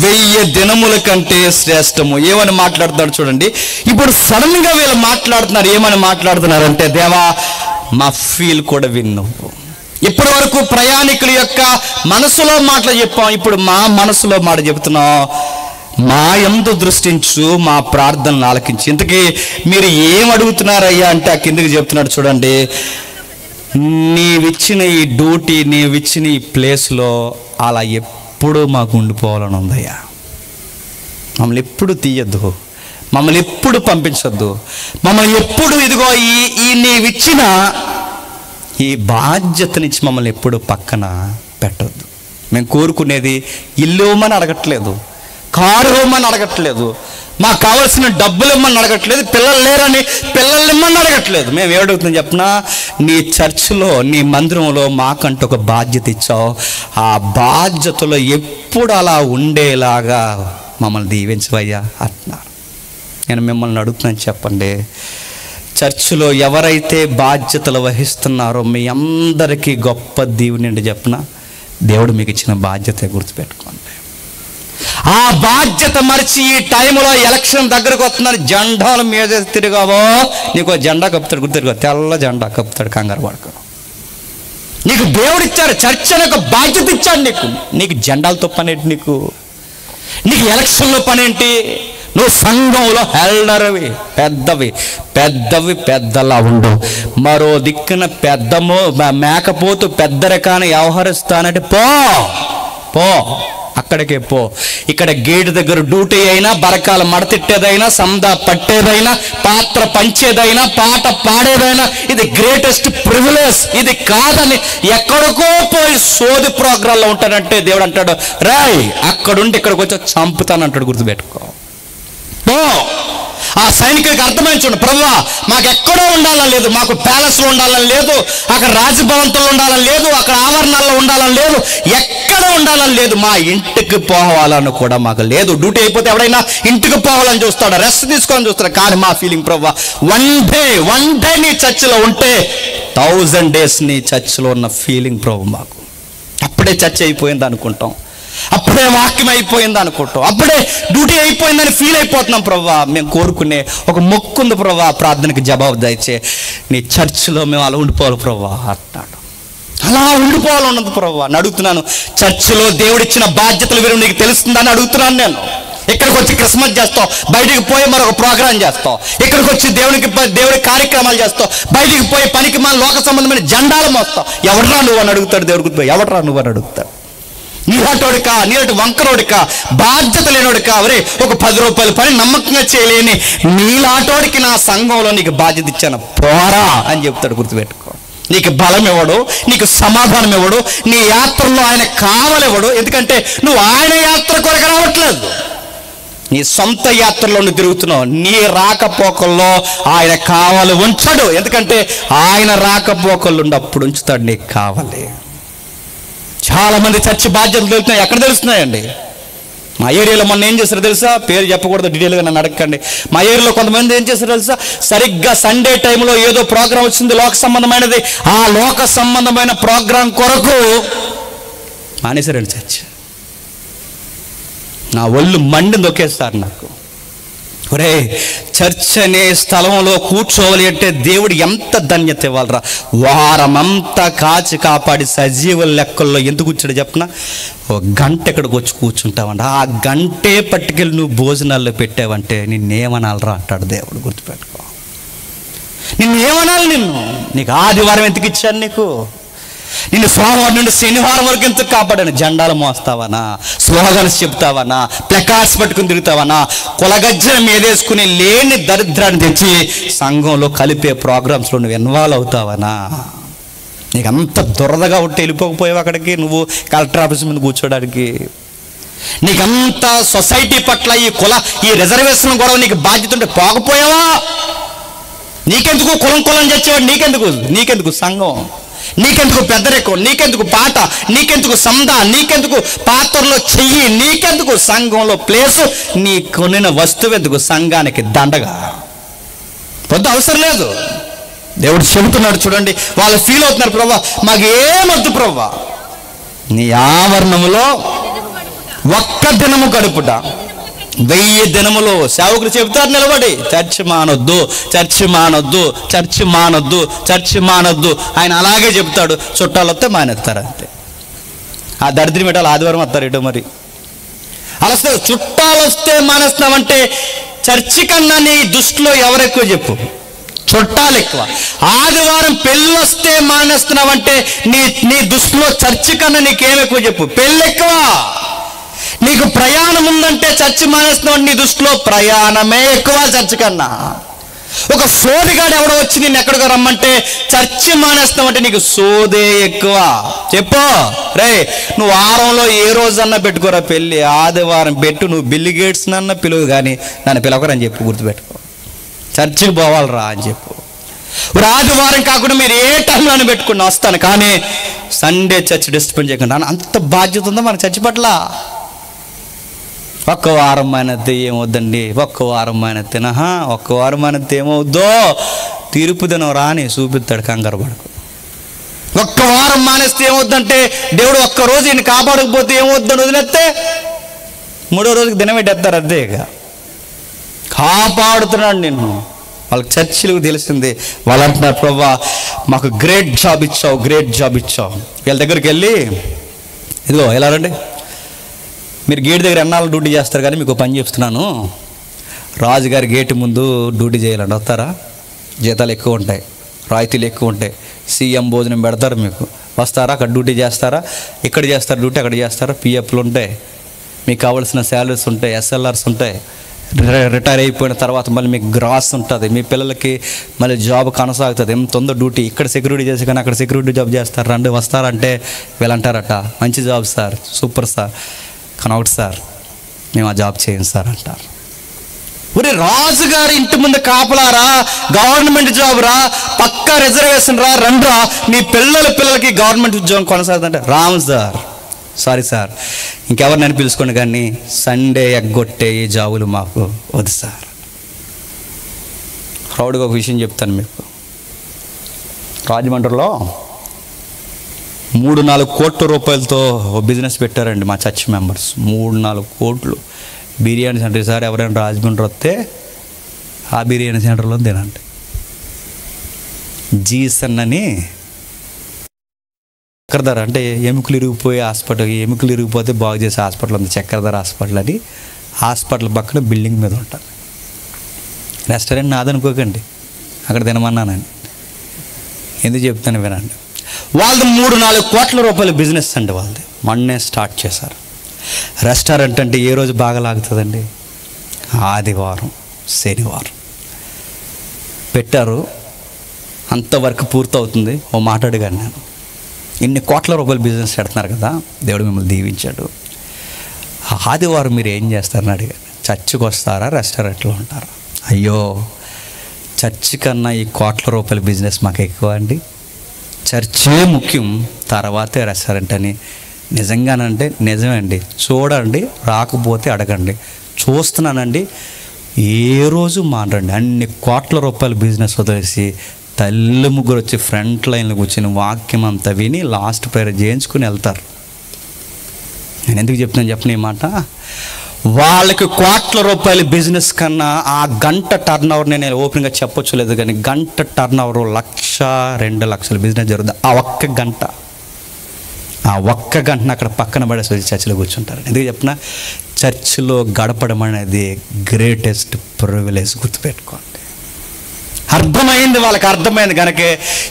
1000 దినముల కంటే శ్రేష్టము. ఏమని మాట్లాడుతున్నాడు చూడండి. ఇప్పుడు సడన్ గా వీళ్ళు మాట్లాడుతున్నారు. ఏమని మాట్లాడుతున్నారంటే, దేవా మా ఫీల్ కూడా విన్ను. ఇప్పటి వరకు ప్రయాణికుల యొక్క మనసులో మాటలు చెప్పాం, ఇప్పుడు మా మనసులో మాట చెబుతున్నాం. మా యందు దృష్టించు, మా ప్రార్థనలు ఆలకించి. ఇంతకీ మీరు ఏం అడుగుతున్నారయ్యా అంటే ఆ కిందకి చెప్తున్నాడు చూడండి. నీవిచ్చిన ఈ డ్యూటీ, నీవిచ్చిన ఈ ప్లేస్లో అలా ఎప్పుడూ మాకు ఉండిపోవాలని ఉందయ్యా. మమ్మల్ని ఎప్పుడు తీయద్దు, మమ్మల్ని ఎప్పుడు పంపించొద్దు, మమ్మల్ని ఎప్పుడు ఇదిగో ఈ నీవిచ్చిన ఈ బాధ్యతనిచ్చి మమ్మల్ని ఎప్పుడు పక్కన పెట్టొద్దు. మేము కోరుకునేది ఇల్లు ఇవ్వమని అడగట్లేదు, కారు ఇవ్వమని అడగట్లేదు, మాకు కావాల్సిన డబ్బులు ఇవ్వమని అడగట్లేదు, పిల్లలు లేరని పిల్లల్ని ఇవ్వమని అడగట్లేదు. మేము ఏమడుగుతున్నాం చెప్పినా, నీ చర్చిలో, నీ మందిరంలో మాకంటూ ఒక బాధ్యత ఇచ్చావు, ఆ బాధ్యతలో ఎప్పుడు అలా ఉండేలాగా మమ్మల్ని దీవించవయ్యా అంటున్నారు. నేను మిమ్మల్ని అడుగుతున్నాను, చెప్పండి, చర్చిలో ఎవరైతే బాధ్యతలు వహిస్తున్నారో మీ అందరికీ గొప్ప దీవుని అండి చెప్పిన, దేవుడు మీకు ఇచ్చిన బాధ్యత గుర్తుపెట్టుకోండి. ఆ బాధ్యత మరిచి ఈ టైంలో ఎలక్షన్ దగ్గరకు వస్తున్నారు, జెండాల మీద తిరిగావో నీకు జెండా కప్పుతాడు, గుర్తుగా తెల్ల జెండా కప్పుతాడు, కంగారు పడకు. నీకు దేవుడు ఇచ్చాడు, చర్చ్ అనే ఒక బాధ్యత ఇచ్చాడు నీకు జెండాలతో పనేంటి? నీకు ఎలక్షన్లో పనేంటి? నువ్వు సంఘంలో హెల్డర్వి, పెద్దలా ఉండు. మరో దిక్కున మేకపోతూ పెద్ద రకాన్ని వ్యవహరిస్తానంటే పో అక్కడికే పో. ఇక్కడ గేటు దగ్గర డ్యూటీ అయినా, బరకాల మడతిట్టేదైనా, సందా పట్టేదైనా, పాత్ర పంచేదైనా, పాట పాడేదైనా ఇది గ్రేటెస్ట్ ప్రివిలేజ్. ఇది కాదని ఎక్కడికో పోయి సోది ప్రోగ్రాంలో ఉంటానంటే దేవుడు అంటాడు, రాయ్ అక్కడుండి ఇక్కడికి వచ్చి చంపుతానంటాడు, గుర్తుపెట్టుకో. ఆ సైనికుడికి అర్థమైంది చూడండి, ప్రభువా మాకు ఎక్కడో ఉండాలని లేదు, మాకు ప్యాలెస్లో ఉండాలని లేదు, అక్కడ రాజభవంతుల్లో ఉండాలని లేదు, అక్కడ ఆవరణాల్లో ఉండాలని లేదు, ఎక్కడ ఉండాలని లేదు, మా ఇంటికి పోవాలని కూడా మాకు లేదు. డ్యూటీ అయిపోతే ఎవడైనా ఇంటికి పోవాలని చూస్తాడు, రెస్ట్ తీసుకోవాలని చూస్తాడు. కానీ మా ఫీలింగ్ ప్రభువా, వన్ డే నీ చర్చిలో ఉంటే 1000 days నీ చర్చిలో ఉన్న ఫీలింగ్ ప్రభు మాకు. అప్పుడే చర్చ్ అయిపోయింది అనుకుంటాం, అప్పుడే వాక్యం అయిపోయింది అనుకుంటాం, అప్పుడే డ్యూటీ అయిపోయిందని ఫీల్ అయిపోతున్నాం. ప్రభువా మేము కోరుకునే ఒక మొక్కుంది ప్రభువా, ప్రార్థనకి జవాబు దయచే, నీ చర్చిలో మేము అలా ఉండిపోవాలి ప్రభువా అంటాడు. అలా ఉండిపోవాలన్నది ప్రభువా అని అడుగుతున్నాను. చర్చిలో దేవుడిచ్చిన బాధ్యతలు విలువ నీకు తెలుస్తుందని అడుగుతున్నాను నేను. ఇక్కడికి వచ్చి క్రిస్మస్ చేస్తావు, బయటికి పోయి మరొక ప్రోగ్రాం చేస్తావు, ఇక్కడికి వచ్చి దేవుడి కార్యక్రమాలు చేస్తావు, బయటికి పోయి పనికి మన లోక సంబంధమైన జెండాలు మోస్తావు. ఎవడరా నువ్వు అని అడుగుతాడు దేవుడికి. ఎవడరా నువ్వు అని అడుగుతాడు. నీలాంటోడికా, నీలాంటి వంకరోడికా, బాధ్యత లేనోడికా, ఒరే ఒక 10 రూపాయల పని నమ్మకంగా చేయలేని నీలాంటోడికి నా సంఘంలో నీకు బాధ్యత ఇచ్చాను, పోరా అని చెప్తాడు. గుర్తుపెట్టుకో, నీకు బలం ఇవ్వడు, నీకు సమాధానం ఇవ్వడు, నీ యాత్రలో ఆయన కావలివ్వడు. ఎందుకంటే నువ్వు ఆయన యాత్ర కొరకు రావట్లేదు, నీ సొంత యాత్రలో నువ్వు తిరుగుతున్నావు. నీ రాకపోకల్లో ఆయన కావాలి ఉంచడు, ఎందుకంటే ఆయన రాకపోకలు ఉన్నప్పుడు ఉంచుతాడు నీకు కావాలి. చాలా మంది చర్చి బాధ్యతలు తెలుస్తున్నాయి. ఎక్కడ తెలుస్తున్నాయండి? మా ఏరియాలో మొన్న ఏం చేశారో తెలుసా? పేరు చెప్పకూడదు, డీటెయిల్గా నన్ను అడగండి. మా ఏరియాలో కొంతమంది ఏం చేశారో తెలుసా? సరిగ్గా సండే టైంలో ఏదో ప్రోగ్రాం వచ్చింది లోక సంబంధమైనది, ఆ లోక సంబంధమైన ప్రోగ్రాం కొరకు మానేశారండి చర్చ్. నా ఒళ్ళు మండింది ఒకేసారి నాకు. ఒరే, చర్చ్ అనే స్థలంలో కూర్చోవాలి అంటే దేవుడు ఎంత ధన్యత ఇవ్వాలరా. వారమంతా కాచి కాపాడి సజీవుల లెక్కల్లో ఎందుకు కూర్చోడు చెప్పనా? ఒక గంట ఇక్కడికి వచ్చి కూర్చుంటావంట, ఆ గంటే పట్టుకెళ్ళి నువ్వు భోజనాల్లో పెట్టావంటే నిన్నేమనాలరా అంటాడు దేవుడు. గుర్తుపెట్టుకో, నిన్నేమనాలి? నీకు ఆదివారం ఎందుకు ఇచ్చాను? నిన్ను సోమవారం నుండి శనివారం వరకు ఎందుకు కాపాడాను? జెండాలు మోస్తావనా, స్లోగన్స్ చెప్తావనా, ప్లకార్డ్స్ పట్టుకుని తిరుగుతావనా, కులగజ్జల మీదేసుకుని లేని దరిద్రాన్ని తెచ్చి సంఘంలో కలిపే ప్రోగ్రామ్స్లో నువ్వు ఇన్వాల్వ్ అవుతావనా? నీకు అంత దురదగా ఉంటే వెళ్ళిపోకపోయావు అక్కడికి, నువ్వు కలెక్టర్ ఆఫీస్ మీద కూర్చోడానికి. నీకంత సొసైటీ పట్ల ఈ రిజర్వేషన్ గొడవ నీకు బాధ్యత ఉంటే పోకపోయావా? నీకెందుకు కులం చచ్చేవాడు? నీకెందుకు సంఘం? నీకెందుకు పెద్దరికం? నీకెందుకు పాట? నీకెందుకు సందా? నీకెందుకు పాత్రలో చెయ్యి? నీకెందుకు సంఘంలో ప్లేసు? నీ కొనిన వస్తువు ఎందుకు సంఘానికి దండగా? పొద్దు అవసరం లేదు. దేవుడు చెబుతున్నాడు చూడండి, వాళ్ళు ఫీల్ అవుతున్నారు, ప్రభా మాకు ఏమొద్దు ప్రభా, నీ ఆవరణములో ఒక్క దినము గడుపుట 1000 దినములు. సేవకులు చెబుతారు నిలబడి, చర్చి మానొద్దు, చర్చి మానొద్దు, చర్చి మానొద్దు, చర్చి మానొద్దు. ఆయన అలాగే చెప్తాడు. చుట్టాలు వస్తే మానేస్తారు అంతే. ఆ దరిద్రం పెట్టాలి, ఆదివారం వస్తారు ఇటో. మరి అలా చుట్టాలు వస్తే మానేస్తున్నామంటే చర్చి కన్నా నీ దృష్టిలో ఎవరు ఎక్కువ చెప్పు? చుట్టాలు ఎక్కువ. ఆదివారం పెళ్ళి వస్తే మానేస్తున్నావంటే నీ దృష్టిలో చర్చి కన్నా నీకేం ఎక్కువ చెప్పు? పెళ్ళి ఎక్కువ. నీకు ప్రయాణం ఉందంటే చర్చి మానేస్తున్నావు, నీ దృష్టిలో ప్రయాణమే ఎక్కువ చర్చి కన్నా. ఒక సోదిగాడు ఎవడో వచ్చి నేను ఎక్కడికో రమ్మంటే చర్చి మానేస్తామంటే నీకు సోదే ఎక్కువ. చెప్పు రే, నువ్వు వారంలో ఏ రోజన్నా పెట్టుకోరా పెళ్ళి, ఆదివారం పెట్టు. నువ్వు బిల్ గేట్స్ నన్న పిలువు కానీ నన్ను పిలవకరని చెప్పు. గుర్తుపెట్టుకో, చర్చికి పోవాలరా అని చెప్పు. ఆదివారం కాకుండా మీరు ఏ టైంలోనే పెట్టుకుని వస్తాను, కానీ సండే చర్చ్ డిస్టర్బ్ చేయకుండా. అంత బాధ్యత ఉందా మన చర్చి పట్ల? ఒక్క వారం మానేస్తే ఏమవుద్దండి? ఒక్క వారం మానేస్తేనా? ఒక్క వారం మానేస్తే ఏమవుద్దో తీర్పు దినం రాని చూపిస్తాడు, కంగారు పడకు. ఒక్క వారం మానేస్తే ఏమవుద్దంటే దేవుడు ఒక్కరోజు ఈయన కాపాడకపోతే ఏమవుద్దని వదిలేస్తే 3వ రోజుకి దినం పెట్టేస్తారు. అదే ఇక కాపాడుతున్నాడు నిన్ను. వాళ్ళకి చర్చిలకు తెలిసింది. వాళ్ళు అంటున్నారు, ప్రభా మాకు గ్రేట్ జాబ్ ఇచ్చావు, గ్రేట్ జాబ్ ఇచ్చావు. వీళ్ళ దగ్గరికి వెళ్ళి, ఇదిగో ఎలా రండి, మీరు గేట్ దగ్గర ఎన్నాళ్ళు డ్యూటీ చేస్తారు, కానీ మీకు పని చెప్తున్నాను, రాజుగారి గేటు ముందు డ్యూటీ చేయాలండి, వస్తారా? జీతాలు ఎక్కువ ఉంటాయి, రాయితీలు ఎక్కువ ఉంటాయి, సీఎం భోజనం పెడతారు, మీకు వస్తారా? అక్కడ డ్యూటీ చేస్తారా? ఇక్కడ చేస్తారు డ్యూటీ, అక్కడ చేస్తారా? పిఎఫ్లు ఉంటాయి, మీకు కావాల్సిన శాలరీస్ ఉంటాయి, ఎస్ఎల్ఆర్స్ ఉంటాయి. రిటైర్ అయిపోయిన తర్వాత మళ్ళీ మీకు గ్రాస్ ఉంటుంది, మీ పిల్లలకి మళ్ళీ జాబ్ కొనసాగుతుంది. ఎంత ఉందో డ్యూటీ. ఇక్కడ సెక్యూరిటీ చేసి కానీ అక్కడ సెక్యూరిటీ జాబ్ చేస్తారు, రండి వస్తారంటే వీళ్ళంటారట, మంచి జాబ్ సార్, సూపర్ సార్, కానీ ఒకటి సార్ మేము ఆ జాబ్ చేయం సార్ అంటారు. ఒరే రాజుగారి ఇంటి ముందు కాపలారా, గవర్నమెంట్ జాబ్ రా, పక్కా రిజర్వేషన్ రా, రండ్రా, మీ పిల్లలకి గవర్నమెంట్ ఉద్యోగం కొనసాగుతుందంటే రాము సారీ సార్, ఇంకెవరినైనా పిలుచుకోండి కానీ సండే ఎగ్గొట్టే ఈ జాబులు మాకు వద్దు సార్. ప్రౌడ్గా ఒక విషయం చెప్తాను మీకు. రాజమండ్రిలో 3-4 కోట్ల రూపాయలతో బిజినెస్ పెట్టారండి మా చర్చ్ మెంబర్స్. 3-4 కోట్లు బిర్యానీ సెంటర్. సార్ ఎవరైనా రాజమండ్రి వస్తే ఆ బిర్యానీ సెంటర్లో తినండి. జీసన్ అని చక్రధర, అంటే ఎముకలు ఇరిగిపోయే హాస్పిటల్, ఎముకలు ఇరిగిపోతే బాగు చేసే హాస్పిటల్ ఉంది, చక్రధర హాస్పిటల్ అని. హాస్పిటల్ పక్కన బిల్డింగ్ మీద ఉంటుంది. రెస్టారెంట్ నాదనుకోకండి, అక్కడ తినమన్నానండి. ఎందుకు చెప్తాను వినండి. వాళ్ళది 3-4 కోట్ల రూపాయల బిజినెస్ అండి వాళ్ళది. మొన్నే స్టార్ట్ చేశారు. రెస్టారెంట్ అంటే ఏ రోజు బాగా లాగుతుందండి? ఆదివారం, శనివారం పెట్టారు. అంతవరకు పూర్తవుతుంది. ఓ మాట అడిగాను నేను, ఇన్ని కోట్ల రూపాయల బిజినెస్ పెడుతున్నారు కదా, దేవుడు మిమ్మల్ని దీవించాడు, ఆదివారం మీరు ఏం చేస్తారని అడిగాను. చర్చికి వస్తారా, రెస్టారెంట్లో ఉంటారా? అయ్యో, చర్చి కన్నా ఈ కోట్ల రూపాయల బిజినెస్ మాకు ఎక్కువ అండి, చర్చే ముఖ్యం, తర్వాతే రెస్టారెంట్ అని. నిజంగానంటే నిజమే అండి. చూడండి, రాకపోతే అడగండి. చూస్తున్నానండి, ఏ రోజు మానండి. అన్ని కోట్ల రూపాయల బిజినెస్ వదిలేసి తల్లి ముగ్గురు వచ్చి ఫ్రంట్ లైన్లో కూర్చొని వాక్యం అంతా విని లాస్ట్ ప్రేయర్ చేయించుకుని వెళ్తారు. నేను ఎందుకు చెప్తున్నాను చెప్పిన ఈ మాట? వాళ్ళకి కోట్ల రూపాయల బిజినెస్ కన్నా ఆ గంట టర్న్ ఓవర్, నేను ఓపెన్గా చెప్పొచ్చు లేదు కానీ గంట టర్న్ ఓవర్ 1-2 లక్షల బిజినెస్ జరుగుతుంది. ఆ ఒక్క గంటను అక్కడ పక్కన పడేసి చర్చిలో కూర్చుంటారు. ఎందుకు చెప్పిన, చర్చిలో గడపడం అనేది గ్రేటెస్ట్ ప్రివిలేజ్. గుర్తుపెట్టుకోండి. అర్థమైంది వాళ్ళకి, అర్థమైంది కనుక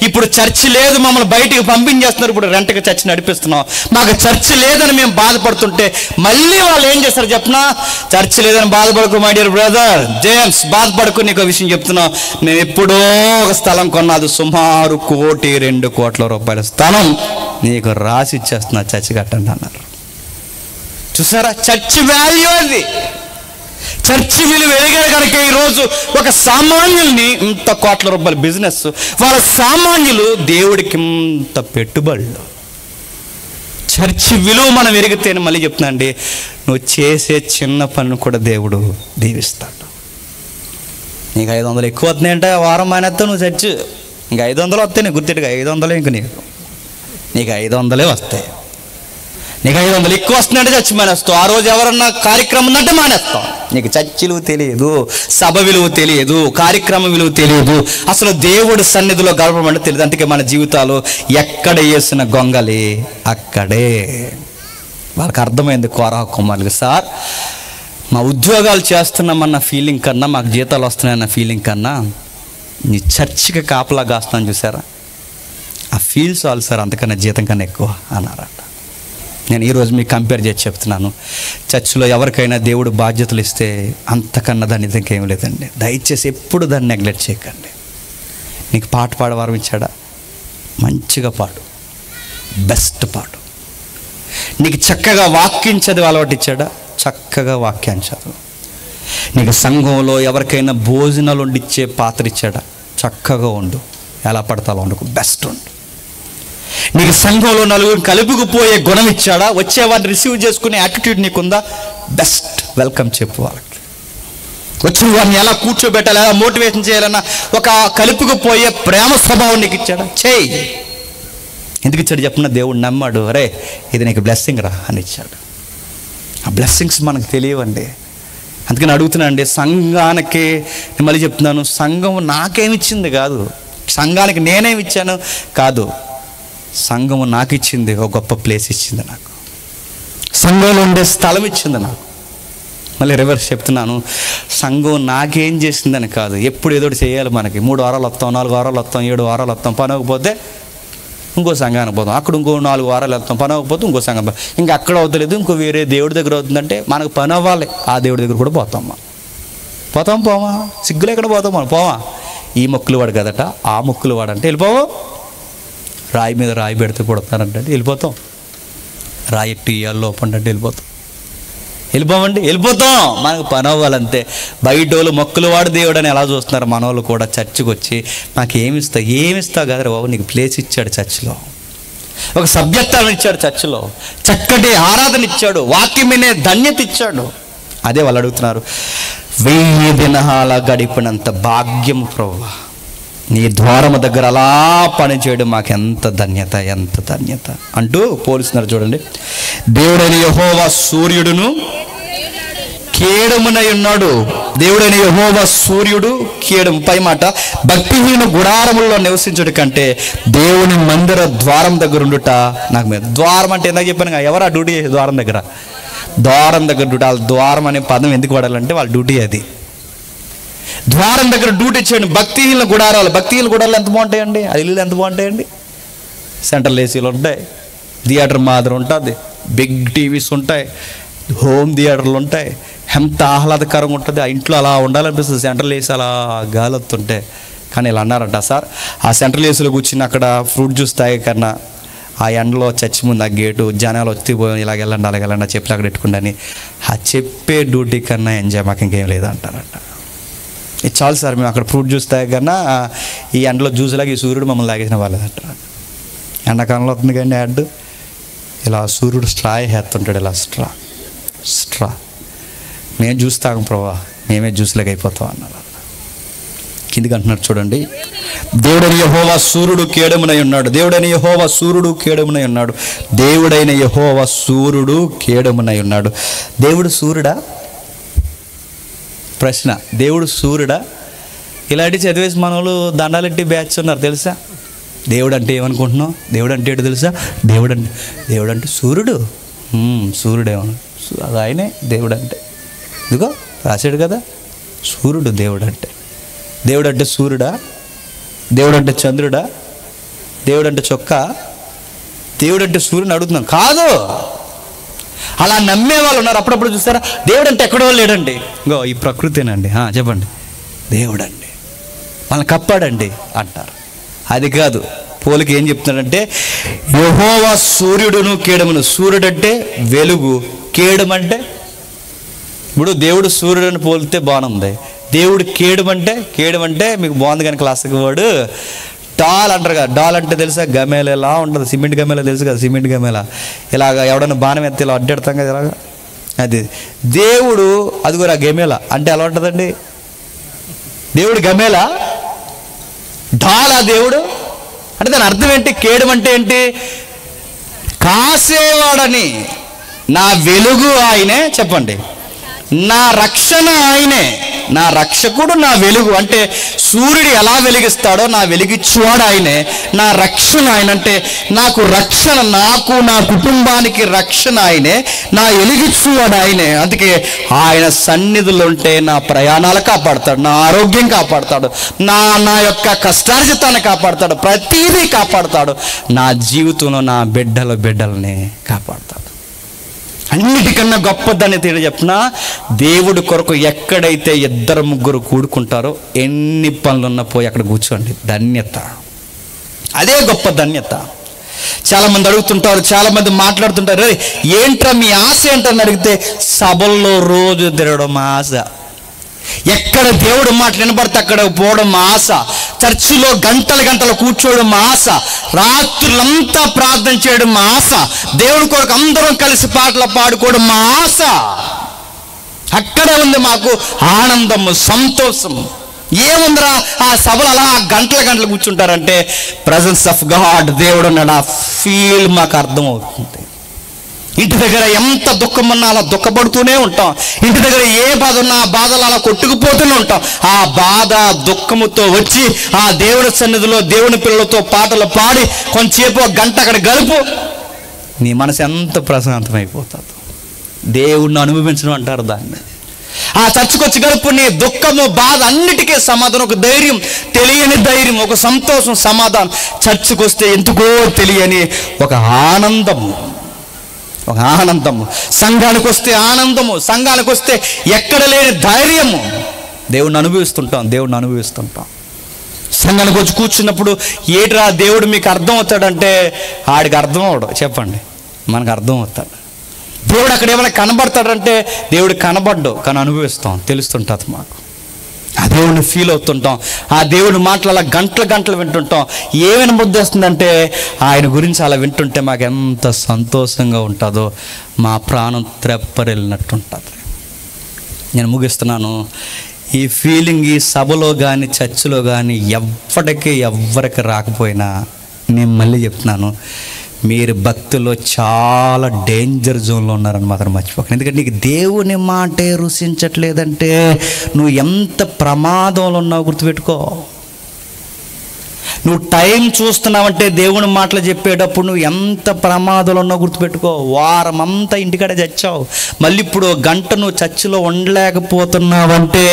ఇప్పుడు చర్చి లేదు, మమ్మల్ని బయటికి పంపించేస్తున్నారు, ఇప్పుడు రెంట్కి చర్చి నడిపిస్తున్నాం, మాకు చర్చి లేదని మేము బాధపడుతుంటే మళ్ళీ వాళ్ళు ఏం చేస్తారు చెప్పనా? చర్చి లేదని బాధపడుకో మై డియర్ బ్రదర్ జేమ్స్, బాధపడుకో, నీకు విషయం చెప్తున్నాం. మేము ఎప్పుడో ఒక స్థలం కొన్నది, సుమారు 1-2 కోట్ల రూపాయల స్థలం నీకు రాసి ఇచ్చేస్తున్నా, చర్చి కట్టండి అన్నారు. చూసారా, చర్చి వాల్యూ అది. చర్చి విలువ ఎదిగారు కనుక ఈరోజు ఒక సామాన్యుల్ని ఇంత కోట్ల రూపాయల బిజినెస్, వాళ్ళ సామాన్యులు దేవుడికి ఇంత పెట్టుబడులు. చర్చి విలువ మనం ఎరిగితేనే, మళ్ళీ చెప్తున్నా అండి, నువ్వు చేసే చిన్న పనులు కూడా దేవుడు దీవిస్తాడు. నీకు 500 ఎక్కువ వస్తున్నాయంటే వారం మానేస్తావు నువ్వు చర్చి, ఇంకా 500 వస్తాయి. నీకు గుర్తుగా 500 ఇంక నీకు 500 వస్తాయి. నీకు 500 ఎక్కువ వస్తున్నాయంటే చర్చి మానేస్తావు. ఆ రోజు ఎవరన్నా కార్యక్రమం ఉందంటే మానేస్తావు. నీకు చర్చి విలువ తెలియదు, సభ విలువ తెలియదు, కార్యక్రమం విలువ తెలియదు, అసలు దేవుడి సన్నిధిలో గడపమంటే తెలియదు. అందుకే మన జీవితాలు ఎక్కడ వేసిన గొంగలి అక్కడే. వాళ్ళకి అర్థమైంది కోరా కుమారులు, సార్ మా ఉద్యోగాలు చేస్తున్నామన్న ఫీలింగ్ కన్నా, మాకు జీతాలు వస్తున్నాయన్న ఫీలింగ్ కన్నా నీ చర్చికి కాపలా కాస్తున్నాను చూసారా, ఆ ఫీల్ చాలు సార్, అంతకన్నా జీతం కన్నా ఎక్కువ అన్నారట. నేను ఈరోజు మీకు కంపేర్ చేసి చెప్తున్నాను. చర్చిలో ఎవరికైనా దేవుడు బాధ్యతలు ఇస్తే అంతకన్నా దాన్ని ఇంకేం లేదండి. దయచేసి ఎప్పుడు దాన్ని నెగ్లెక్ట్ చేయకండి. నీకు పాట పాడవారం ఇచ్చాడా, మంచిగా పాడు, బెస్ట్ పాడు. నీకు చక్కగా వాక్యం చదివి అలవాటు ఇచ్చాడా, చక్కగా వాక్యాన్ని చదువు. నీకు సంఘంలో ఎవరికైనా భోజనాలు వండిచ్చే పాత్ర ఇచ్చాడా, చక్కగా ఉండు, ఎలా పడతాలో వండుకు, బెస్ట్ ఉండు. నీకు సంఘంలో నలుగురు కలుపుకుపోయే గుణం ఇచ్చాడా, వచ్చేవాడిని రిసీవ్ చేసుకునే యాటిట్యూడ్ నీకుందా, బెస్ట్ వెల్కమ్ చెప్పు వాళ్ళకి. వచ్చిన వాడిని ఎలా కూర్చోబెట్టాలి, ఎలా మోటివేషన్ చేయాలన్న ఒక కలుపుకుపోయే ప్రేమ స్వభావం నీకు ఇచ్చాడా, చేయి. ఎందుకు ఇచ్చాడు చెప్పిన, దేవుడు నమ్మాడు, అరే ఇది నీకు బ్లెస్సింగ్ రా అని ఇచ్చాడు. ఆ బ్లెస్సింగ్స్ మనకు తెలియవండి. అందుకని అడుగుతున్నా అండి, సంఘానికి మళ్ళీ చెప్తున్నాను, సంఘం నాకేమిచ్చింది కాదు, సంఘానికి నేనేమిచ్చాను కాదు, సంఘము నాకు ఇచ్చింది, ఒక గొప్ప ప్లేస్ ఇచ్చింది నాకు, సంఘంలో ఉండే స్థలం ఇచ్చింది నాకు. మళ్ళీ రివర్స్ చెప్తున్నాను, సంఘం నాకేం చేసిందని కాదు, ఎప్పుడు ఏదో చేయాలి మనకి. 3 వారాలు వస్తాం, 4 వారాలు వస్తాం, 7 వారాలు వస్తాం, పని అవ్వకపోతే ఇంకో సంఘానికి పోతాం, అక్కడ ఇంకో 4 వారాలు వెళ్తాం, పని అవ్వకపోతే ఇంకో సంఘం, ఇంకా అక్కడ అవుతలేదు, ఇంకో వేరే దేవుడి దగ్గర అవుతుందంటే మనకు పని అవ్వాలి, ఆ దేవుడి దగ్గర కూడా పోతాం. పోమా, సిగ్గులు ఎక్కడ పోతాం మనం, పోమా. ఈ మొక్కులు వాడు కదట, ఆ మొక్కులు వాడంటే వెళ్ళిపోవా, రాయి మీద రాయి పెడితే కొడతారంటే వెళ్ళిపోతాం, రాయి ఎట్టు ఇయ్యాల్లో ఒప్పంటే వెళ్ళిపోతాం. వెళ్ళిపోమండి, వెళ్ళిపోతాం, మనకు పని అవ్వాలంతే. బయట వాళ్ళు మొక్కులు వాడు దేవుడు అని ఎలా చూస్తున్నారు, మన వాళ్ళు కూడా చర్చికి వచ్చి నాకు ఏమిస్తావు కదరా బాబు, నీకు ప్లేస్ ఇచ్చాడు చర్చిలో, ఒక సభ్యత్వాన్ని ఇచ్చాడు చర్చిలో, చక్కటి ఆరాధన ఇచ్చాడు, వాక్యం వినే ధన్యత ఇచ్చాడు. అదే వాళ్ళు అడుగుతున్నారు, 1000 దినాల గడిపినంత భాగ్యం ప్రభువా, నీ ద్వారము దగ్గర అలా పని చేయడం మాకు ఎంత ధన్యత, ఎంత ధన్యత అంటూ పోలుస్తున్నారు. చూడండి, దేవుడైన యెహోవా సూర్యుడును కేడమునై ఉన్నాడు. దేవుడైన యెహోవా సూర్యుడు కేడము. పై మాట, భక్తిహీన గుడారముల్లో నివసించుట కంటే దేవుని మందిర ద్వారం దగ్గర ఉండుట నాకు మీద. ద్వారం అంటే ఎందుకు చెప్పాను, ఎవరు ఆ డ్యూటీ ద్వారం దగ్గర, ద్వారం దగ్గర డ్యూటీ. వాళ్ళ ద్వారం అనే పదం ఎందుకు వాడాలంటే వాళ్ళ డ్యూటీ అది. ద్వారం దగ్గర డ్యూటీ చేయండి. భక్తిహీన గుడారాలు ఎంత బాగుంటాయండి, అది ఇల్లు ఎంత బాగుంటాయండి, సెంట్రల్ ఏసీలు ఉంటాయి, థియేటర్ మాదిరి ఉంటుంది, బిగ్ టీవీస్ ఉంటాయి, హోమ్ థియేటర్లు ఉంటాయి, ఎంత ఆహ్లాదకరంగా ఉంటుంది. ఆ ఇంట్లో అలా ఉండాలనిపిస్తుంది, సెంట్రల్ ఏసీ అలా గాలొస్తుంటే. కానీ ఇలా అన్నారంట, సార్ ఆ సెంట్రల్ ఏసీలో కూర్చుని అక్కడ ఫ్రూట్ జ్యూస్ తాగే కన్నా ఆ ఎండలో చర్చి ముందు ఆ గేటు జనాలు వచ్చి పోయి ఇలాగెళ్ళండి అలాగెళ్ళండి చెప్పి అక్కడ పెట్టుకుండని ఆ చెప్పే డ్యూటీ కన్నా ఎంజాయ్ మాకు ఇంకేం లేదంటారంట. ఇది చాలు సార్, మేము అక్కడ ఫ్రూట్ జ్యూస్ తాగే కన్నా ఈ ఎండలో జ్యూస్ లాగా ఈ సూర్యుడు మమ్మల్ని లాగేసిన వాళ్ళదంట. ఎండాకాలంలో అవుతుంది కానీ యాడ్ ఇలా సూర్యుడు స్ట్రా వేస్తుంటాడు, ఇలా స్ట్రా మేము జ్యూస్ తాగం ప్రభా, మేమే జ్యూస్లాగా అయిపోతాం అన్నారు. కిందికి అంటున్నారు చూడండి, దేవుడైన యెహోవా సూర్యుడు కేడమునై ఉన్నాడు. దేవుడైన యెహోవా సూర్యుడు కేడమునై ఉన్నాడు. దేవుడైన యెహోవా సూర్యుడు కేడమునై ఉన్నాడు. దేవుడు సూర్యుడా? ప్రశ్న, దేవుడు సూర్యుడా? ఇలాంటి చదివేసి మన వాళ్ళు దండాలెట్టి బ్యాచ్ ఉన్నారు తెలుసా. దేవుడు అంటే ఏమనుకుంటున్నావు, దేవుడు అంటే ఏంటో తెలుసా, దేవుడు అంటే సూర్యుడు. సూర్యుడేమో అది ఆయనే దేవుడు అంటే. ఇదిగో రాశాడు కదా, సూర్యుడు దేవుడు అంటే. దేవుడు అంటే సూర్యుడా? దేవుడు అంటే చంద్రుడా? దేవుడు అంటే చొక్కా? దేవుడు అంటే సూర్యుని అడుగుతున్నాం కాదు. అలా నమ్మే వాళ్ళు ఉన్నారు. అప్పుడప్పుడు చూస్తారా, దేవుడు అంటే ఎక్కడో లేడండి, ఇంకో ఈ ప్రకృతేనండి, చెప్పండి దేవుడు అండి మనల్ని కప్పాడండి అంటారు. అది కాదు, పోలికి ఏం చెప్తున్నాడంటే, యెహోవా సూర్యుడును కేడమును. సూర్యుడు అంటే వెలుగు, కేడమంటే, ఇప్పుడు దేవుడు సూర్యుడిని పోలితే బాగుంది, దేవుడు కేడమంటే మీకు బాగుంది కానీ క్లాసిక్ వర్డ్ డాల్ అంటారు కదా. డాల్ అంటే తెలుసా, గమేల ఎలా ఉంటుంది, సిమెంట్ గమేలా తెలుసు కదా, సిమెంట్ గమేలా ఇలాగ ఎవడన్నా బాణం ఎత్తి ఇలా అడ్డెడతాం కదా ఇలాగా, అది దేవుడు. అది కూడా గమేలా అంటే ఎలా ఉంటుందండి, దేవుడు గమేలా, డాలా దేవుడు అంటే దాని అర్థం ఏంటి, కేడం అంటే ఏంటి, కాసేవాడని. నా వెలుగు ఆయనే, చెప్పండి, నా రక్షణ ఆయనే, నా రక్షకుడు, నా వెలుగు. అంటే సూర్యుడు ఎలా వెలిగిస్తాడో నా వెలిగిచ్చువాడు ఆయనే, నా రక్షణ ఆయన. అంటే నాకు రక్షణ, నాకు నా కుటుంబానికి రక్షణ ఆయనే, నా వెలిగిచ్చువాడు ఆయనే. అందుకే ఆయన సన్నిధిలో ఉంటే నా ప్రయాణాలు కాపాడుతాడు, నా ఆరోగ్యం కాపాడుతాడు, నా యొక్క కష్టార్జితాన్ని కాపాడుతాడు, ప్రతిదీ కాపాడుతాడు, నా జీవితంలో నా బిడ్డలని కాపాడుతాడు. అన్నిటికన్నా గొప్పదని తెలియ చెప్పిన, దేవుడి కొరకు ఎక్కడైతే 2-3 కూడుకుంటారో ఎన్ని పనులున్నా పోయి అక్కడ కూర్చోండి, ధన్యత. అదే గొప్ప ధన్యత. చాలామంది అడుగుతుంటారు, చాలామంది మాట్లాడుతుంటారు, ఏంట్రా మీ ఆశ ఏంటని అడిగితే, సభల్లో రోజు తిరగడం మా ఆశ, ఎక్కడ దేవుడు మాట వినబడితే అక్కడ పోవడం మా ఆశ, చర్చిలో గంటలు కూర్చోవడం మా ఆశ, రాత్రులంతా ప్రార్థన చేయడం మా ఆశ, దేవుడి కొరకు అందరం కలిసి పాటలు పాడుకోవడం మా ఆశ. అక్కడే ఉంది మాకు ఆనందము, సంతోషం. ఏముందిరా ఆ సభలు అలా గంటలు కూర్చుంటారంటే, ప్రజెన్స్ ఆఫ్ గాడ్, దేవుడు ఉన్నాడు, ఆ ఫీల్ మాకు అర్థమవుతుంది. ఇంటి దగ్గర ఎంత దుఃఖం ఉన్నా అలా దుఃఖపడుతూనే ఉంటాం, ఇంటి దగ్గర ఏ బాధ ఉన్నా ఆ బాధలు అలా కొట్టుకుపోతూనే ఉంటాం. ఆ బాధ దుఃఖముతో వచ్చి ఆ దేవుడి సన్నిధిలో దేవుని పిల్లలతో పాటలు పాడి కొంచెంసేపు 1 గంట అక్కడ గడుపు, నీ మనసు ఎంత ప్రశాంతమైపోతుంది. దేవుడిని అనుభవించడం అంటారు దాన్ని. ఆ చర్చకు వచ్చి గడుపు, నీ దుఃఖము బాధ అన్నిటికీ సమాధానం, ఒక ధైర్యం, తెలియని ధైర్యం, ఒక సంతోషం, సమాధానం. చర్చకు వస్తే ఎందుకో తెలియని ఒక ఆనందము, ఒక ఆనందము. సంఘానికి వస్తే ఆనందము, సంఘానికి వస్తే ఎక్కడ లేని ధైర్యము. దేవుడిని అనుభవిస్తుంటాం. సంఘానికి వచ్చి కూర్చున్నప్పుడు ఏట్రా దేవుడు మీకు అర్థం అవుతాడంటే, ఆడికి అర్థం అవడు, చెప్పండి, మనకు అర్థం అవుతాడు. దేవుడు అక్కడ ఏమైనా కనబడతాడంటే దేవుడు కనబడ్డు, కానీ అనుభవిస్తాం, తెలుస్తుంటుంది మాకు. ఆ దేవుడిని ఫీల్ అవుతుంటాం, ఆ దేవుడి మాటలు అలా గంటలు గంటలు వింటుంటాం. ఏమైనా ముద్దేస్తుందంటే ఆయన గురించి అలా వింటుంటే మాకు ఎంత సంతోషంగా ఉంటుందో, మా ప్రాణం త్రెప్పరెళ్ళినట్టు ఉంటుంది. నేను ముగిస్తున్నాను. ఈ ఫీలింగ్ ఈ సభలో కానీ చర్చిలో కానీ ఎవ్వరికి రాకపోయినా నేను మళ్ళీ చెప్తున్నాను, మీరు భక్తిలో చాలా డేంజర్ జోన్లో ఉన్నారని మాత్రం మర్చిపోకండి. ఎందుకంటే నీకు దేవుని మాటే రుచించట్లేదంటే నువ్వు ఎంత ప్రమాదంలో ఉన్నావు గుర్తుపెట్టుకో. నువ్వు టైం చూస్తున్నావంటే దేవుని మాటలు చెప్పేటప్పుడు నువ్వు ఎంత ప్రమాదంలో ఉన్నావు గుర్తుపెట్టుకో. వారం అంతా ఇంటికాడే చచ్చావు, మళ్ళీ ఇప్పుడు గంట నువ్వు చర్చిలో ఉండలేకపోతున్నావంటే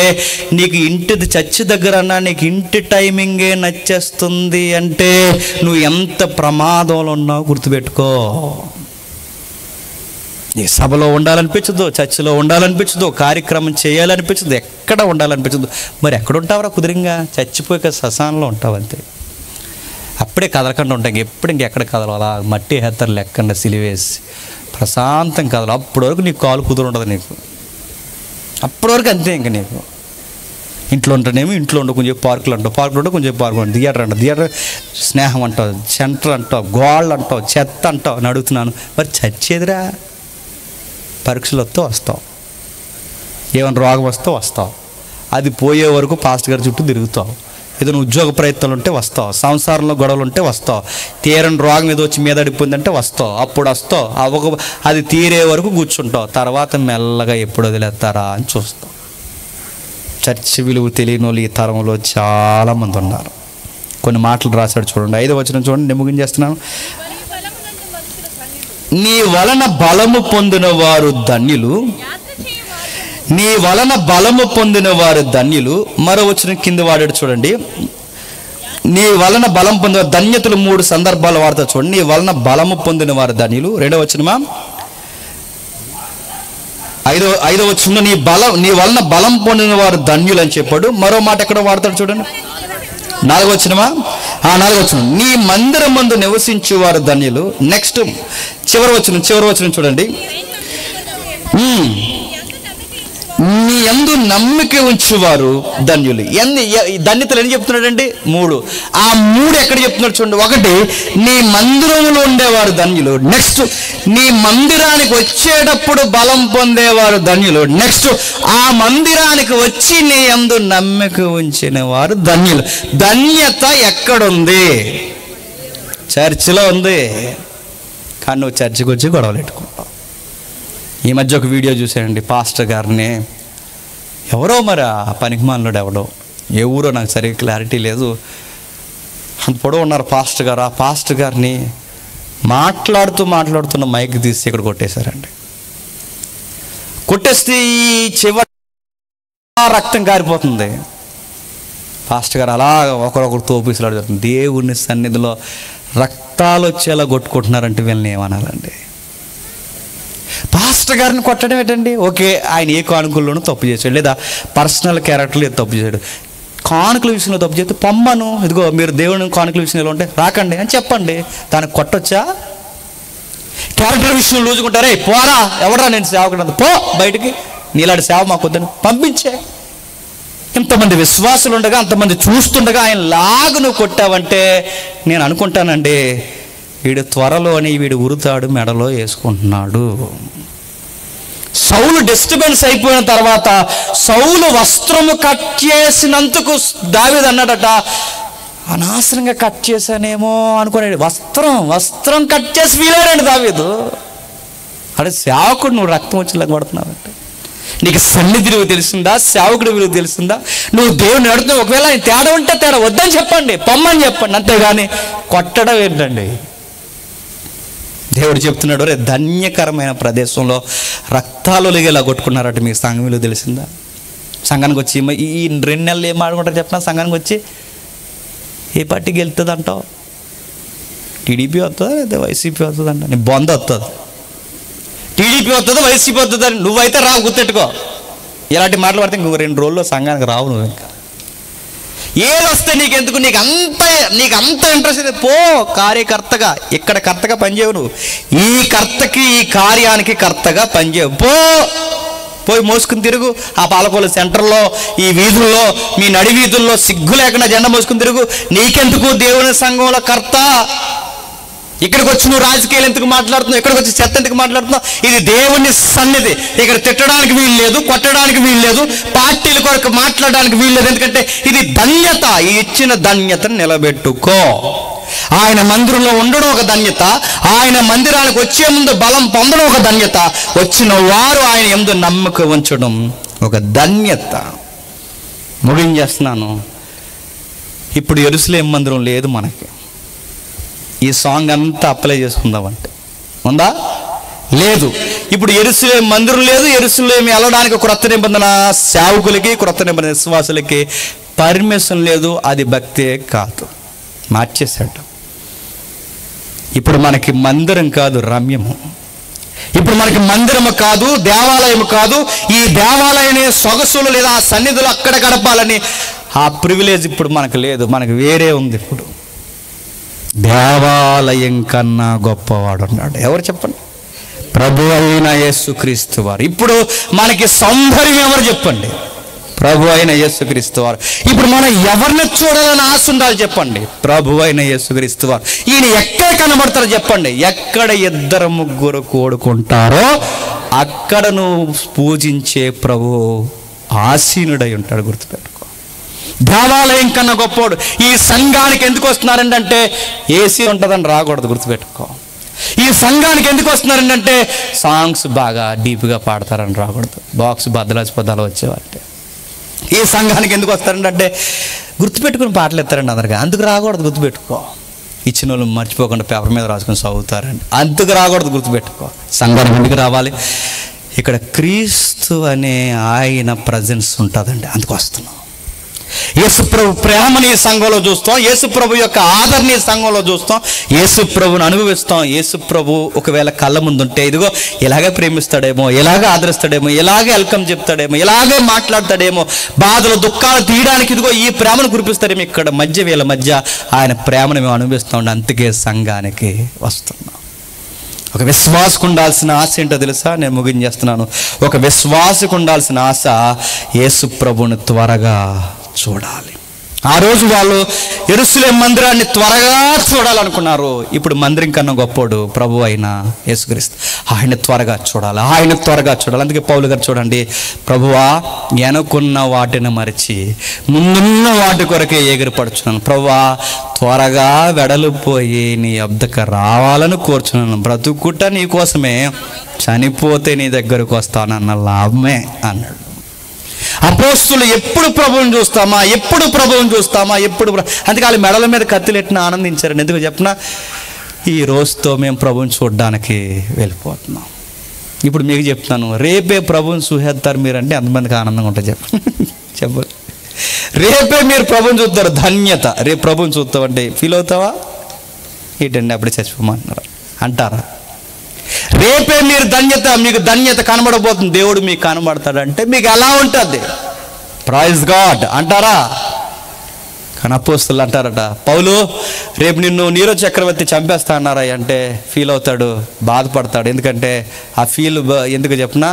నీకు ఇంటిది చర్చి దగ్గరన్నా నీకు ఇంటి టైమింగే నచ్చేస్తుంది అంటే నువ్వు ఎంత ప్రమాదంలో ఉన్నావు గుర్తుపెట్టుకో. నీ సభలో ఉండాలనిపించదు, చర్చిలో ఉండాలనిపించదు, కార్యక్రమం చేయాలనిపించదు, ఎక్కడ ఉండాలనిపించదు. మరి ఎక్కడ ఉంటావురా కుదిరింగా? చచ్చిపోయాక శ్మశానంలో ఉంటావు అంతే. అప్పుడే కదలకుండా ఉంటాం, ఎప్పుడు ఇంకెక్కడ కదలు, అలా మట్టి హెత్తరు లెక్కకుండా సిలివేసి ప్రశాంతం కదలు. అప్పటి వరకు నీకు కాలు కుదురు ఉండదు, నీకు అప్పటి వరకు అంతే. ఇంకా నీకు ఇంట్లో ఉంటేనేమో ఇంట్లో ఉండు, కొంచెం పార్కులు అంటావు, పార్కులు ఉంటే కొంచెం పార్కులు ఉంటావు, థియేటర్ అంటావు, థియేటర్ స్నేహం అంటావు, సెంటర్ అంటావు, గోళ్ళు అంటావు, చెత్త అంటావు అని అడుగుతున్నాను. మరి చచ్చేదిరా, పరీక్షలు వస్తే వస్తావు, ఏమైనా రోగం వస్తే వస్తావు, అది పోయే వరకు పాస్టర్ గారి చుట్టూ తిరుగుతావు, ఏదైనా ఉద్యోగ ప్రయత్నాలు ఉంటే వస్తావు, సంసారంలో గొడవలు ఉంటే వస్తావు, తీరని రోగం ఏదో వచ్చి మీద అడిపోయిందంటే వస్తావు, అప్పుడు వస్తావు, అది తీరే వరకు కూర్చుంటావు, తర్వాత మెల్లగా ఎప్పుడు వదిలేస్తారా అని చూస్తావు. చర్చి విలువ తెలియని వాళ్ళు ఈ తరంలో చాలామంది ఉన్నారు. కొన్ని మాటలు రాశాడు చూడండి, 5వ వచనం చూడండి, నేను ముగించేస్తున్నాను. నీ వలన బలము పొందిన వారు ధన్యులు, నీ వలన బలము పొందిన వారు ధన్యులు. మరో వచ్చిన కింద వాడాడు చూడండి, నీ వలన బలం పొందిన ధన్యతలు 3 సందర్భాలు వాడతా చూడండి. నీ వలన బలము పొందిన వారు ధన్యులు. 2వ వచనమా, 5వ వచనంలో నీ వలన బలం పొందిన వారు ధన్యులు అని చెప్పాడు. మరో మాట ఎక్కడ వాడతాడు చూడండి, 4వ వచనమా, 4వ వచనం, నీ మందిరం మందు నివసించే వారు ధన్యులు. నెక్స్ట్ చివరి వచనం చూడండి, నీ యందు నమ్మిక ఉంచువారు ధన్యులు. ధన్యతలు ఎన్ని చెప్తున్నాడండి? 3. ఆ 3 ఎక్కడ చెప్తున్నాడు చూడండి. 1, నీ మందిరంలో ఉండేవారు ధన్యులు. నెక్స్ట్, నీ మందిరానికి వచ్చేటప్పుడు బలం పొందేవారు ధన్యులు. నెక్స్ట్, ఆ మందిరానికి వచ్చి నీ యందు నమ్మిక ఉంచిన వారు ధన్యులు. ధన్యత ఎక్కడుంది? చర్చిలో ఉంది. కానీ నువ్వు చర్చికి వచ్చి గొడవలు పెట్టుకుంటావు. ఈ మధ్య ఒక వీడియో చూశానండి, పాస్టర్ గారిని ఎవరో మరి ఆ పనికిమాలినోడు ఎవడో, ఏ ఊరో నాకు సరిగ్గా క్లారిటీ లేదు, అంత పొడవు ఉన్నారు పాస్టర్ గారు. ఆ పాస్టర్ గారిని మాట్లాడుతున్న మైక్ తీసి ఇక్కడ కొట్టేశారండి. కొట్టేస్తే ఈ చివరి రక్తం కారిపోతుంది. పాస్టర్ గారు అలా ఒకరొకరు తోపిసలాడు జరుగుతుంది. దేవుని సన్నిధిలో రక్తాలు వచ్చేలా కొట్టుకుంటున్నారంటే వీళ్ళని ఏమనాలండి? పాస్టర్ గారిని కొట్టడం ఏంటండి? ఓకే, ఆయన ఏ కానుకల్లోనూ తప్పు చేశాడు, లేదా పర్సనల్ క్యారెక్టర్లో ఏదో తప్పు చేశాడు. కానుకల విషయంలో తప్పు చేస్తే పొమ్మను, ఇదిగో మీరు దేవుని కానుకల విషయంలో ఉంటే రాకండి అని చెప్పండి. దానికి కొట్టొచ్చా? క్యారెక్టర్ విషయంలో లూజుకుంటారే, పోరా ఎవడరా నేను సేవకుడు, పో బయటికి, నీలాంటి సేవ మాకు వద్దని పంపించే. ఇంతమంది విశ్వాసులు ఉండగా, అంతమంది చూస్తుండగా ఆయన లాగు నువ్వు కొట్టావంటే నేను అనుకుంటానండి, వీడు త్వరలోని వీడు ఉరుతాడు మెడలో వేసుకుంటున్నాడు. సౌలు డిస్టర్బెన్స్ అయిపోయిన తర్వాత సౌలు వస్త్రము కట్ చేసినందుకు దావీదు అన్నాడట, అనవసరంగా కట్ చేశానేమో అనుకున్నాడు. వస్త్రం కట్ చేసి వీలాడండి దావీదు. అదే సేవకుడు, నువ్వు రక్తం వచ్చేలా కొడుతున్నావంటే నీకు సన్నిధి విలువ తెలిసిందా? సేవకుడి విలువ తెలిసిందా? నువ్వు దేవుని అడుగుతున్నావు, ఒకవేళ ఆయన తేడా ఉంటే తేడా వద్దని చెప్పండి, పొమ్మని చెప్పండి, అంతేగాని కొట్టడం ఏంటండి? దేవుడు చెప్తున్నాడు, రే ధన్యకరమైన ప్రదేశంలో రక్తాలు ఒలిగేలా కొట్టుకున్నారట. మీకు సంఘం విలువ తెలిసిందా? సంఘానికి వచ్చి ఈ 2 నెలలు ఏం ఆడుకుంటారు చెప్పిన, సంఘానికి వచ్చి ఏ పార్టీకి వెళ్తుంది అంటావు? టీడీపీ వస్తుందా లేదా వైసీపీ వస్తుంది అంట? నీ బొంద వస్తుంది. టీడీపీ వస్తుందా వైసీపీ వస్తుందని నువ్వైతే రావు, గుర్తెట్టుకో. ఇలాంటి మాటలు పడితే ఇంకొక 2 రోజుల్లో సంఘానికి రావు నువ్వు. ఇంకా ఏది వస్తే నీకెందుకు, నీకు అంత ఇంట్రెస్ట్ అయితే పో కార్యకర్తగా. ఇక్కడ కర్తగా పనిచేయవు నువ్వు, ఈ కర్తకి ఈ కార్యానికి కర్తగా పనిచేయవు. పోయి మోసుకుని తిరుగు ఆ పాలకొల్లు సెంటర్లో, ఈ వీధుల్లో, మీ నడి వీధుల్లో సిగ్గు లేకుండా జెండా మోసుకుని తిరుగు. నీకెందుకు దేవుని సంఘంలో కర్త? ఇక్కడికి వచ్చి నువ్వు రాజకీయాలు ఎందుకు మాట్లాడుతున్నావు? ఇక్కడికి వచ్చి చెత్త ఎందుకు మాట్లాడుతున్నావు? ఇది దేవుని సన్నిధి. ఇక్కడ తిట్టడానికి వీలు లేదు, కొట్టడానికి వీలు లేదు, పార్టీల కొరకు మాట్లాడడానికి వీలు లేదు. ఎందుకంటే ఇది ధన్యత. ఈ ఇచ్చిన ధన్యతను నిలబెట్టుకో. ఆయన మందిరంలో ఉండడం ఒక ధన్యత, ఆయన మందిరానికి వచ్చే ముందు బలం పొందడం ఒక ధన్యత, వచ్చిన వారు ఆయన యందు నమ్మకం ఉంచడం ఒక ధన్యత. ముగించేస్తున్నాను. ఇప్పుడు యెరూషలేము మందిరం లేదు మనకి. ఈ సాంగ్ అంతా అప్లై చేసుకుందామంటే ఉందా? లేదు. ఇప్పుడు యెరూషలేము మందిరం లేదు. యెరూషలేము వెళ్ళడానికి క్రొత్త నిబంధన సేవకులకి, క్రొత్త నిబంధన విశ్వాసులకి పర్మిషన్ లేదు. అది భక్తే కాదు, మార్చేశాడు. ఇప్పుడు మనకి మందిరం కాదు రమ్యము. ఇప్పుడు మనకి మందిరము కాదు, దేవాలయము కాదు. ఈ దేవాలయం సొగసులు లేదా ఆ సన్నిధులు అక్కడ గడపాలని ఆ ప్రివిలేజ్ ఇప్పుడు మనకు లేదు. మనకు వేరే ఉంది. ఇప్పుడు దేవాలయం కన్నా గొప్పవాడు ఉన్నాడు. ఎవరు చెప్పండి? ప్రభు అయిన యేసుక్రీస్తు వారు. ఇప్పుడు మనకి సౌందర్యం ఎవరు చెప్పండి? ప్రభు అయిన యేసుక్రీస్తు వారు. ఇప్పుడు మనం ఎవరిని చూడాలని ఆశ ఉండాలి చెప్పండి? ప్రభు అయిన యేసుక్రీస్తు వారు. ఈయన ఎక్కడ కనబడతారో చెప్పండి? ఎక్కడ ఇద్దరు ముగ్గురు కూడుకుంటారో అక్కడ నువ్వు పూజించే ప్రభు ఆసీనుడై ఉంటాడు. గుర్తుపెట్టుకో. దేవాలయం కన్నా గొప్పవాడు. ఈ సంఘానికి ఎందుకు వస్తున్నారంటే ఏసీ ఉంటుందని రాకూడదు. గుర్తుపెట్టుకో. ఈ సంఘానికి ఎందుకు వస్తున్నారంటే సాంగ్స్ బాగా డీప్గా పాడతారని రాకూడదు. బాక్స్ బద్దలాచి పదాలు వచ్చేవాటే. ఈ సంఘానికి ఎందుకు వస్తారంటే గుర్తుపెట్టుకుని పాటలు ఎత్తారండి అందరికీ. అందుకు రాకూడదు. గుర్తుపెట్టుకో. ఇచ్చిన వాళ్ళు మర్చిపోకుండా పేపర్ మీద రాసుకొని చదువుతారండి. అందుకు రాకూడదు. గుర్తుపెట్టుకో. సంఘానికి ఎందుకు రావాలి? ఇక్కడ క్రీస్తు అనే ఆయన ప్రజెన్స్ ఉంటుందండి. అందుకు వస్తున్నాం. యేసుప్రభు ప్రేమని సంఘంలో చూస్తాం. యేసుప్రభు యొక్క ఆదరణ సంఘంలో చూస్తాం. యేసుప్రభుని అనుభవిస్తాం. యేసుప్రభు ఒకవేళ కళ్ళ ముందుంటే ఇదిగో ఇలాగే ప్రేమిస్తాడేమో, ఇలాగే ఆదరిస్తాడేమో, ఇలాగే వెల్కమ్ చెప్తాడేమో, ఇలాగే మాట్లాడతాడేమో, బాధలు దుఃఖాలు తీయడానికి ఇదిగో ఈ ప్రేమను కురిపిస్తాడేమో. ఇక్కడ వీళ్ళ మధ్య ఆయన ప్రేమను మేము అనుభవిస్తాం. అందుకే సంఘానికి వస్తున్నాం. ఒక విశ్వాసకు ఉండాల్సిన ఆశ ఏంటో తెలుసా? నేను ముగించేస్తున్నాను. ఒక విశ్వాసకు ఉండాల్సిన ఆశ యేసు ప్రభుని త్వరగా చూడాలి. ఆ రోజు వాళ్ళు యెరూషలేము మందిరాన్ని త్వరగా చూడాలనుకున్నారు. ఇప్పుడు మందిరం కన్నా గొప్పోడు ప్రభు అయిన యేసుక్రీస్తు. ఆయన త్వరగా చూడాలి, ఆయన త్వరగా చూడాలి. అందుకే పౌలు గారు చూడండి, ప్రభువా వెనుకున్న వాటిని మరిచి ముందున్న వాటి కొరకే ఎగిరిపడుచున్నాను. ప్రభువా త్వరగా వెడలిపోయి నీ యొద్దకు రావాలని కోరుచున్నాను. బ్రతుకుట నీ కోసమే, చనిపోతే నీ దగ్గరకు వస్తానన్న లాభమే అన్నాడు. అపోస్తులు ఎప్పుడు ప్రభువుని చూస్తామా, ఎప్పుడు ప్రభువుని చూస్తామా, ఎప్పుడు అందుకే వాళ్ళ మెడల మీద కత్తిలెట్టిన ఆనందించారండి. ఎందుకు చెప్పినా ఈ రోజుతో మేము ప్రభువుని చూడడానికి వెళ్ళిపోతున్నాం. ఇప్పుడు మీకు చెప్తున్నాను, రేపే ప్రభువుని చూసేస్తారు మీరంటే ఎంతమందికి ఆనందంగా ఉంటుంది చెప్పండి. రేపే మీరు ప్రభువుని చూస్తారు, ధన్యత. రేపు ప్రభువుని చూస్తామంటే ఫీల్ అవుతావా? ఏంటండి అప్పుడే చచ్చిపోమంటున్నారు అంటారా? రేపే మీరు మీకు ధన్యత కనబడబోతుంది. దేవుడు మీకు కనబడతాడంటే మీకు ఎలా ఉంటుంది? ప్రైజ్ గాడ్ అంటారా? కానీ అపోస్తులు అంటారట, పౌలు రేపు నిన్ను నీరో చక్రవర్తి చంపేస్తా అన్నారా అంటే ఫీల్ అవుతాడు, బాధపడతాడు. ఎందుకంటే ఆ ఫీల్ ఎందుకు చెప్పినా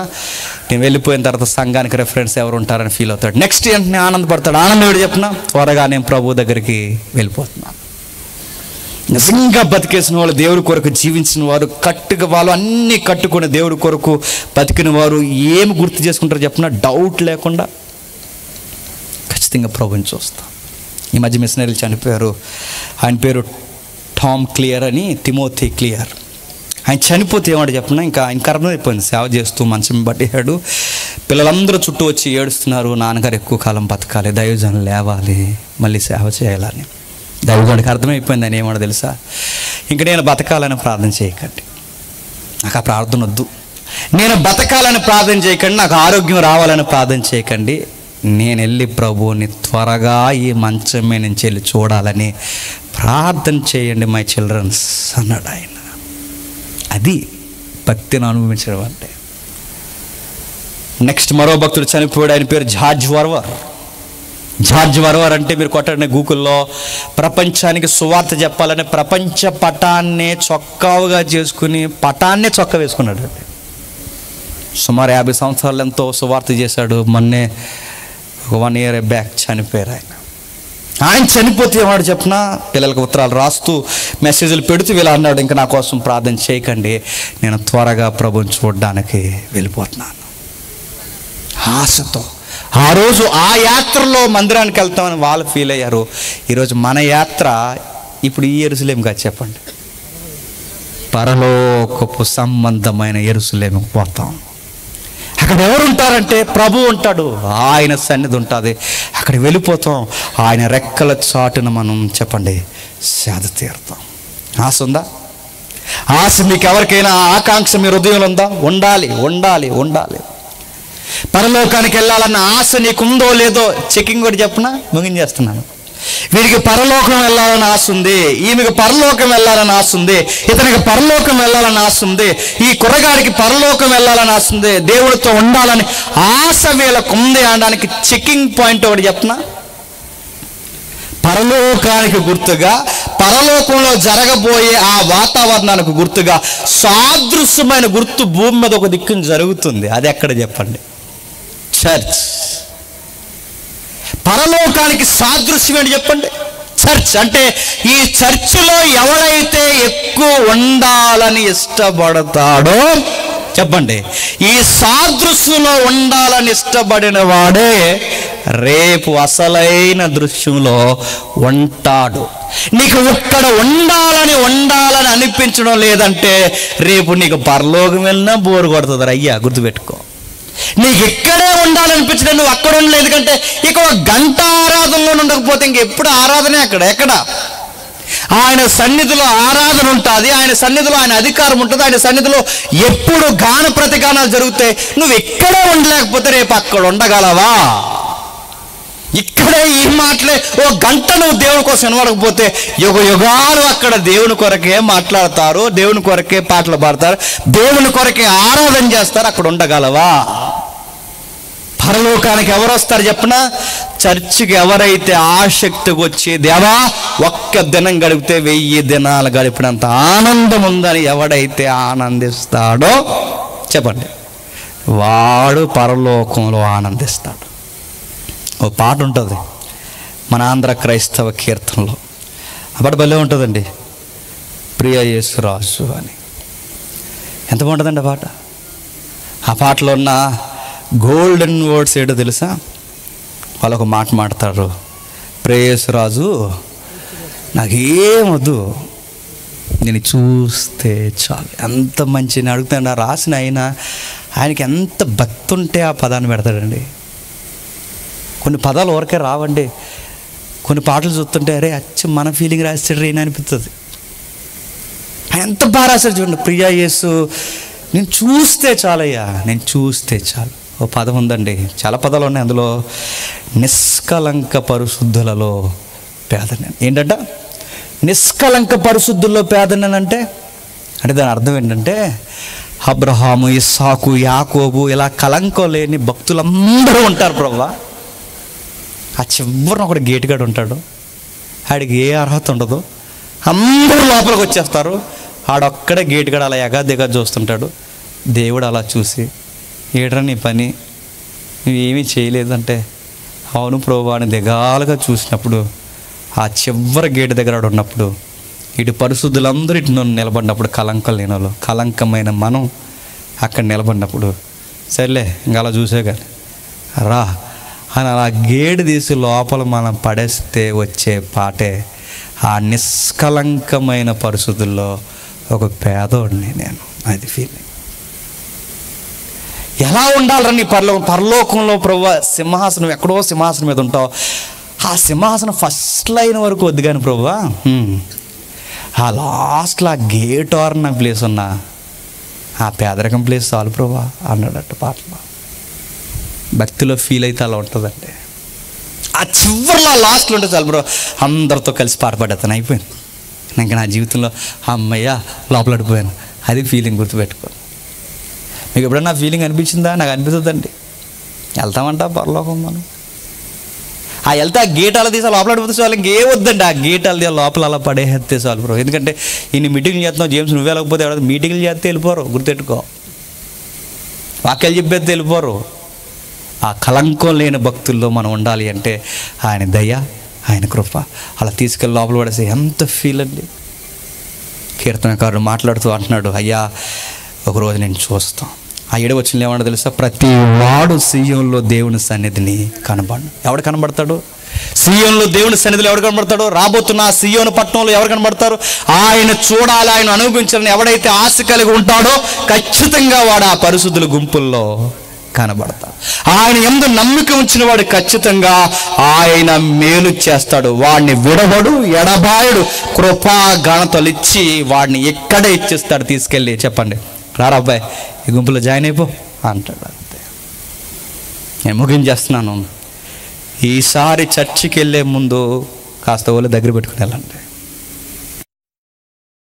నేను వెళ్ళిపోయిన తర్వాత సంఘానికి రెఫరెన్స్ ఎవరు ఉంటారని ఫీల్ అవుతాడు. నెక్స్ట్ వెంటనే ఆనందపడతాడు. ఆనందం ఏడు చెప్పినా త్వరగా నేను ప్రభు దగ్గరికి వెళ్ళిపోతున్నాను. నిజంగా బతికేసిన వాళ్ళు, దేవుడి కొరకు జీవించిన వారు, వాళ్ళు అన్నీ కట్టుకుని దేవుడి కొరకు బతికిన వారు ఏమి గుర్తు చేసుకుంటారో చెప్పినా డౌట్ లేకుండా ఖచ్చితంగా ప్రభుని చూస్తాం. ఈ మధ్య మిషనరీలు చనిపోయారు. ఆయన పేరు టామ్ క్లియర్ అని, తిమోతి క్లియర్. ఆయన చనిపోతే ఏమంటే చెప్పినా ఇంకా ఆయనకు అర్థమైపోయింది. సేవ చేస్తూ మంచం పట్టేశాడు. పిల్లలందరూ చుట్టూ వచ్చి ఏడుస్తున్నారు, నాన్నగారు ఎక్కువ కాలం బతకాలి, దైవజనులు లేవాలి, మళ్ళీ సేవ చేయాలని. దైవజనుడికి అర్థమైపోయింది. ఆయన ఏమన్నా తెలుసా? ఇంక నేను బతకాలని ప్రార్థన చేయకండి, నాకు ఆ ప్రార్థన వద్దు. నేను బతకాలని ప్రార్థన చేయకండి, నాకు ఆరోగ్యం రావాలని ప్రార్థన చేయకండి. నేను వెళ్ళి ప్రభువుని త్వరగా ఈ మంచమే నుంచి వెళ్ళి చూడాలని ప్రార్థన చేయండి మై చిల్డ్రన్స్ అన్నాడు ఆయన. అది భక్తిని అనుభవించడం అంటే. నెక్స్ట్ మరో భక్తుడు చనిపోయాడు. ఆయన పేరు జార్జ్ వర్వర్. జార్జ్ వర్వర్ అంటే మీరు కొట్టండి గూగుల్లో, ప్రపంచానికి సువార్త చెప్పాలని ప్రపంచ పటాన్నే చొక్కావుగా చేసుకుని పటాన్నే చొక్కా వేసుకున్నాడు. సుమారు 50 సంవత్సరాలు ఎంతో సువార్త చేశాడు. మొన్నే 1 year బ్యాక్ చనిపోయారు ఆయన. ఆయన చనిపోతే ఏమాడు చెప్పిన, పిల్లలకు ఉత్తరాలు రాస్తూ మెసేజ్లు పెడుతూ ఇలా అన్నాడు, ఇంకా నా కోసం ప్రార్థన చేయకండి, నేను త్వరగా ప్రభుని చూడడానికి వెళ్ళిపోతున్నాను. ఆశతో ఆ రోజు ఆ యాత్రలో మందిరానికి వెళ్తామని వాళ్ళు ఫీల్ అయ్యారు. ఈరోజు మన యాత్ర ఇప్పుడు ఈ యెరూషలేముగా చెప్పండి, పరలోకపు సంబంధమైన యెరూషలేముకు పోతాం. అక్కడ ఎవరు ఉంటారంటే ప్రభు ఉంటాడు, ఆయన సన్నిధి ఉంటుంది. అక్కడ వెళ్ళిపోతాం, ఆయన రెక్కల చాటున మనం చెప్పండి సేద తీరుతాం. ఆశ ఉందా? ఆశ మీకు ఎవరికైనా ఆకాంక్ష మీ హృదయంలో ఉందా? ఉండాలి, ఉండాలి, ఉండాలి. పరలోకానికి వెళ్ళాలన్న ఆశ నీకుందో లేదో చెకింగ్ కూడా చెప్పనా, ముగించేస్తున్నాను. వీడికి పరలోకం వెళ్ళాలని ఆశ ఉంది, ఈమెకి పరలోకం వెళ్ళాలని ఆశ ఉంది, ఇతనికి పరలోకం వెళ్ళాలని ఆశ ఉంది, ఈ కుర్రగాడికి పరలోకం వెళ్ళాలని ఆశ ఉంది, దేవుడితో ఉండాలని ఆశ వీళ్ళకు ఉంది అనడానికి చెకింగ్ పాయింట్ ఒకటి చెప్పనా. పరలోకానికి గుర్తుగా, పరలోకంలో జరగబోయే ఆ వాతావరణానికి గుర్తుగా సాదృశ్యమైన గుర్తు భూమి మీద ఒక దిక్కున జరుగుతుంది. అది ఎక్కడ చెప్పండి? చర్చ్. పరలోకానికి సాదృశ్యం ఏంటి చెప్పండి? చర్చ్. అంటే ఈ చర్చిలో ఎవడైతే ఎక్కువ ఉండాలని ఇష్టపడతాడో చెప్పండి, ఈ సాదృశ్యంలో ఉండాలని ఇష్టపడిన వాడే రేపు అసలైన దృశ్యంలో ఉంటాడు. నీకు ఇక్కడ ఉండాలని అనిపించడం లేదంటే రేపు నీకు పరలోకం వెళ్ళినా బోరు కొడుతుంది. అయ్యా గుర్తుపెట్టుకో, నీకు ఇక్కడే ఉండాలనిపించడం, నువ్వు అక్కడ ఉండలేదు. ఎందుకంటే ఇక 1 గంట ఆరాధనలో ఉండకపోతే ఇంకెప్పుడు ఆరాధనే ఎక్కడ ఆయన సన్నిధిలో ఆరాధన ఉంటుంది, ఆయన సన్నిధిలో ఆయన అధికారం ఉంటుంది, ఆయన సన్నిధిలో ఎప్పుడు గాన ప్రతిగానాలు జరుగుతాయి. నువ్వు ఇక్కడే ఉండలేకపోతే రేపు అక్కడ ఉండగలవా? ఇక్కడే ఈ మాటలే 1 గంట నువ్వు దేవుని కోసం వినవడకపోతే యుగాలు అక్కడ దేవుని కొరకే మాట్లాడతారు, దేవుని కొరకే పాటలు పాడతారు, దేవుని కొరకే ఆరాధన చేస్తారు. అక్కడ ఉండగలవా? పరలోకానికి ఎవరు వస్తారు చెప్పినా, చర్చికి ఎవరైతే ఆసక్తికి వచ్చి దేవా 1 దినం గడిపితే 1000 దినాలు గడిపినంత ఆనందం ఉందని ఎవడైతే ఆనందిస్తాడో చెప్పండి, వాడు పరలోకంలో ఆనందిస్తాడు. ఓ పాట ఉంటుంది మన ఆంధ్ర క్రైస్తవ కీర్తనలో, అప్పుడు భలే ఉంటుందండి, ప్రియ యేసురాజు అని. ఎంత బాగుంటుందండి ఆ పాట. ఆ పాటలో ఉన్న గోల్డెన్ వర్డ్స్ ఏంటో తెలుసా? వాళ్ళు ఒక మాట మాడతారు, ప్రియ యేసురాజు నాకేమొద్దు, నేను చూస్తే చాలు. ఎంత మంచిని అడుగుతాడు. రాసిన ఆయనకి ఎంత భక్తి ఉంటే ఆ పదాన్ని పెడతాడండి. కొన్ని పదాలు ఊరికే రావండి, కొన్ని పాటలు చూస్తుంటే అరే అచ్చం మన ఫీలింగ్ రాస్తాడు రేనా అనిపిస్తుంది. ఆయన ఎంత బాగా రాశాడు చూడండి, ప్రియా యేసు నేను చూస్తే చాలయ్యా, నేను చూస్తే చాలు. ఓ పదం ఉందండి, చాలా పదాలు ఉన్నాయి అందులో, నిష్కలంక పరిశుద్ధులలో పేదనని. ఏంటంట? నిష్కలంక పరిశుద్ధుల్లో పేదనంటే దాని అర్థం ఏంటంటే, అబ్రహాము, ఇస్సాకు, యాకోబు ఇలా కలంకం లేని భక్తులందరూ ఉంటారు ప్రభువా. ఆ చివరిన ఒకటి గేటుగాడు ఉంటాడు, ఆడికి ఏ అర్హత ఉండదు, అందరూ లోపలికి వచ్చేస్తారు, ఆడొక్కడే గేటుగాడు అలా ఎగాదిగా చూస్తుంటాడు. దేవుడు అలా చూసి, ఏడ్రా నీ పని, నువ్వేమీ చేయలేదంటే, అవును ప్రభు అని దిగాలుగా చూసినప్పుడు, ఆ చివరి గేటు దగ్గర ఉన్నప్పుడు, ఇటు పరిశుద్ధులందరూ ఇటు నిలబడినప్పుడు, కలంకం లేని వాళ్ళు, కలంకమైన మనం అక్కడ నిలబడినప్పుడు, సర్లే ఇంకా అలా చూసే కానీ రా అని అలా గేటు తీసి లోపల మనం పడేస్తే వచ్చే పాటే ఆ నిష్కలంకమైన పరిస్థితుల్లో ఒక పేదోడిని నేను. అది ఫీలింగ్. ఎలా ఉండాలని పరలోకంలో ప్రభు సింహాసనం, ఎక్కడో సింహాసనం మీద ఉంటావు, ఆ సింహాసనం ఫస్ట్ లైన్ వరకు వద్దు కానీ ప్రభు, ఆ లాస్ట్లో ఆ గేట్ ఆర్న ప్లేస్ ఉన్నా ఆ పేదరికం ప్లేస్ చాలు ప్రభు అన్నాడట పాటలో. భక్తిలో ఫీల్ అయితే అలా ఉంటుందండి. ఆ చివరిలో లాస్ట్లో ఉంటుంది చాలు బ్రో, అందరితో కలిసి పాటపడతాను, అయిపోయింది ఇంకా నా జీవితంలో అమ్మయ్య లోపలడిపోయాను. అది ఫీలింగ్, గుర్తుపెట్టుకో. మీకు ఎప్పుడన్నా ఫీలింగ్ అనిపించిందా? నాకు అనిపిస్తుందండి. వెళ్తామంట పరలోకం మనం. ఆ వెళ్తే ఆ గీటాలు తీసి లోపల పడిపోతే చాలు, ఇంకేం వద్దండి. ఆ గీటాలు తీసి లోపల అలా పడేస్తే చాలు బ్రో. ఎందుకంటే ఇన్ని మీటింగ్లు చేస్తున్నావు జేమ్స్, నువ్వు వెళ్ళకపోతే ఎవరైనా మీటింగ్లు చేస్తే వెళ్ళిపోరు, గుర్తెట్టుకో. వాక్యాలు చెప్పేస్తే వెళ్ళిపోరు. ఆ కళంకం లేని భక్తుల్లో మనం ఉండాలి అంటే ఆయన దయ, ఆయన కృప అలా తీసుకెళ్ళి లోపల పడేసి ఎంత ఫీల్ అండి. కీర్తనకారుడు మాట్లాడుతూ అంటున్నాడు, అయ్యా ఒకరోజు నేను చూస్తాం. ఆ ఏడు వచ్చిన ఏమన్నా తెలుసా, ప్రతి వాడు సీయోనులో దేవుని సన్నిధిని కనబడు. ఎవడు కనబడతాడు? సీయోనులో దేవుని సన్నిధిలో ఎవడు కనబడతాడు? రాబోతున్న ఆ సీయోను పట్టణంలో ఎవరు కనబడతారు? ఆయన చూడాలి, ఆయన అనుభవించాలని ఎవడైతే ఆశ కలిగి ఉంటాడో ఖచ్చితంగా వాడు ఆ పరిశుద్ధుల గుంపుల్లో కనబడతాడు. ఆయన యందు నమ్మిక ఉంచిన వాడు ఖచ్చితంగా ఆయన మేలు చేస్తాడు. వాడిని విడవడు, ఎడబాయడు, కృపా ఘనతలు ఇచ్చి వాడిని ఎక్కడే ఇచ్చేస్తాడు. తీసుకెళ్ళి చెప్పండి, రారా అబ్బాయి ఈ గుంపులో జాయిన్ అయిపో అంటాడు. అంతే. నేను ముగించేస్తున్నాను. ఈసారి చర్చికి వెళ్ళే ముందు కాస్త వాళ్ళు దగ్గర పెట్టుకుని వెళ్ళండి.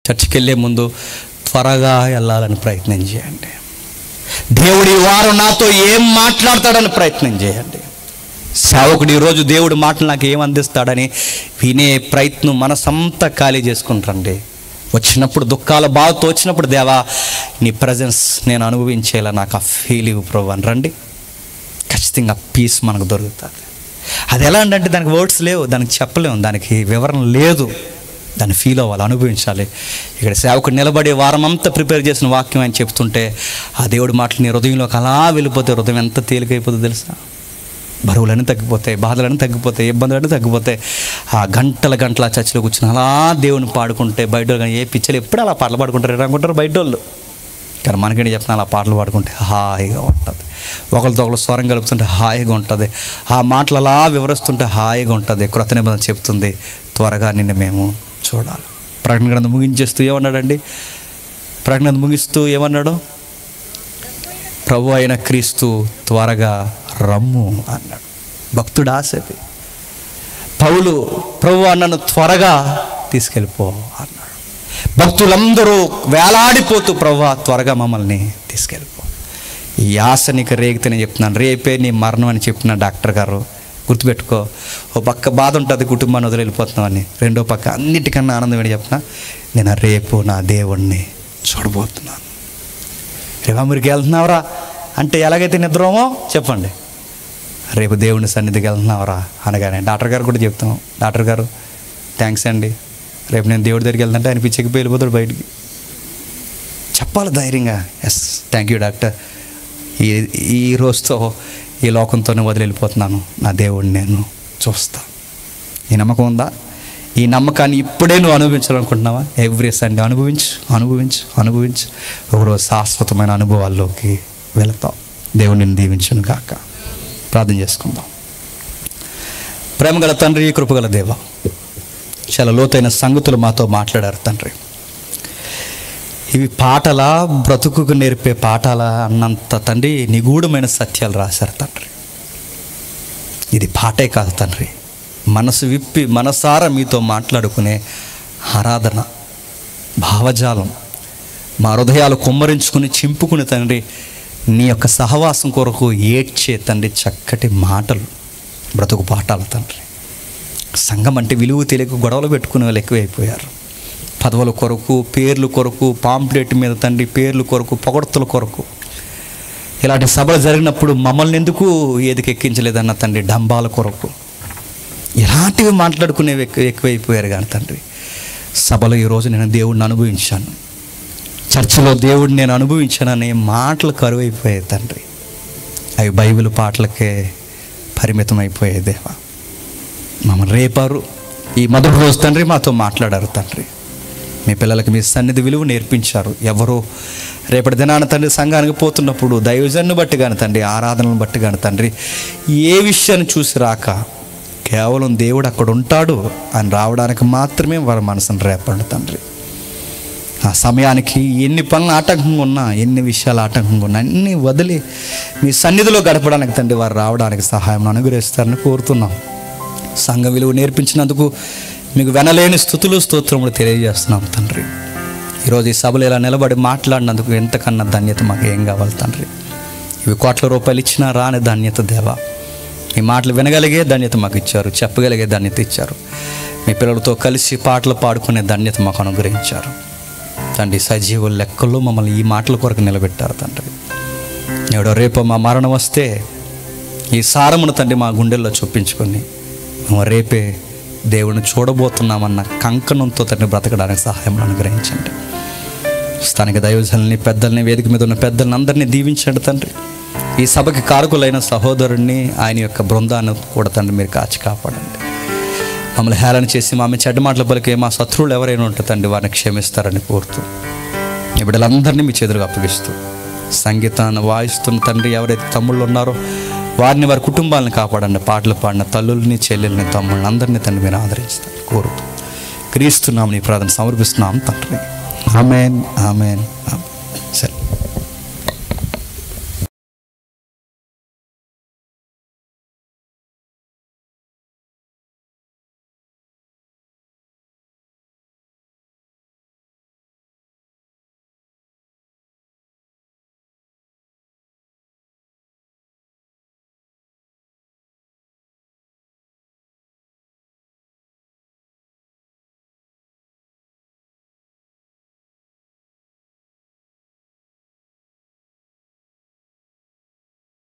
చర్చికి వెళ్ళే ముందు త్వరగా వెళ్ళాలని ప్రయత్నం చేయండి. దేవుడు ఈ వారం నాతో ఏం మాట్లాడతాడని ప్రయత్నం చేయండి. సేవకుడు ఈరోజు దేవుడు మాటలు నాకు ఏం అందిస్తాడని వినే ప్రయత్నం మనసంతా ఖాళీ చేసుకుంటారండి. వచ్చినప్పుడు దుఃఖాల బాధతో వచ్చినప్పుడు, దేవా నీ ప్రజెన్స్ నేను అనుభవించేలా నాకు ఆ ఫీల్ ఇవ్వు ప్రభు అని రండి. ఖచ్చితంగా పీస్ మనకు దొరుకుతుంది. అది ఎలా అంటే దానికి వర్డ్స్ లేవు, దానికి చెప్పలేము, దానికి వివరణ లేదు. దాన్ని ఫీల్ అవ్వాలి, అనుభవించాలి. ఇక్కడ సేవకుడు నిలబడి వారం అంతా ప్రిపేర్ చేసిన వాక్యం అని చెప్తుంటే ఆ దేవుడి మాటలు నీ హృదయంలోకి అలా వెళ్ళిపోతే హృదయం ఎంత తేలికైపోతుందో తెలుసా? బరువులన్నీ తగ్గిపోతాయి, బాధలన్నీ తగ్గిపోతాయి, ఇబ్బందులన్నీ తగ్గిపోతాయి. ఆ గంటల చర్చిలో కూర్చుని అలా దేవుని పాడుకుంటే బయట కానీ ఏ పిచ్చలు ఎప్పుడు అలా పాటలు పాడుకుంటారు అనుకుంటారు బయట వాళ్ళు. కానీ మనకేంటి చెప్తున్నా, అలా పాటలు పాడుకుంటే హాయిగా ఉంటుంది. ఒకరితో ఒకరు స్వరం కలుపుతుంటే హాయిగా ఉంటుంది. ఆ మాటలు అలా వివరిస్తుంటే హాయిగా ఉంటుంది. క్రొత్త నిబంధన చెప్తుంది, త్వరగా నిన్ను మేము చూడాలి. ప్రకటన గ్రంథం ముగించేస్తూ ఏమన్నాడండి? ప్రకటన గ్రంథం ముగిస్తూ ఏమన్నాడు? ప్రభు అయిన క్రీస్తు త్వరగా రమ్ము అన్నాడు. భక్తుడు ఆశది. పౌలు ప్రభు నన్ను త్వరగా తీసుకెళ్ళిపో అన్నాడు. భక్తులందరూ వేలాడిపోతూ ప్రభు త్వరగా మమ్మల్ని తీసుకెళ్ళిపో. ఈ ఆశ నీకు రేగితేనే చెప్తున్నాను. రేపే నీ మరణం అని చెప్పిన డాక్టర్ గారు గుర్తుపెట్టుకో. ఓ పక్క బాధ ఉంటుంది, కుటుంబాన్ని వదిలి వెళ్ళిపోతున్నామని. రెండో పక్క అన్నిటికన్నా ఆనందం ఏంటి చెప్పిన, నేను రేపు నా దేవుణ్ణి చూడబోతున్నాను. రేపు అమెరికా వెళ్తున్నావురా అంటే ఎలాగైతే నిద్రమో చెప్పండి, రేపు దేవుని సన్నిధికి వెళ్తున్నావురా అనగానే డాక్టర్ గారు కూడా చెప్తాం, డాక్టర్ గారు థ్యాంక్స్ అండి, రేపు నేను దేవుడి దగ్గరికి వెళ్తుంటే ఆయన పిచ్చెక్కిపోయి వెళ్ళిపోతాడు బయటికి. చెప్పాలి ధైర్యంగా, ఎస్ థ్యాంక్ యూ డాక్టర్, ఈ రోజుతో ఈ లోకంతోనే వదిలి వెళ్ళిపోతున్నాను, నా దేవుడిని నేను చూస్తాను. ఈ నమ్మకం ఉందా? ఈ నమ్మకాన్ని ఇప్పుడే నువ్వు అనుభవించాలనుకుంటున్నావా? ఎవ్రీ సండే అనుభవించు, అనుభవించు, అనుభవించు. ఒకరోజు శాశ్వతమైన అనుభవాల్లోకి వెళతావు. దేవుడు నిన్ను దీవించును గాక. ప్రార్థన చేసుకుందాం. ప్రేమగల తండ్రి, కృపగల దేవ, చాలా లోతైన సంగతులు మాతో మాట్లాడారు తండ్రి. ఇవి పాటల బ్రతుకుకు నేర్పే పాఠాల అన్నంత తండ్రి నిగూఢమైన సత్యాలు రాశారు తండ్రి. ఇది పాటే కాదు తండ్రి, మనసు విప్పి మనసారా మీతో మాట్లాడుకునే ఆరాధన, భావజాలం, మా హృదయాలు కుమ్మరించుకుని చింపుకుని తండ్రి నీ యొక్క సహవాసం కొరకు ఏడ్చే తండ్రి చక్కటి మాటలు, బ్రతుకు పాఠాలు తండ్రి. సంఘం అంటే విలువ తెలియక గొడవలు పెట్టుకునే వాళ్ళు ఎక్కువైపోయారు. పదవుల కొరకు, పేర్లు కొరకు, పాంప్లెట్ మీద తండ్రి పేర్లు కొరకు, పొగడ్తల కొరకు, ఇలాంటి సభలు జరిగినప్పుడు మమ్మల్ని ఎందుకు ఏదికి ఎక్కించలేదన్న తండ్రి డంబాల కొరకు ఇలాంటివి మాట్లాడుకునేవి ఎక్కువైపోయారు. కానీ తండ్రి సభలో ఈరోజు నేను దేవుడిని అనుభవించాను, చర్చిలో దేవుడిని నేను అనుభవించాననే మాటలు కరువైపోయాయి తండ్రి. అవి బైబిల్ పాటలకే పరిమితం అయిపోయాయి దేవా. మమ్మల్ని రేపారు. ఈ మొదటి రోజు తండ్రి మాతో మాట్లాడారు తండ్రి. మీ పిల్లలకి మీ సన్నిధి విలువ నేర్పించారు. ఎవరో రేపటి దినాన తండ్రి సంఘానికి పోతున్నప్పుడు దైవజన్ను బట్టి కానీ తండ్రి, ఆరాధనను బట్టి కానీ తండ్రి, ఏ విషయాన్ని చూసి రాక కేవలం దేవుడు అక్కడ ఉంటాడు అని రావడానికి మాత్రమే వారి మనసును రేపండి తండ్రి. ఆ సమయానికి ఎన్ని పనులు ఆటంకంగా ఉన్నా, ఎన్ని విషయాలు ఆటంకంగా ఉన్నా అన్నీ వదిలి మీ సన్నిధిలో గడపడానికి తండ్రి వారు రావడానికి సహాయం అనుగ్రహిస్తారని కోరుతున్నాం. సంఘ విలువ నేర్పించినందుకు మీకు వెనలేని స్తుతులు స్తోత్రములు తెలియజేస్తున్నాం తండ్రి. ఈరోజు ఈ సభలు ఇలా నిలబడి మాట్లాడినందుకు ఎంతకన్నా ధన్యత మాకు ఏం కావాలి తండ్రి. ఇవి కోట్ల రూపాయలు ఇచ్చినా రాని ధన్యత దేవా. ఈ మాటలు వినగలిగే ధన్యత మాకు ఇచ్చారు, చెప్పగలిగే ధన్యత ఇచ్చారు. మీ పిల్లలతో కలిసి పాటలు పాడుకునే ధన్యత మాకు అనుగ్రహించారు తండ్రి. సజీవుల లెక్కల్లో మమ్మల్ని ఈ మాటల కొరకు నిలబెట్టారు తండ్రి. ఎవడో రేపు మా మరణం వస్తే ఈ సారమును తండ్రి మా గుండెల్లో చూపించుకొని మేము రేపే దేవుడిని చూడబోతున్నామన్న కంకణంతో తండ్రి బ్రతకడానికి సహాయం అనుగ్రహించండి. స్థానిక దైవజనుల్ని, పెద్దల్ని, వేదిక మీద ఉన్న పెద్దల్ని అందరినీ దీవించండి తండ్రి. ఈ సభకి కారకులైన సహోదరుణ్ణి, ఆయన యొక్క బృందాన్ని కూడా తండ్రి మీరు కాచి కాపాడండి. మమ్మల్ని హేళన చేసి మా చెడ్డ మాటలు పలికే మా శత్రువులు ఎవరైనా ఉంటే తండ్రి వారిని క్షమిస్తారని కోరుతూ ఈ బిడ్డలందరినీ మీ చేతులకు అప్పగిస్తూ, సంగీతాన్ని వాయిస్తున్న తండ్రి ఎవరైతే తమ్ముళ్ళు ఉన్నారో వారిని, వారి కుటుంబాలను కాపాడండి. పాటలు పాడిన తల్లుల్ని, చెల్లెల్ని, తమ్ముళ్ళని అందరినీ తండ్రి మీరు ఆదరిస్తారు కోరుతూ క్రీస్తున్నాం నీ ప్రార్థన సమర్పిస్తున్నాం తండ్రి. ఆమేన్, ఆమేన్, ఆమేన్. సరే.